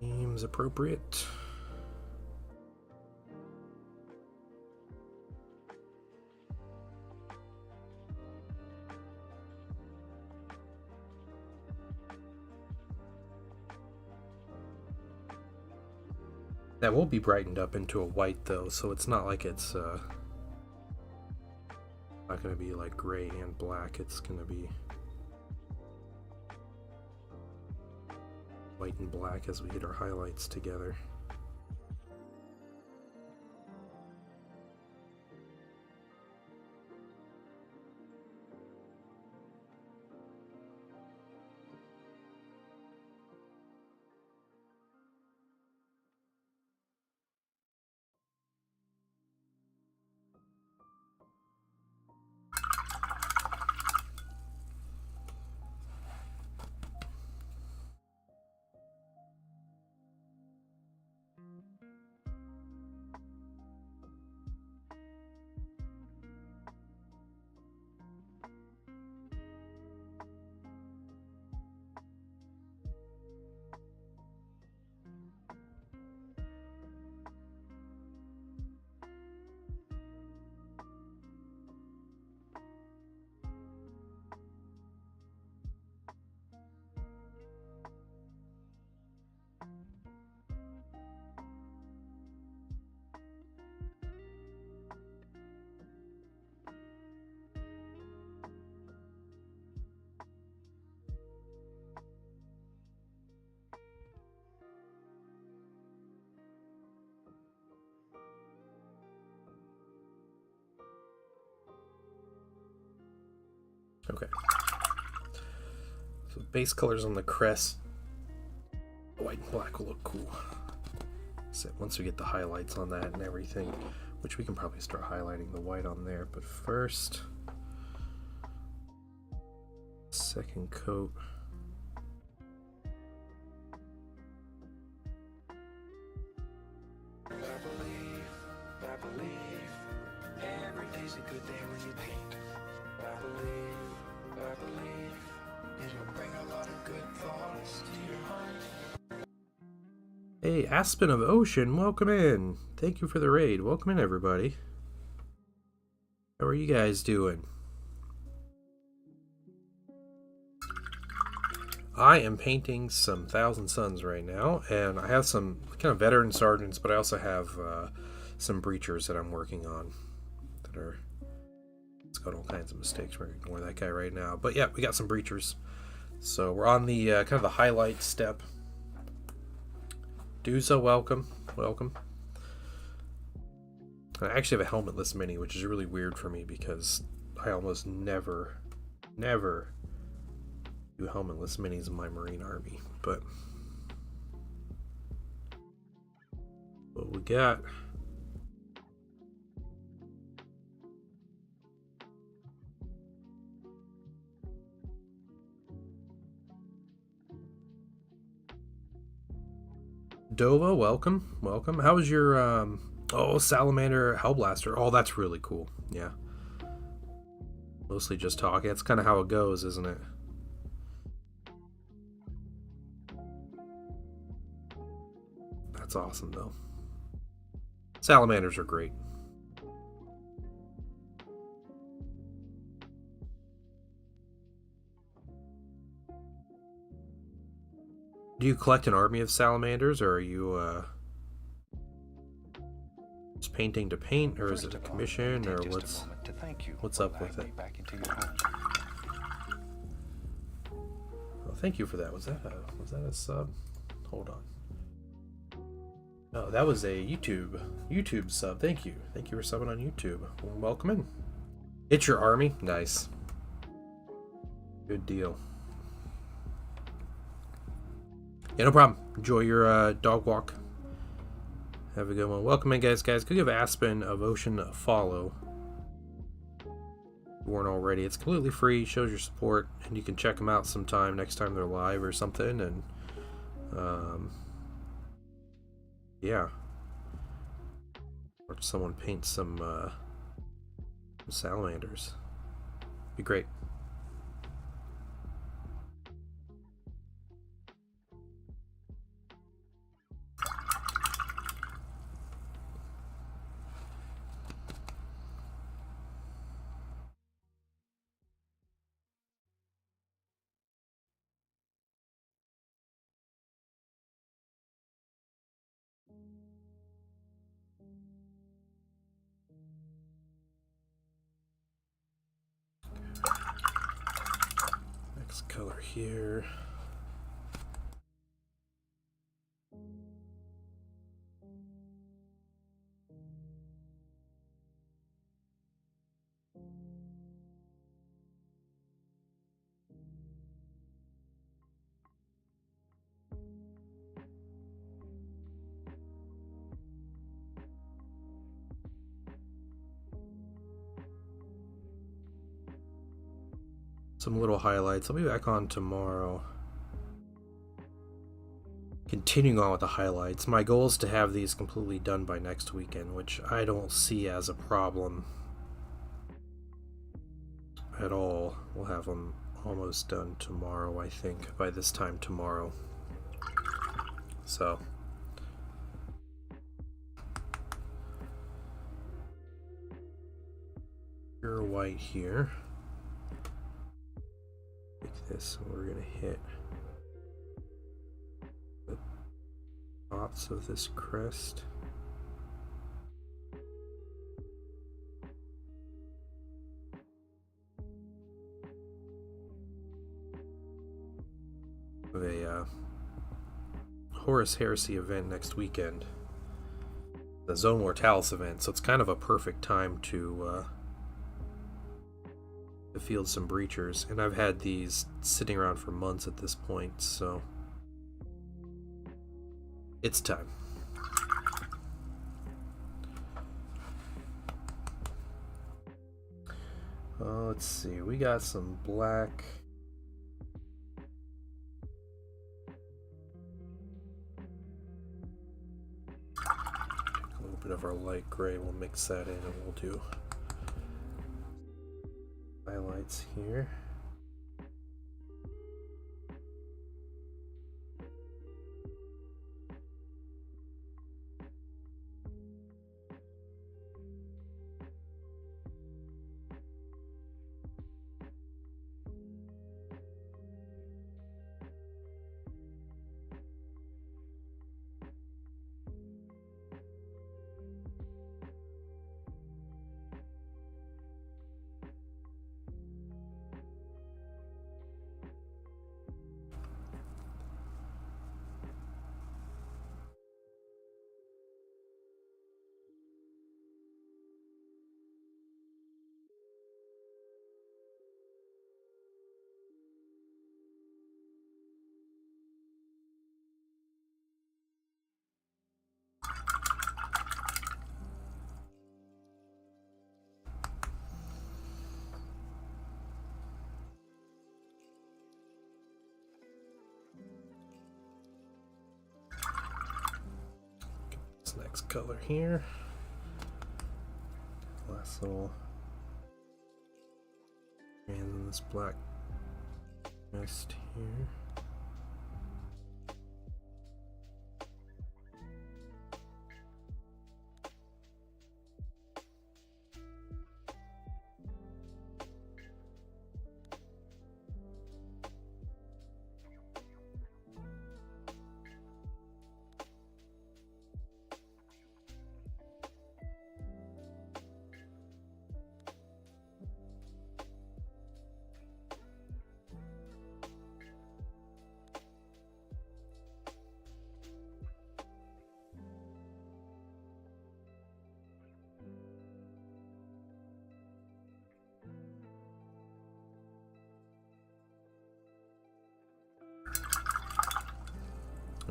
A: Seems appropriate. That will be brightened up into a white though, so it's not like it's not going to be like gray and black. It's going to be white and black as we get our highlights together. Okay. So base colors on the crest. White and black will look cool. So once we get the highlights on that and everything, which we can probably start highlighting the white on there, but first, second coat.
B: I believe every day's a good day when you paint. I believe it'll bring a lot of good thoughts to your heart.
A: Hey, Aspen of Ocean, welcome in. Thank you for the raid. Welcome in, everybody. How are you guys doing? I am painting some Thousand Suns right now, and I have some kind of veteran sergeants, but I also have some breachers that I'm working on that are, it's got all kinds of mistakes. We're going to ignore that guy right now. But yeah, we got some breachers. So we're on the kind of the highlight step. Duza, welcome. Welcome. I actually have a helmetless mini, which is really weird for me because I almost never do helmetless minis in my Marine Army. But what we got? Dova, welcome, welcome. How was your Salamander Hellblaster? Oh, that's really cool. Yeah. Mostly just talking. That's kind of how it goes, isn't it? That's awesome, though. Salamanders are great. Do you collect an army of salamanders, or are you just painting to paint, or is it a commission, or what's up with it? Well, thank you for that. Was that a sub? Hold on. Oh, that was a YouTube sub. Thank you for subbing on YouTube. Welcome in. It's your army. Nice. Good deal. Yeah, no problem. Enjoy your dog walk. Have a good one. Welcome in, guys. Go give Aspen of Ocean a follow. If you weren't already. It's completely free. Shows your support, and you can check them out sometime next time they're live or something. And yeah, or someone paint some salamanders. Be great. Next color here. Some little highlights. I'll be back on tomorrow. Continuing on with the highlights. My goal is to have these completely done by next weekend, which I don't see as a problem at all. We'll have them almost done tomorrow, I think, by this time tomorrow. So pure white here. Take this, and we're gonna hit the tops of this crest. Of a Horus Heresy event next weekend, the Zone Mortalis event, so it's kind of a perfect time to to field some breachers, and I've had these sitting around for months at this point, so it's time. Let's see, we got some black. A little bit of our light gray, we'll mix that in and we'll do highlights here. This next color here. Last little, and then this black rest here.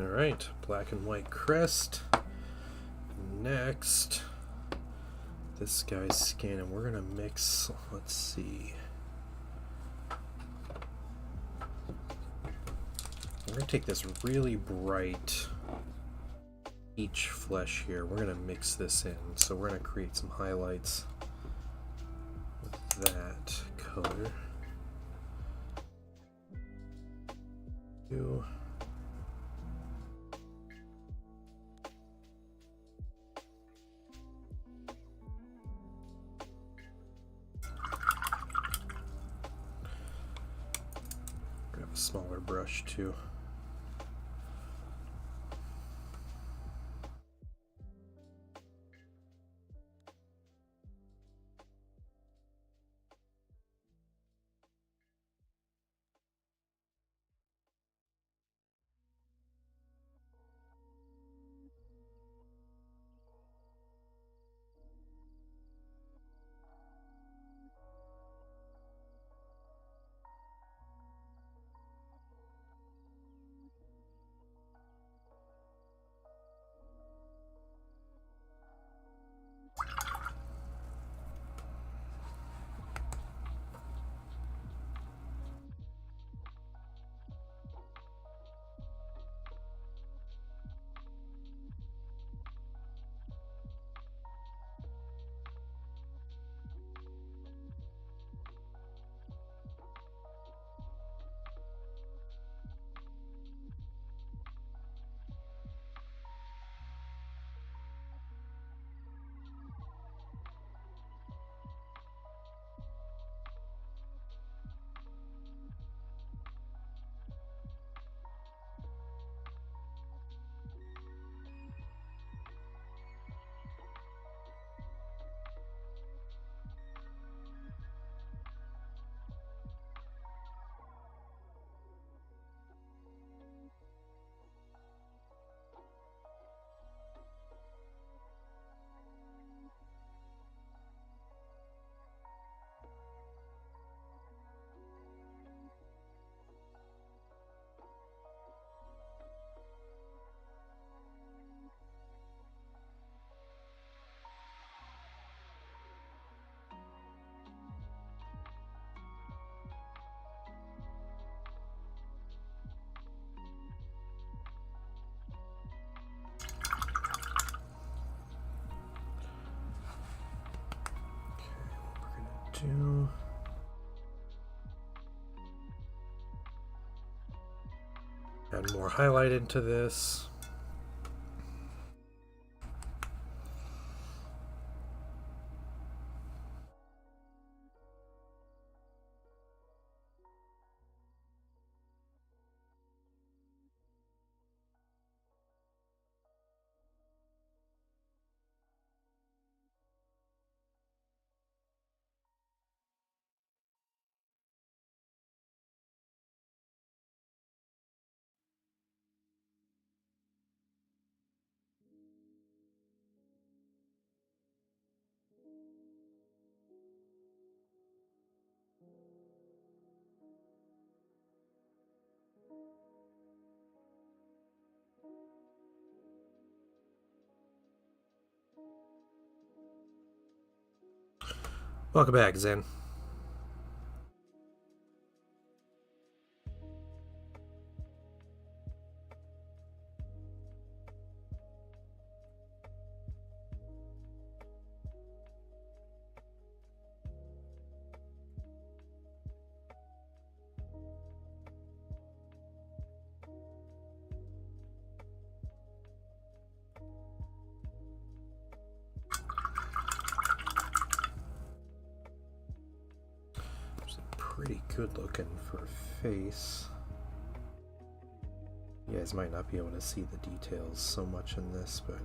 A: Alright, black and white crest. Next, this guy's skin, and we're gonna mix, let's see. We're gonna take this really bright peach flesh here. We're gonna mix this in. So we're gonna create some highlights with that color. Grab a smaller brush too. do. Add more highlight into this. Welcome back, Zen. Pretty good looking for face. You guys might not be able to see the details so much in this, but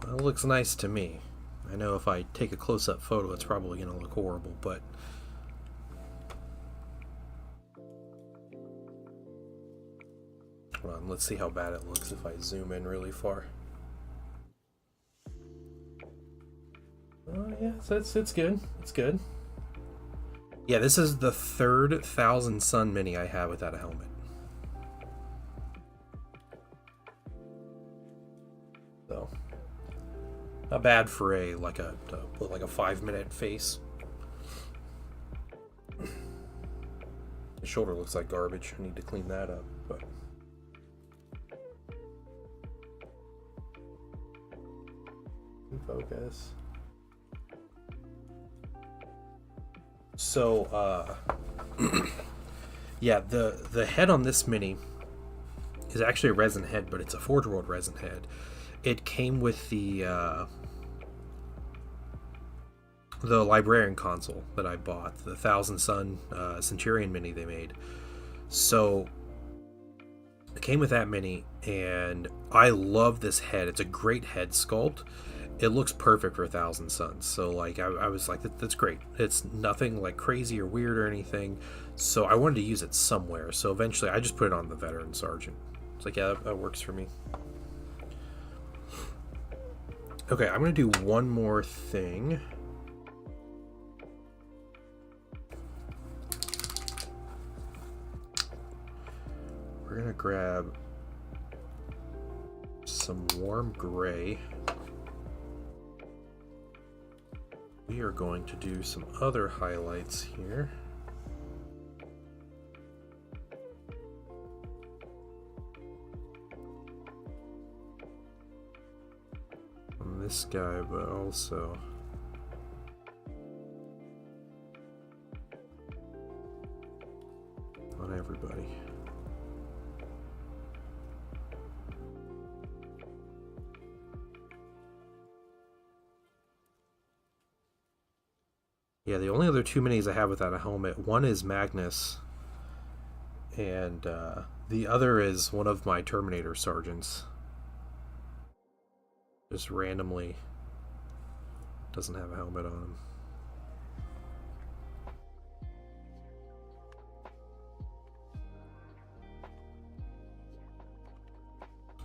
A: well, it looks nice to me. I know if I take a close-up photo, it's probably going to look horrible, but hold on, let's see how bad it looks if I zoom in really far. Oh yeah, so it's good. It's good. Yeah, this is the third Thousand Sun Mini I have without a helmet. So not bad for a like a 5-minute face. The shoulder looks like garbage. I need to clean that up, but focus. So yeah, the head on this mini is actually a resin head, but it's a Forge World resin head. It came with the Librarian console that I bought, the Thousand Sun Centurion mini they made. So it came with that mini, and I love this head. It's a great head sculpt. It looks perfect for Thousand Suns. So like I was like, that's great. It's nothing like crazy or weird or anything. So I wanted to use it somewhere. So eventually I just put it on the Veteran Sergeant. It's like, yeah, that works for me. Okay, I'm gonna do one more thing. We're gonna grab some warm gray. we are going to do some other highlights here. On this guy, but also on everybody. Yeah, the only other two minis I have without a helmet, one is Magnus, and the other is one of my Terminator sergeants. Just randomly doesn't have a helmet on him.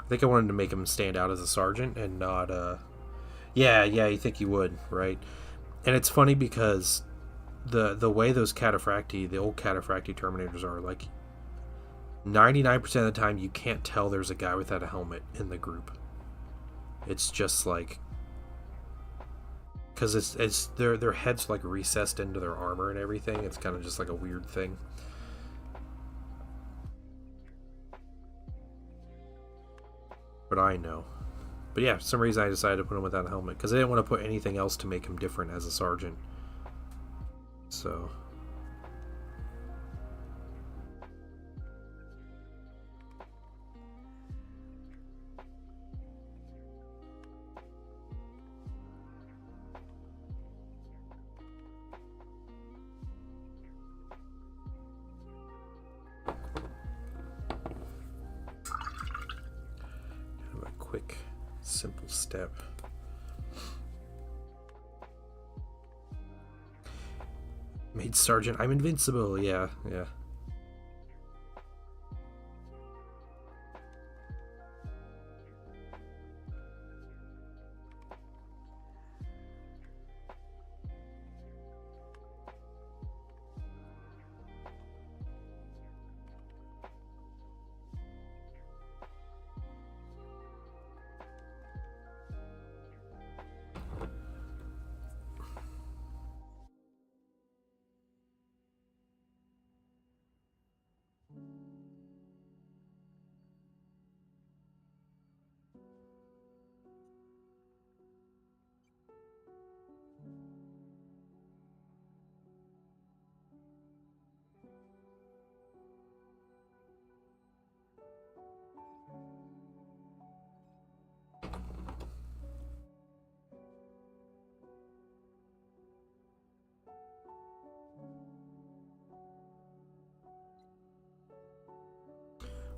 A: I think I wanted to make him stand out as a sergeant and not, yeah, you think you would, right? And it's funny because the way those Cataphracti, the old Cataphracti Terminators are, like, 99% of the time you can't tell there's a guy without a helmet in the group. It's just like, because it's their heads like recessed into their armor and everything. It's kind of just like a weird thing. But I know. But yeah, for some reason I decided to put him without a helmet because I didn't want to put anything else to make him different as a sergeant. So. Quick, simple step. Made sergeant, I'm invincible. Yeah.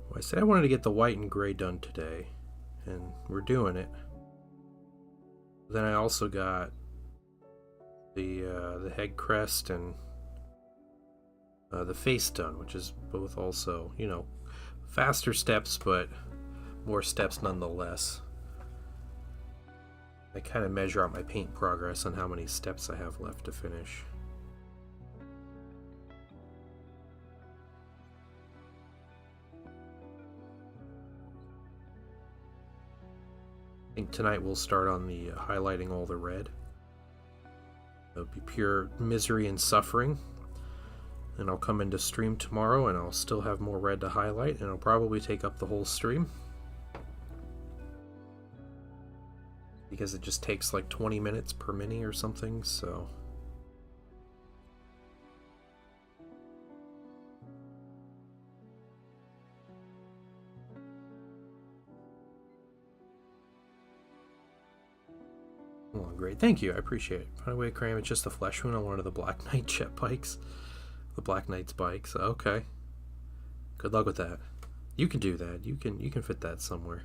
A: Well, I said I wanted to get the white and gray done today, and we're doing it. Then I also got the head crest and the face done, which is both also, you know, faster steps, but more steps nonetheless. I kind of measure out my paint progress on how many steps I have left to finish. I think tonight we'll start on the highlighting all the red. It'll be pure misery and suffering. And I'll come into stream tomorrow and I'll still have more red to highlight, and it'll probably take up the whole stream. Because it just takes like 20 minutes per mini or something, so. Well, great. Thank you. I appreciate it. By the way, Cram, it's just a flesh wound on one of the Black Knight jet bikes. The Black Knight's bikes. Okay. Good luck with that. You can do that. You can fit that somewhere.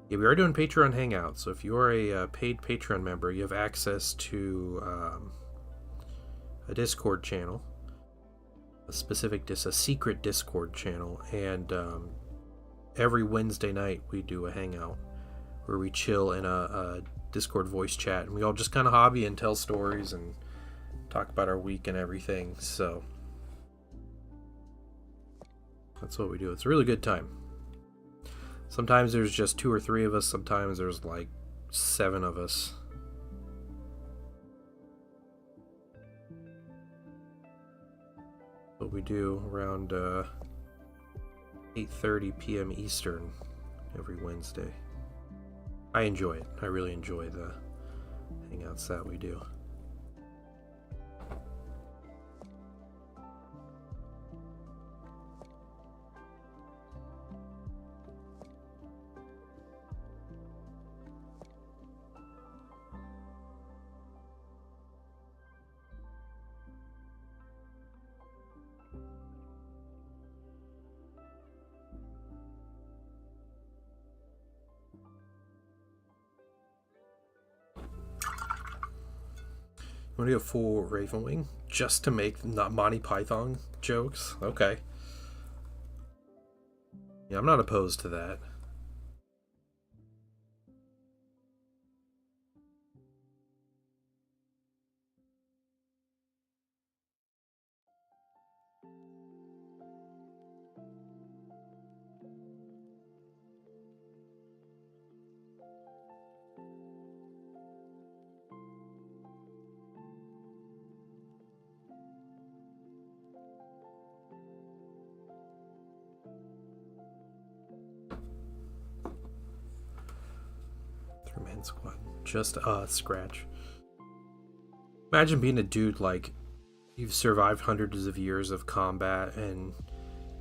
A: Yeah, we are doing Patreon Hangouts, so if you are a paid Patreon member, you have access to a Discord channel, a secret Discord channel, and every Wednesday night we do a Hangout where we chill in a Discord voice chat, and we all just kind of hobby and tell stories and talk about our week and everything. So that's what we do. It's a really good time. Sometimes there's just 2 or 3 of us. Sometimes there's like 7 of us. What we do around 8:30 p.m. Eastern every Wednesday. I enjoy it. I really enjoy the hangouts that we do. Want to do a full Ravenwing just to make not Monty Python jokes? Okay. Yeah, I'm not opposed to that. Squad. Just scratch. Imagine being a dude like you've survived hundreds of years of combat and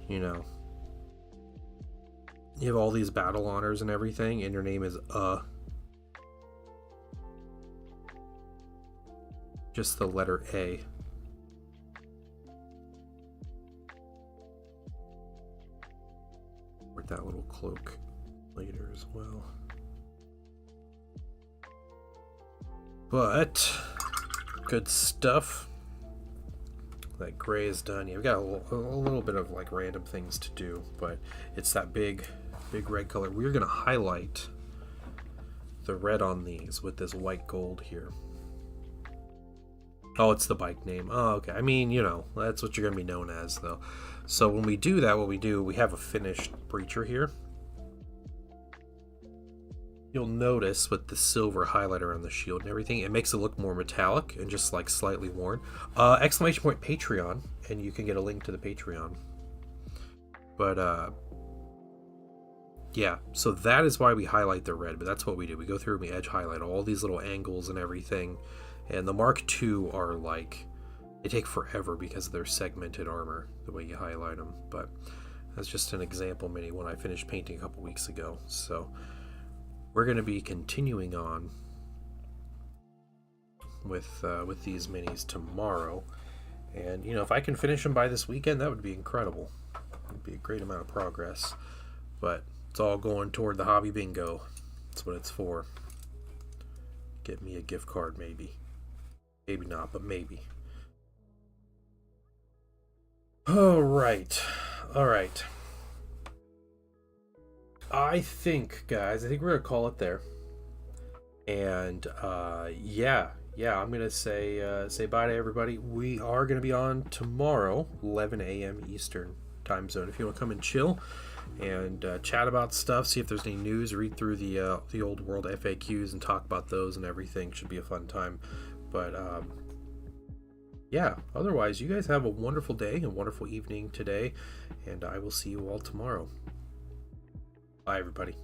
A: you know you have all these battle honors and everything and your name is just the letter A. Wear that little cloak later as well. But good stuff. That gray is done. You've got a little bit of like random things to do, but it's that big red color. We're gonna highlight the red on these with this white gold here. Oh, it's the bike name. Oh, okay. I mean, you know, that's what you're gonna be known as, though. So when we do that, what we do, we have a finished breacher here. You'll notice with the silver highlighter on the shield and everything, it makes it look more metallic and just like slightly worn. Exclamation point Patreon, and you can get a link to the Patreon. But yeah, so that is why we highlight the red, but that's what we do. We go through and we edge highlight all these little angles and everything. And the Mark II are like, they take forever because they're segmented armor, the way you highlight them. But that's just an example mini when I finished painting a couple weeks ago. So we're going to be continuing on with these minis tomorrow, and you know, if I can finish them by this weekend, that would be incredible. It would be a great amount of progress, but it's all going toward the hobby bingo. That's what it's for. Get me a gift card, maybe not, but maybe. All right. I think, guys, we're gonna call it there. And yeah, I'm gonna say bye to everybody. We are gonna be on tomorrow, 11 a.m. Eastern time zone. If you want to come and chill and chat about stuff, see if there's any news, read through the old world FAQs and talk about those and everything, should be a fun time. But yeah, otherwise, you guys have a wonderful day and wonderful evening today, and I will see you all tomorrow. Bye, everybody.